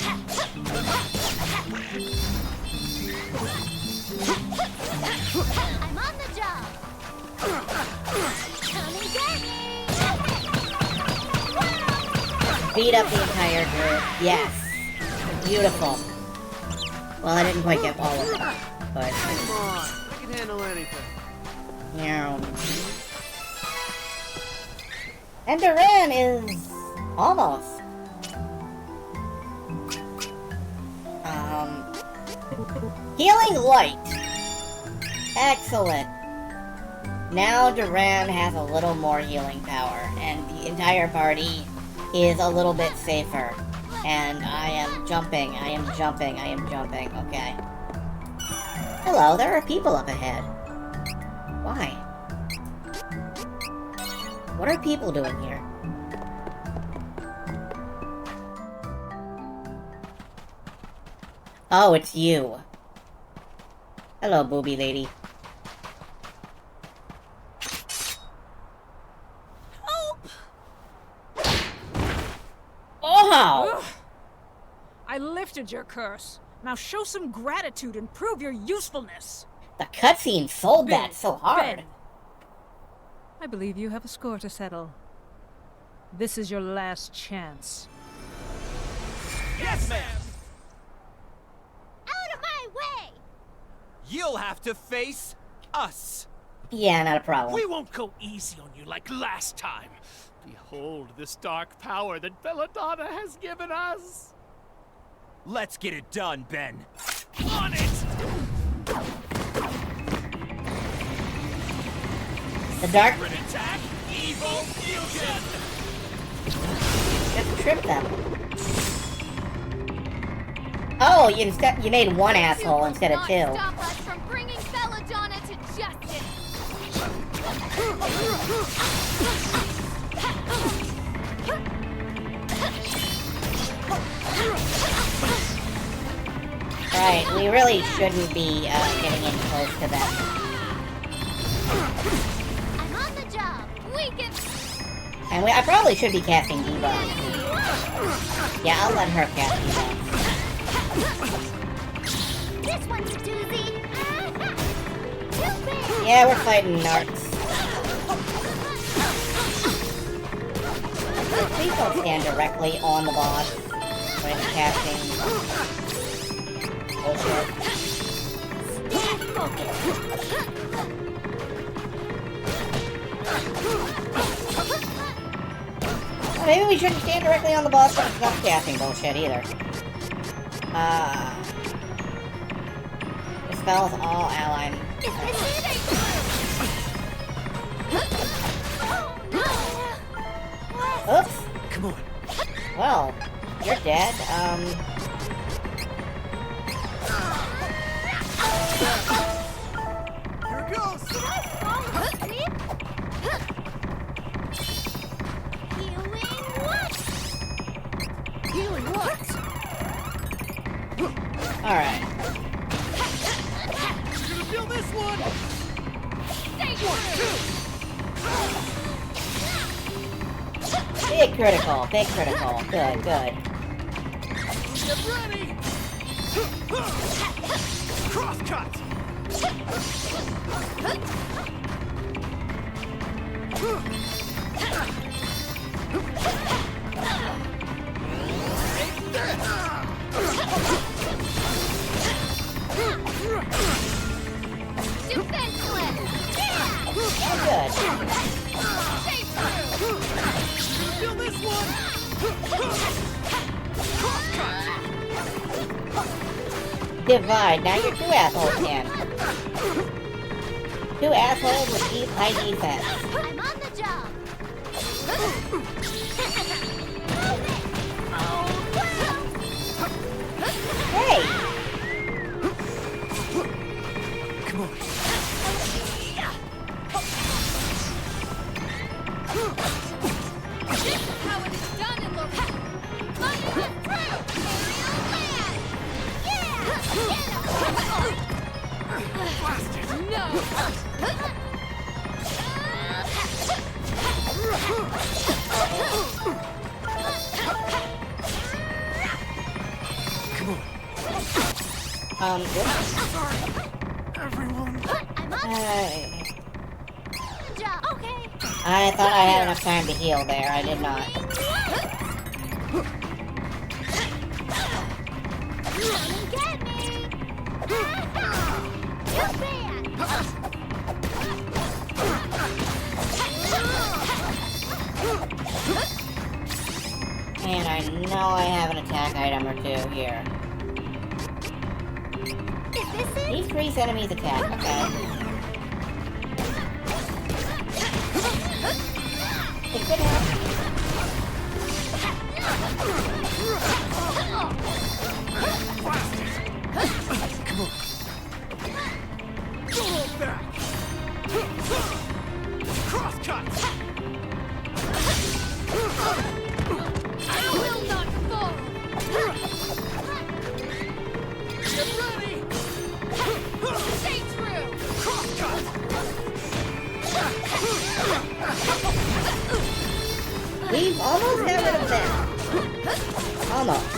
I'm on the job! Come and get me! Beat up the entire group. Yes. Beautiful. Well, I didn't quite get all of them, but... Come on, I can handle anything. Yeah. And Duran is almost. Healing light. Excellent. Now Duran has a little more healing power, and the entire party is a little bit safer. And I am jumping, I am jumping, I am jumping. Okay. Hello, there are people up ahead. Why? What are people doing here? Oh, it's you. Hello, booby lady. Oh! I lifted your curse. Now show some gratitude and prove your usefulness. The cutscene sold that so hard. Ben. I believe you have a score to settle. This is your last chance. Yes, ma'am! you'll have to face us. Yeah, not a problem. We won't go easy on you like last time. Behold this dark power that Belladonna has given us. Let's get it done, Ben. On it! The dark... Secret attack, evil fusion! Just trip them. Oh, you made one asshole instead of two. Stop us from bringing Belladonna to justice. Right, we really shouldn't be getting in close to them. I'm on the job. We can. And I probably should be casting Diva. Yeah, I'll let her cast Diva. This one's a doozy. Yeah, we're fighting Narcs. Please don't stand directly on the boss when casting bullshit. Well, maybe we shouldn't stand directly on the boss when it's not casting bullshit either. Dispels all allied. Oops. Come on. Well, you're dead. Here it goes. Healing what? Alright. Gonna feel this one. Big critical, big critical. Good, good. Get ready. Cross cut. Good. Feel this one. Divide. Now you're two assholes again. Two assholes with deep high defense. I'm on the job. Hey! Come on. This is how it is done in Lorette. Thunder is through. Aerial land. No. Come on. Sorry, everyone. Okay. I thought I had enough time to heal there. I did not. Come and get me. Too bad. And I know I have an attack item or two here. Is this it? Decrease enemies attack, okay. It could help. Come on. Don't hold back. Cross cut. I will not fall. Get ready. Stay true. Cross cut. We've almost got rid of them. Almost.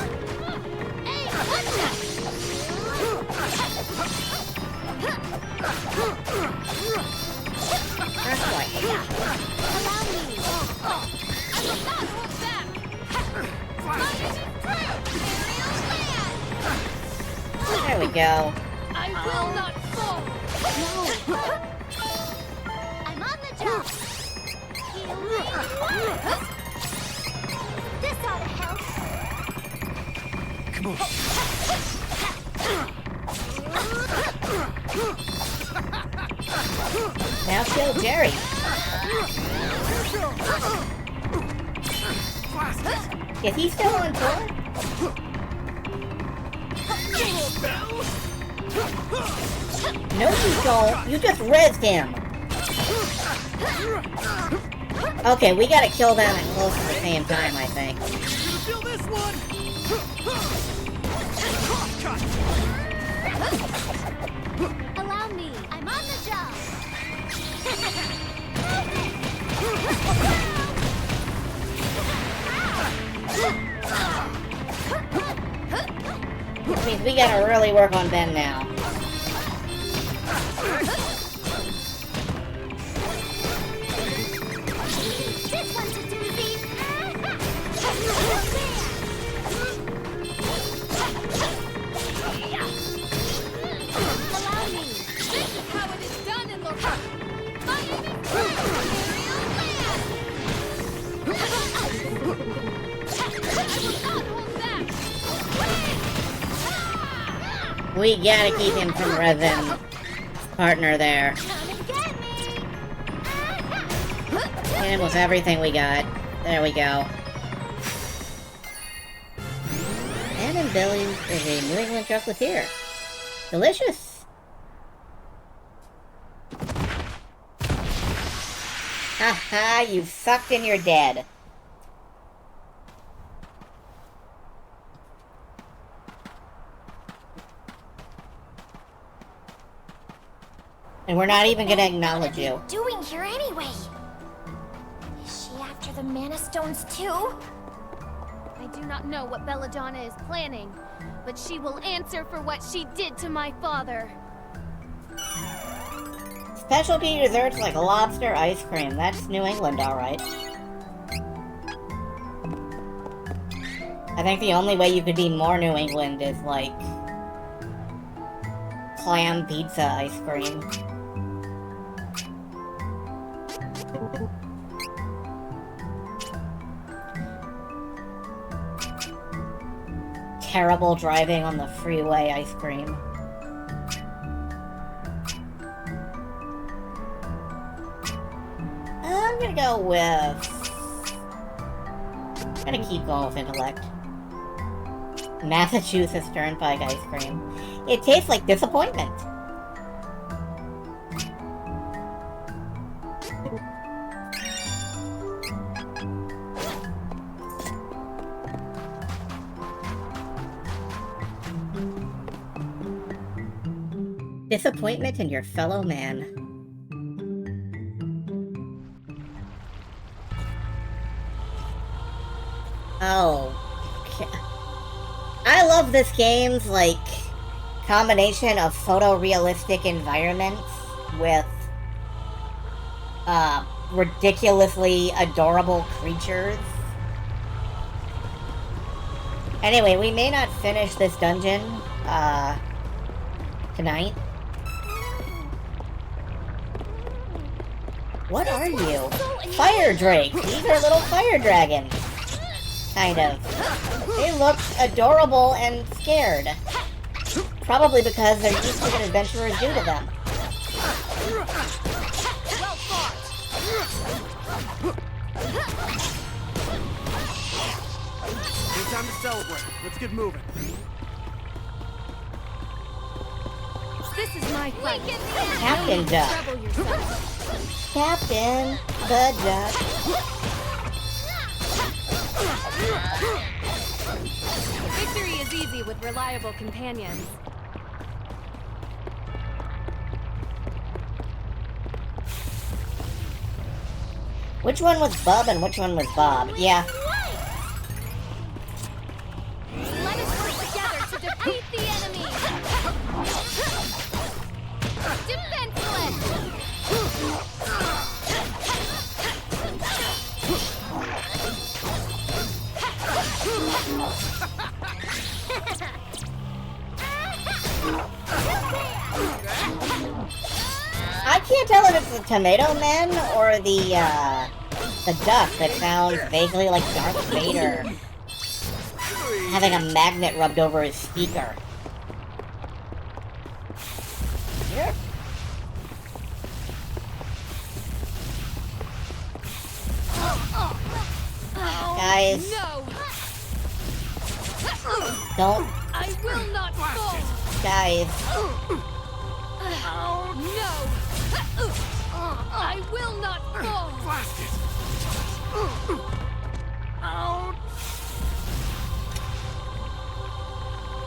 Press right. Allow me. I will not hold back. Thunder is through. Aerial land. There we go. I will not fall. I'm on the job. This ought to help. Come on. Now kill Jerry. Is he still on tour? No, you don't. You just rezzed him. Okay, we gotta kill them at close to the same time, I think. Kill this one. Allow me. I'm on the job. Which means we gotta really work on Ben now. This one's a doozy. Allow me. This is how it is done in Lorraine. We gotta keep him from rezzing partner there. Hit him with everything we got. There we go. And in Billy's is a New England chocolatier. Delicious! Haha, you sucked and you're dead. And we're not even gonna acknowledge you. What are you doing here anyway? Is she after the Mana Stones too? I do not know what Belladonna is planning, but she will answer for what she did to my father. Specialty desserts like lobster ice cream. That's New England, alright. I think the only way you could be more New England is like clam pizza ice cream. Terrible driving on the freeway ice cream. I'm gonna go with... I'm gonna keep going with intellect. Massachusetts Turnpike ice cream. It tastes like disappointment. Disappointment in your fellow man. Oh. I love this game's, like, combination of photorealistic environments with, ridiculously adorable creatures. Anyway, we may not finish this dungeon, tonight. What are you? Fire Drake! These are little fire dragons. Kind of. They look adorable and scared. Probably because they're used to what adventurers do to them. It's time to celebrate. Let's get moving. This is my fight. Captain Duck. Captain the Duck. Victory is easy with reliable companions. Which one was Bub and which one was Bob? Yeah. Let us work together to defeat the enemy. Defenseless. Tomato Men or the duck that sounds vaguely like Darth Vader having a magnet rubbed over his speaker? Yep. Guys, No! don't, I will not fall! guys. No! I will not fall!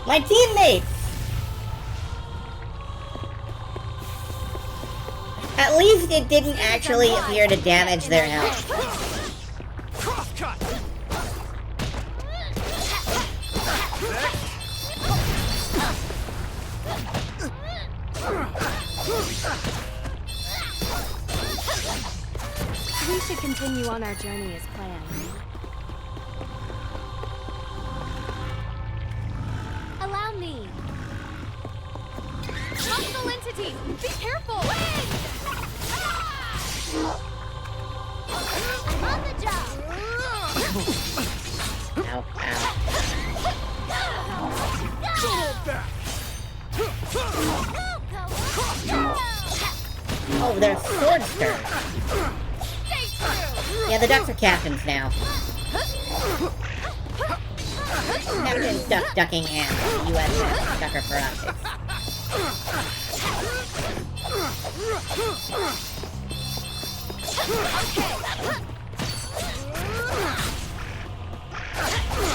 My teammates! At least it didn't actually appear to damage their health. We should continue on our journey as planned. Allow me! Hostile entity! Be careful! I'm on the job. Ow, ow. Oh, they're swordsters. Yeah, the ducks are captains now. Captain Duck Ducking and USS Ducker Ferratis.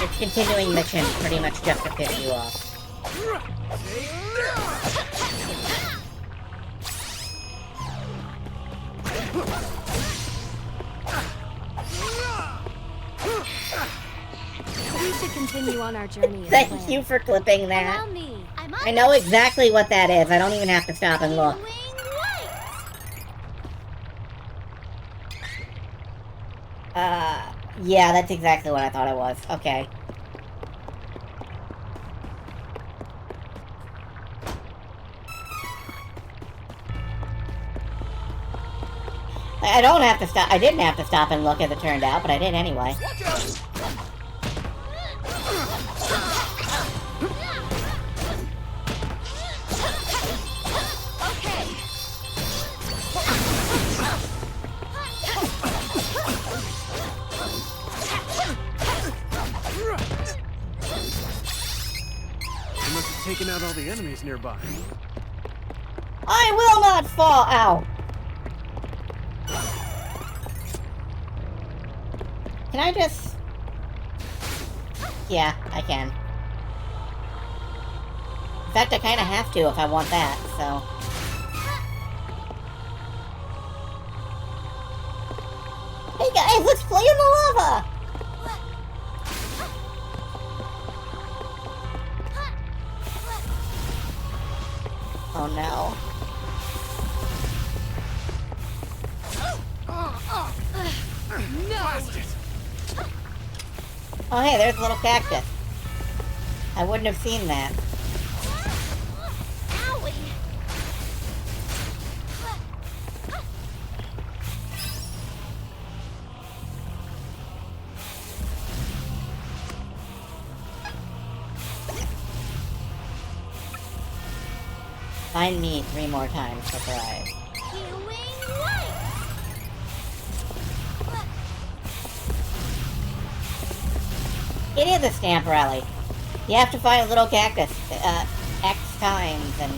It's continuing mission pretty much just to piss you off. We should continue on our journey as Thank planned. you for clipping that. Allow me. I'm on I know exactly what that is. I don't even have to stop and look. Yeah, that's exactly what I thought it was. Okay. I don't have to stop. I didn't have to stop and look as it turned out, but I did anyway. They must have taken out all the enemies nearby. I will not fall out. Can I just... Yeah, I can. In fact, I kind of have to if I want that, so... Hey guys, let's play in the lava! Oh no. Oh hey, there's a little cactus. I wouldn't have seen that. Find me 3 more times, surprise. It is a stamp rally. You have to find a little cactus X times and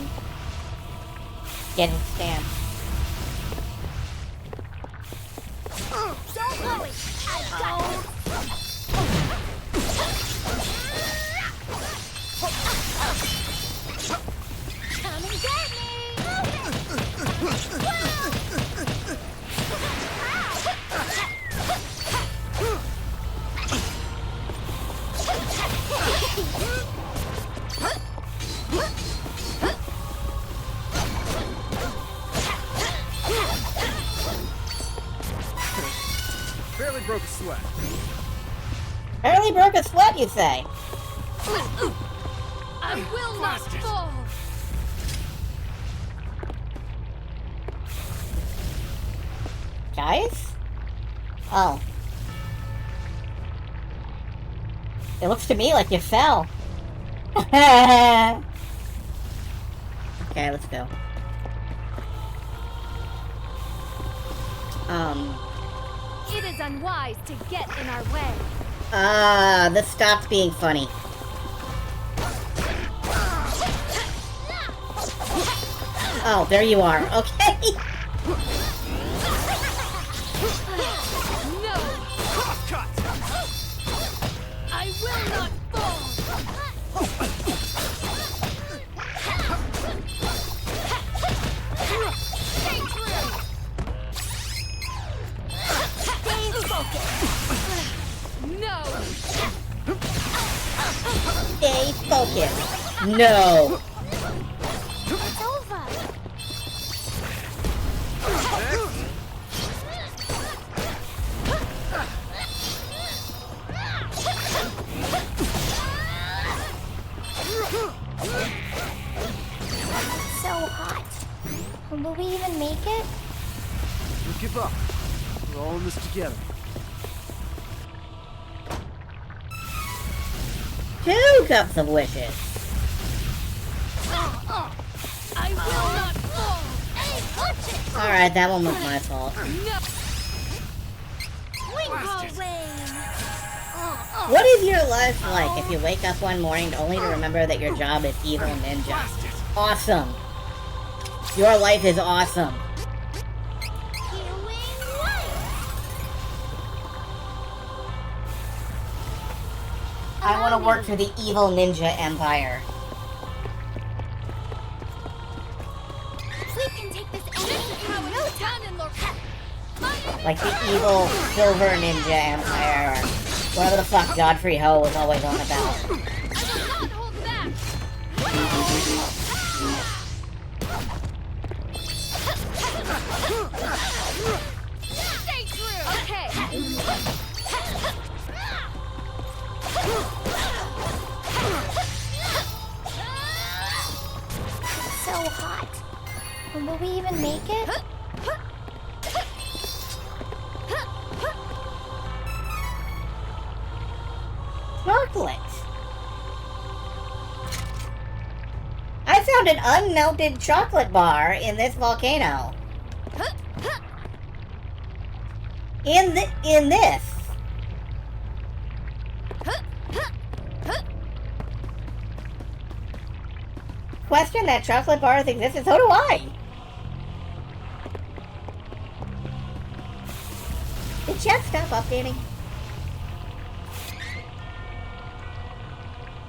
get it stamped. Don't worry. I got Come and get me! Barely broke a sweat. Barely broke a sweat, you say? I will not fall! ice? Oh. It looks to me like you fell. Okay, let's go. It is unwise to get in our way. This stopped being funny. Oh, there you are. Okay. No! I will not fall! Stay true! Stay focused! No! Stay focused. No. It's over. So hot. Will we even make it? Don't give up. We're all in this together. 2 cups of wishes. I will not fall! Hey, watch it! Alright, that one was my fault. No! Twinkle rain! What is your life like if you wake up one morning only to remember that your job is evil ninja? Awesome. Your life is awesome. I want to work for the evil ninja empire. We can take this anything. No time in Like the evil silver ninja empire, or whatever the fuck Godfrey Ho was always on about. Stay true! Okay! So hot. Will we even make it? Chocolate. I found an unmelted chocolate bar in this volcano. In this. Question that chocolate bars exist, and so do I. Did chat stop updating?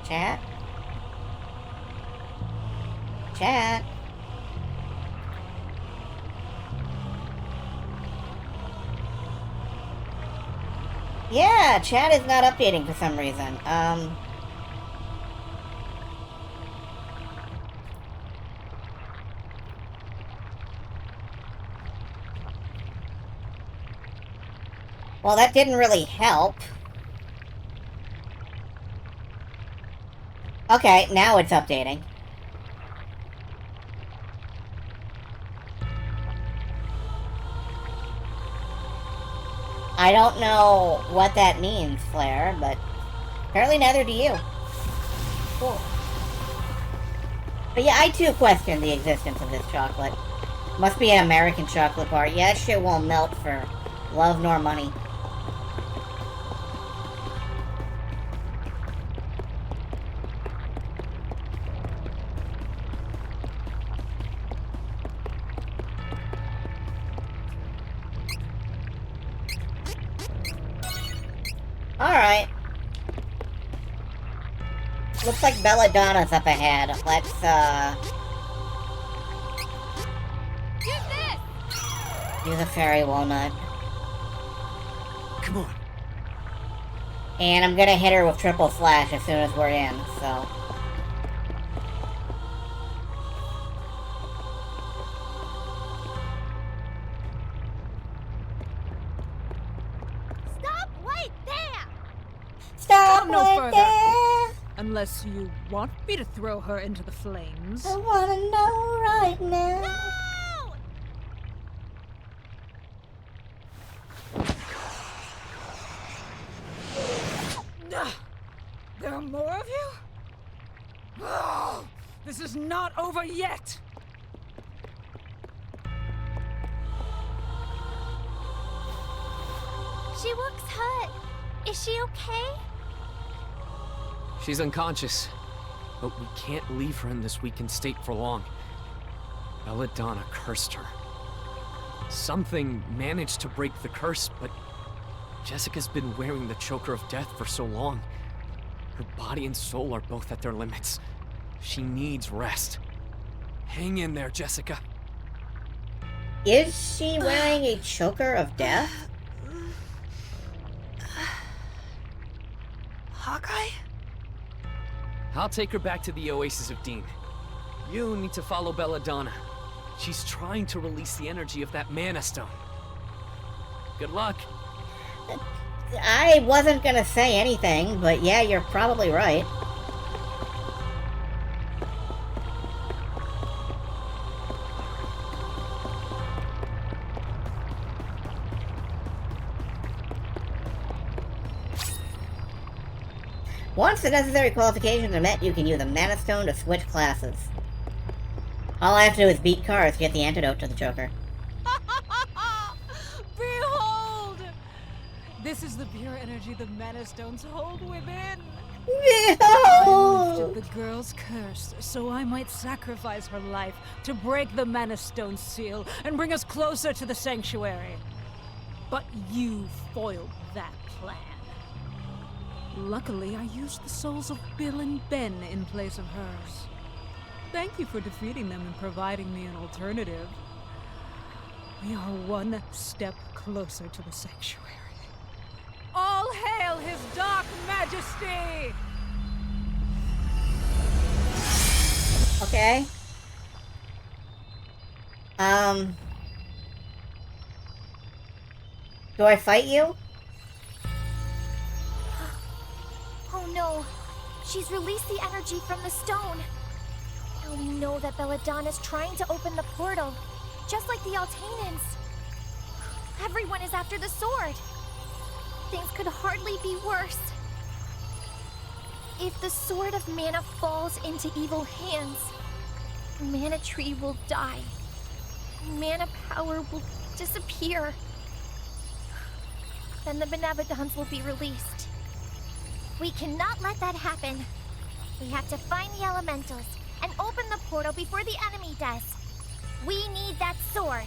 Chat? Chat? Yeah, chat is not updating for some reason. Well, that didn't really help. Okay, now it's updating. I don't know what that means, Flair, but apparently neither do you. Cool. But yeah, I too question the existence of this chocolate. Must be an American chocolate bar. Yeah, that shit won't melt for love nor money. Alright. Looks like Belladonna's up ahead. Let's, use a fairy walnut. Come on. And I'm gonna hit her with triple slash as soon as we're in, so. Stop right there! Stop no right further. there! Unless you want me to throw her into the flames. I wanna know right now. No! There are more of you? Oh, this is not over yet! She looks hurt. Is she okay? She's unconscious, but we can't leave her in this weakened state for long. Belladonna cursed her. Something managed to break the curse, but Jessica's been wearing the Choker of Death for so long. Her body and soul are both at their limits. She needs rest. Hang in there, Jessica. Is she wearing a Choker of Death? Hawkeye? I'll take her back to the Oasis of Dean. You need to follow Belladonna. She's trying to release the energy of that Mana Stone. Good luck. I wasn't gonna say anything, but yeah, you're probably right. Once the necessary qualifications are met, you can use a Mana Stone to switch classes. All I have to do is beat cars to get the antidote to the Choker. Behold! This is the pure energy the Mana Stones hold within. Behold! I lifted the girl's curse, so I might sacrifice her life to break the Mana Stone seal and bring us closer to the Sanctuary. But you foiled that plan. Luckily, I used the souls of Bill and Ben in place of hers. Thank you for defeating them and providing me an alternative. We are one step closer to the Sanctuary. All hail his dark majesty! Okay. Do I fight you? Oh no. She's released the energy from the stone. Now we know that Belladonna's trying to open the portal, just like the Altanans. Everyone is after the sword. Things could hardly be worse. If the Sword of Mana falls into evil hands, Mana Tree will die. Mana power will disappear. Then the Benevodons will be released. We cannot let that happen. We have to find the elementals and open the portal before the enemy does. We need that sword.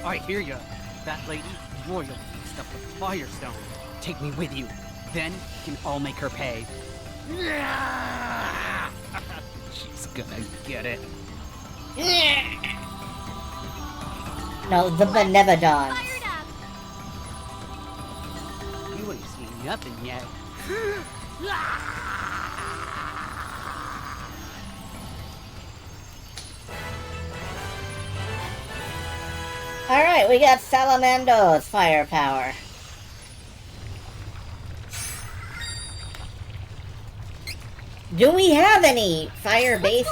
I hear ya. That lady, royalty, stuff the Firestone. Take me with you. Then we can all make her pay. She's gonna get it. No, the Benevodons. You ain't seen nothing yet. Alright, we got Salamando's firepower. Do we have any fire-based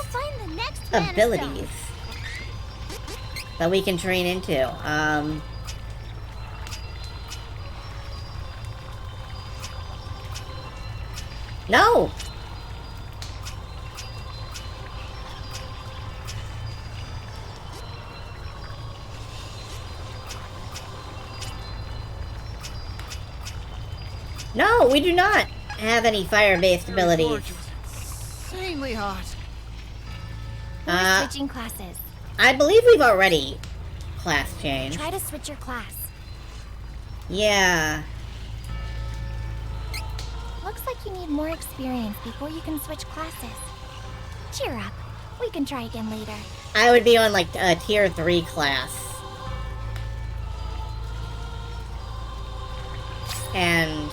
abilities that we can train into? No! No, we do not have any fire-based abilities. Insanely hot. We're switching classes. I believe we've already class changed. Try to switch your class. Yeah. Looks like you need more experience before you can switch classes. Cheer up. We can try again later. I would be on like a tier 3 class. And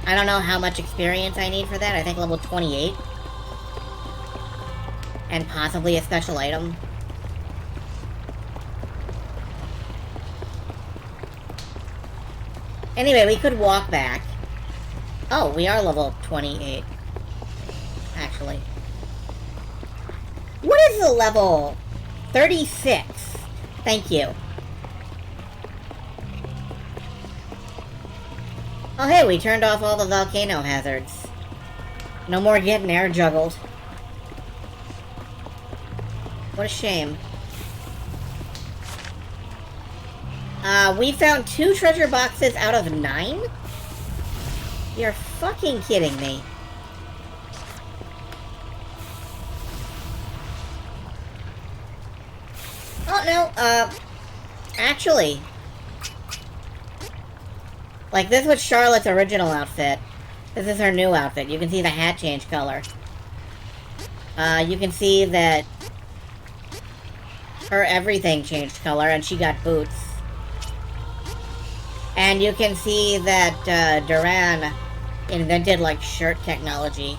I don't know how much experience I need for that. I think level 28. And possibly a special item. Anyway, we could walk back. Oh, we are level 28. actually. What is the level? 36. Thank you. Oh hey, we turned off all the volcano hazards. No more getting air juggled. What a shame. We found 2 treasure boxes out of 9? You're fucking kidding me. Oh, no, actually. Like, this was Charlotte's original outfit. This is her new outfit. You can see the hat change color. You can see that her everything changed color, and she got boots. And you can see that, Duran invented, like, shirt technology.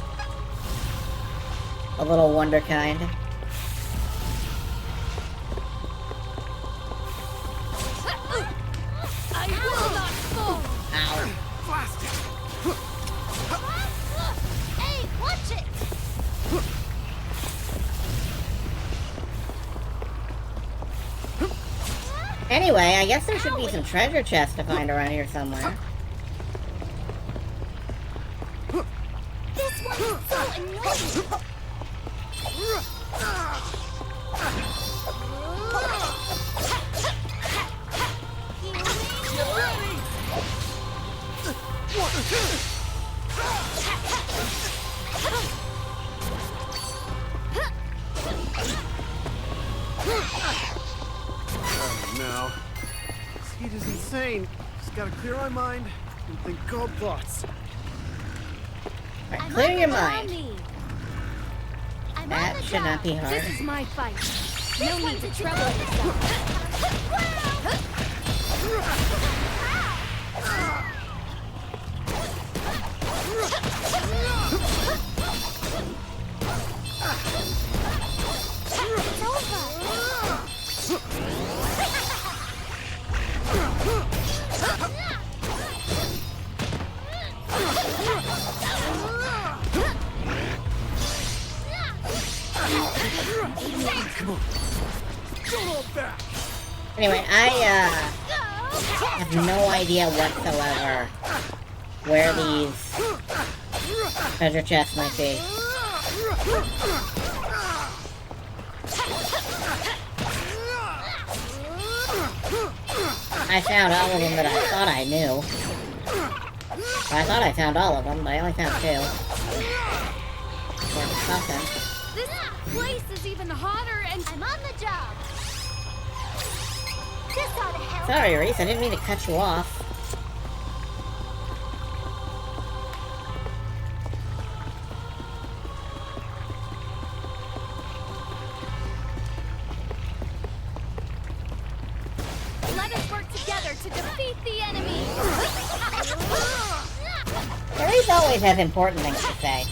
A little wonder kind. I will not fall! Ow. Blasted! Hey, watch it! Anyway, I guess there should be some treasure chests to find around here somewhere. This one is so annoying! No. This heat is insane. Just gotta clear my mind and think cold thoughts. Right, clear your mind. I'm That on the should job. not be hard. This is my fight. No need to trouble yourself. Anyway, I have no idea whatsoever where these treasure chests might be. I found all of them that I thought I knew. I thought I found all of them, but I only found 2. Or something. This place is even hotter and I'm on the job. This ought to help. Sorry, Reese, I didn't mean to cut you off. let us work together to defeat the enemy. Reese always has important things to say.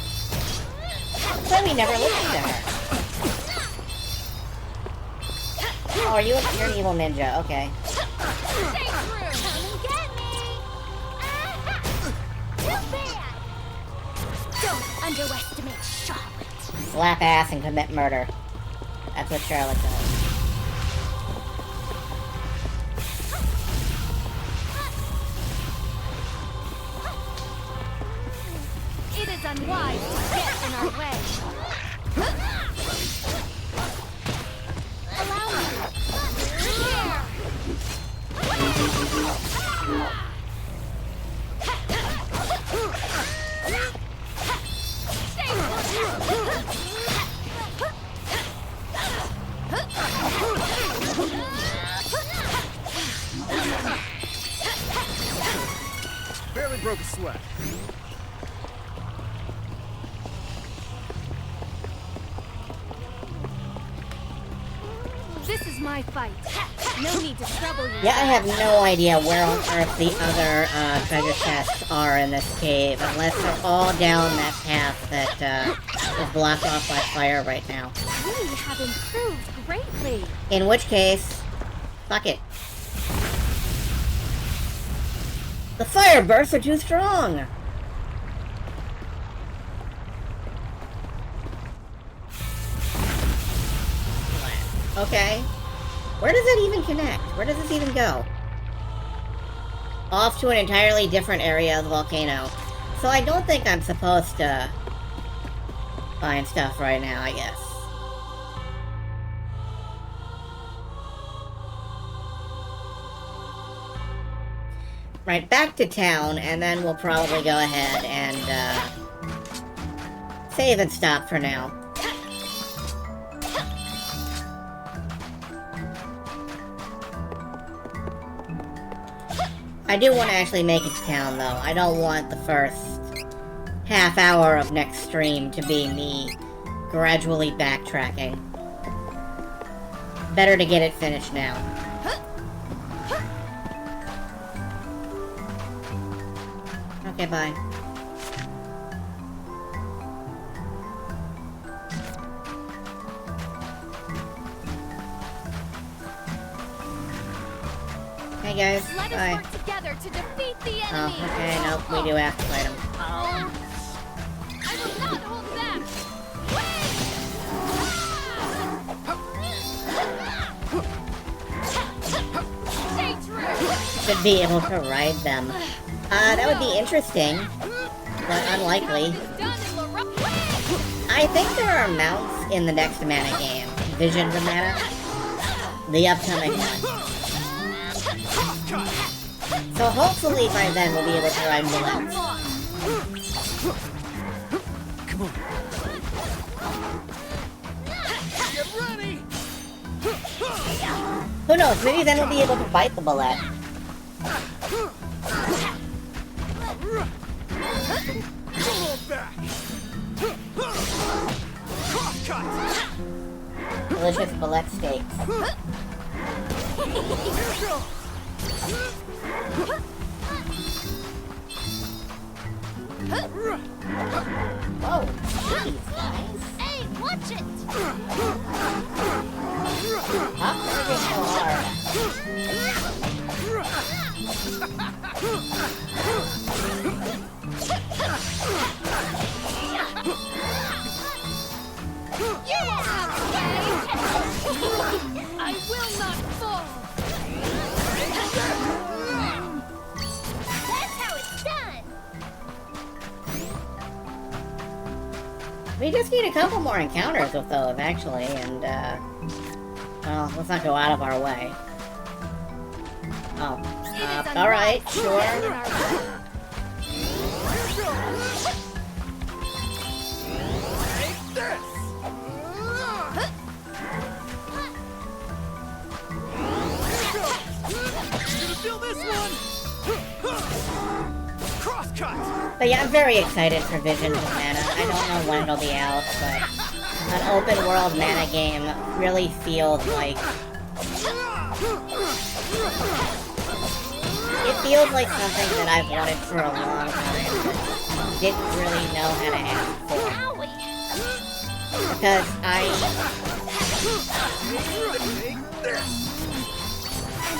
So we never listen to her. Oh, you're an evil ninja, okay. Come and get me. Too bad. Don't underestimate Charlotte. Slap ass and commit murder. That's what Charlotte does. It is unwise to get in our way. Allow me. Barely broke a sweat. This is my fight. No need to trouble you. Yeah, I have no idea where on earth the other treasure chests are in this cave, unless they're all down that path that is blocked off by fire right now. We have improved greatly. In which case, fuck it. The fire bursts are too strong! Okay. Where does it even connect? Where does this even go? Off to an entirely different area of the volcano. So I don't think I'm supposed to find stuff right now, I guess. Right, back to town, and then we'll probably go ahead and, save and stop for now. I do want to actually make it to town, though. I don't want the first half hour of next stream to be me gradually backtracking. Better to get it finished now. Okay, bye. Hey guys, Let bye. us work together to defeat the enemy. Oh, okay, nope, we do have to fight him. I will not hold back. Stay true. Should be able to ride them. That would be interesting, but unlikely. I think there are mounts in the next Mana game. Visions of Mana. The upcoming one. So hopefully by then we'll be able to ride bullets. Come on. Get ready. Who knows, maybe then we'll be able to bite the bullet. Hold back. Delicious bullet steaks. Whoa, jeez, guys. Hey, watch it. Not moving so hard. I will not fall. That's how it's done. We just need a couple more encounters with those, actually, and, well, let's not go out of our way. Oh, alright, sure. Take this. Gonna feel this one. Crosscut. But yeah, I'm very excited for Visions of Mana. I don't know when it'll be out, but an open world Mana game really feels like... It feels like something that I've wanted for a long time, but didn't really know how to ask for. Because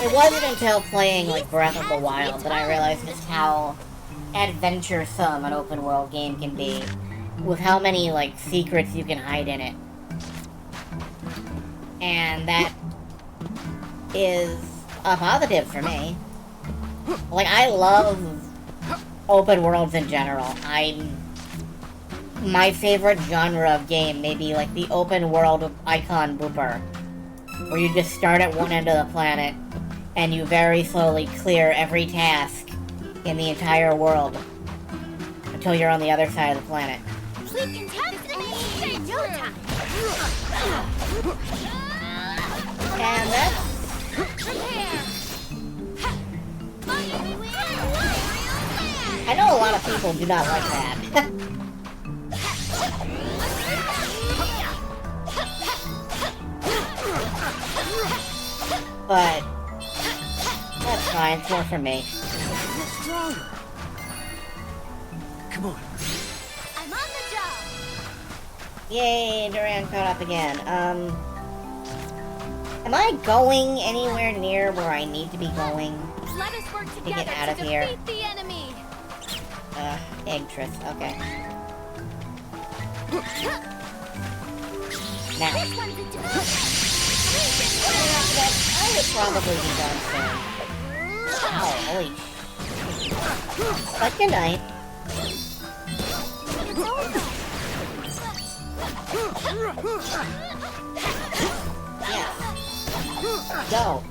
it wasn't until playing like Breath of the Wild that I realized just how adventuresome an open world game can be, with how many like secrets you can hide in it. And that is a positive for me. Like, I love open worlds in general. My favorite genre of game may be like the open world icon booper, where you just start at one end of the planet and you very slowly clear every task in the entire world until you're on the other side of the planet. We can have this in no time. And that's... I know a lot of people do not like that. But that's fine, it's more for me. Stronger. Come on. I'm on the job. Yay, Duran caught up again. Am I going anywhere near where I need to be going? Let us work To together get out of to here. defeat the enemy. Eggtress, okay. Now. This one's a I would probably be done soon. Ow, holy sh... But good night. Yeah. Go.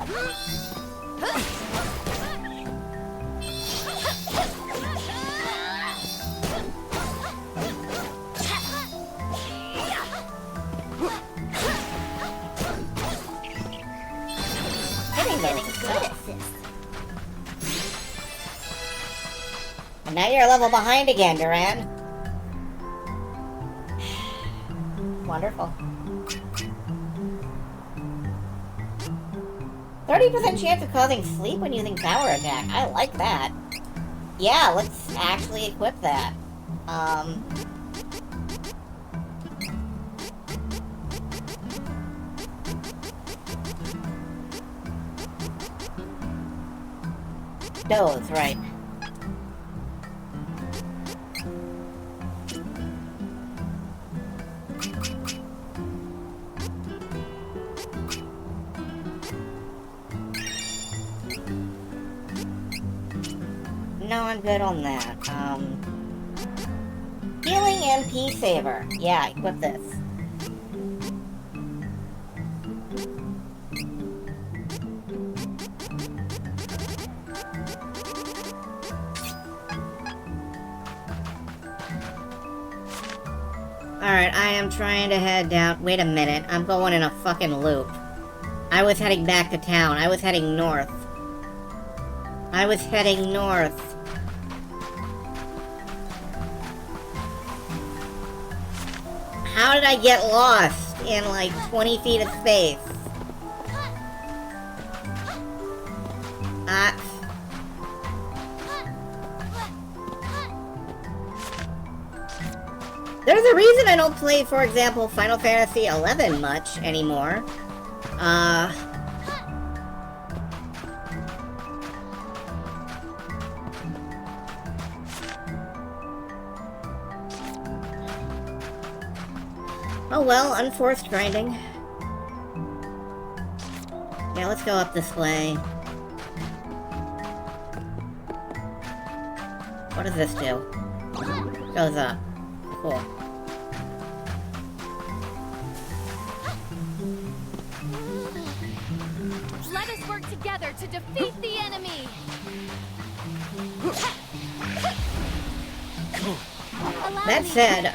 And now you're a level behind again, Duran. Wonderful. 30% chance of causing sleep when using power attack. I like that. Yeah, let's actually equip that. Doze, right. No, I'm good on that. Healing MP Saver. Yeah, equip this. Alright, I am trying to head down. Wait a minute, I'm going in a fucking loop. I was heading back to town. I was heading north. I was heading north. How did I get lost in like 20 feet of space? There's a reason I don't play, for example, Final Fantasy XI much anymore. Oh well, unforced grinding. Yeah, let's go up this way. What does this do? Goes up. Cool. Let us work together to defeat the enemy. That said,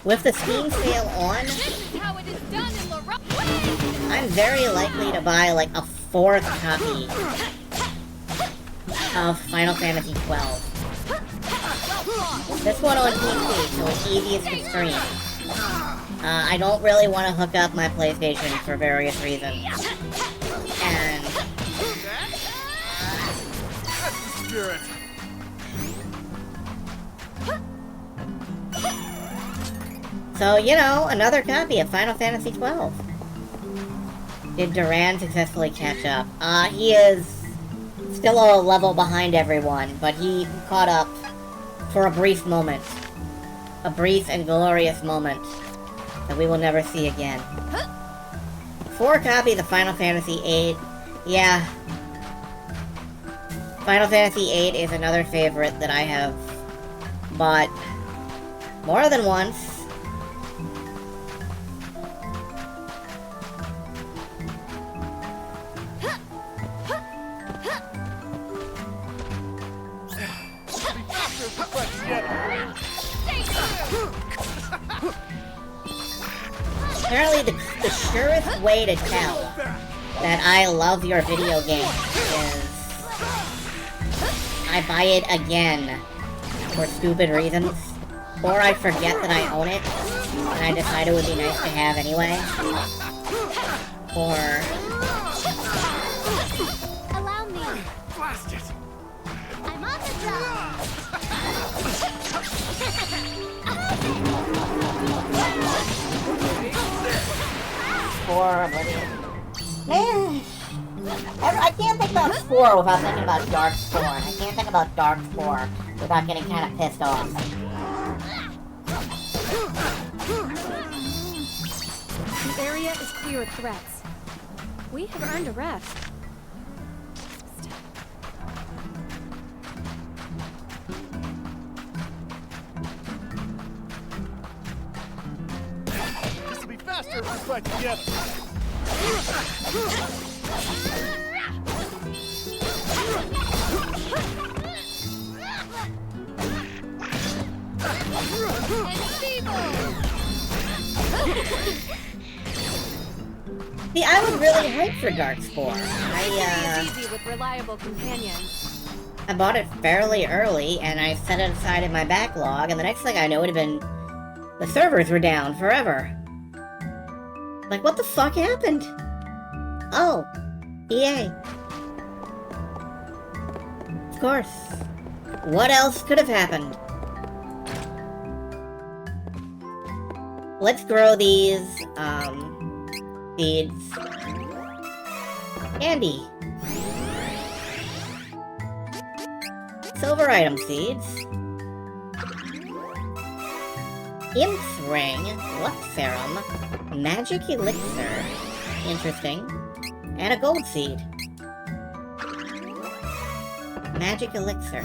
with the Steam sale on, How it is done in Laurel. I'm very likely to buy like a 4th copy of Final Fantasy XII. This one on PC, so it's easiest to stream. I don't really want to hook up my PlayStation for various reasons. And... That's the spirit. So, you know, another copy of Final Fantasy XII. Did Duran successfully catch up? He is still a level behind everyone, but he caught up for a brief moment. A brief and glorious moment that we will never see again. 4 copies of Final Fantasy VIII. Yeah. Final Fantasy VIII is another favorite that I have bought more than once. Apparently the surest way to tell that I love your video game is I buy it again for stupid reasons, or I forget that I own it, and I decide it would be nice to have anyway, or... Allow me. Blast it. I'm on the job. Spore, Oblivion. Man, I can't think about Spore without thinking about Dark Spore, and I can't think about Dark Spore without getting kind of pissed off. The area is clear of threats. We have earned a rest. This'll be faster if we fight together. See, I was really hyped for Darkspawn. It's easy with reliable companions. I bought it fairly early, and I set it aside in my backlog, and the next thing I know, it had been... the servers were down forever. Like, what the fuck happened? Oh, EA. Of course. What else could have happened? Let's grow these, seeds. Candy. Silver item seeds. Imp's Ring. Luck Serum. Magic Elixir. Interesting. And a gold seed. Magic Elixir.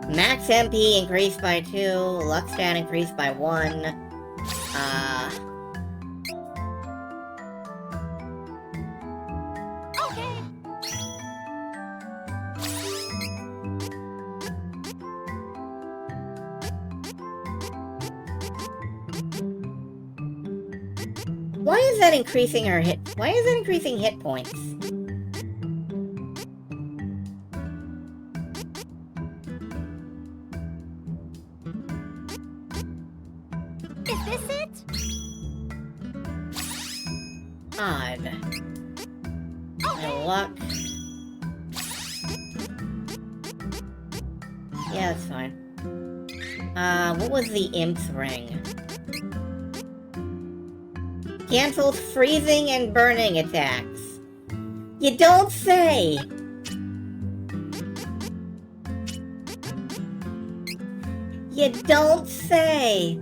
Max MP increased by 2, Lux stat increased by 1, Okay. Why is that increasing her hit? Why is that increasing hit points? Is this it? Odd. My luck. Yeah, that's fine. What was the Imp's Ring? Cancels freezing and burning attacks. You don't say! You don't say!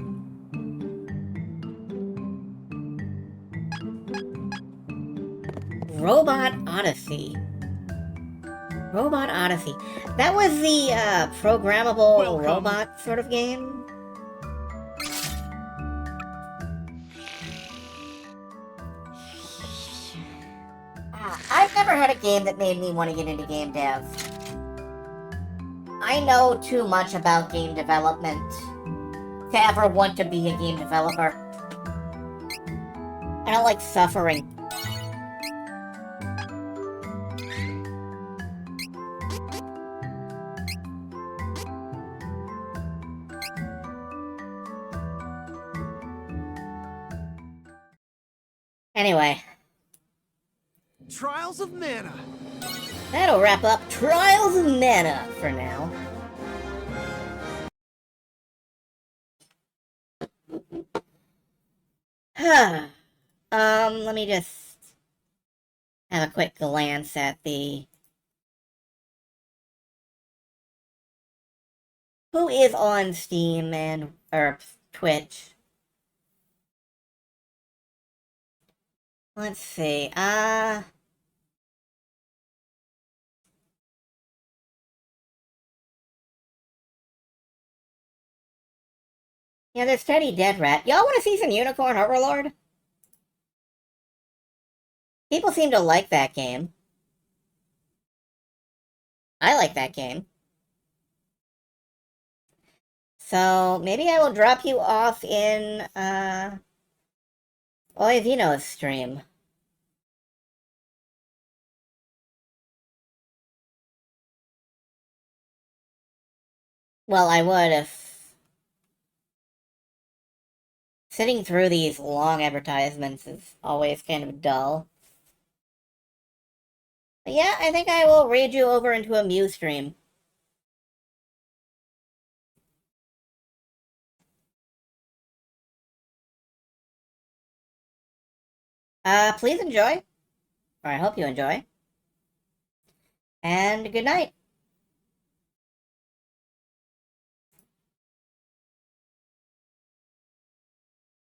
Robot Odyssey. Robot Odyssey. That was the, programmable robot sort of game? I've never had a game that made me want to get into game dev. I know too much about game development to ever want to be a game developer. I don't like suffering. Anyway. Trials of Mana. That'll wrap up Trials of Mana for now. Let me just have a quick glance at the... Who is on Steam or Twitch? Let's see, yeah, there's Teddy Dead Rat. Y'all want to see some Unicorn Overlord? People seem to like that game. I like that game. So, maybe I will drop you off in, Oivino's stream. Well, I would if... Sitting through these long advertisements is always kind of dull. But yeah, I think I will raid you over into a Mew stream. Please enjoy. Or I hope you enjoy. And good night.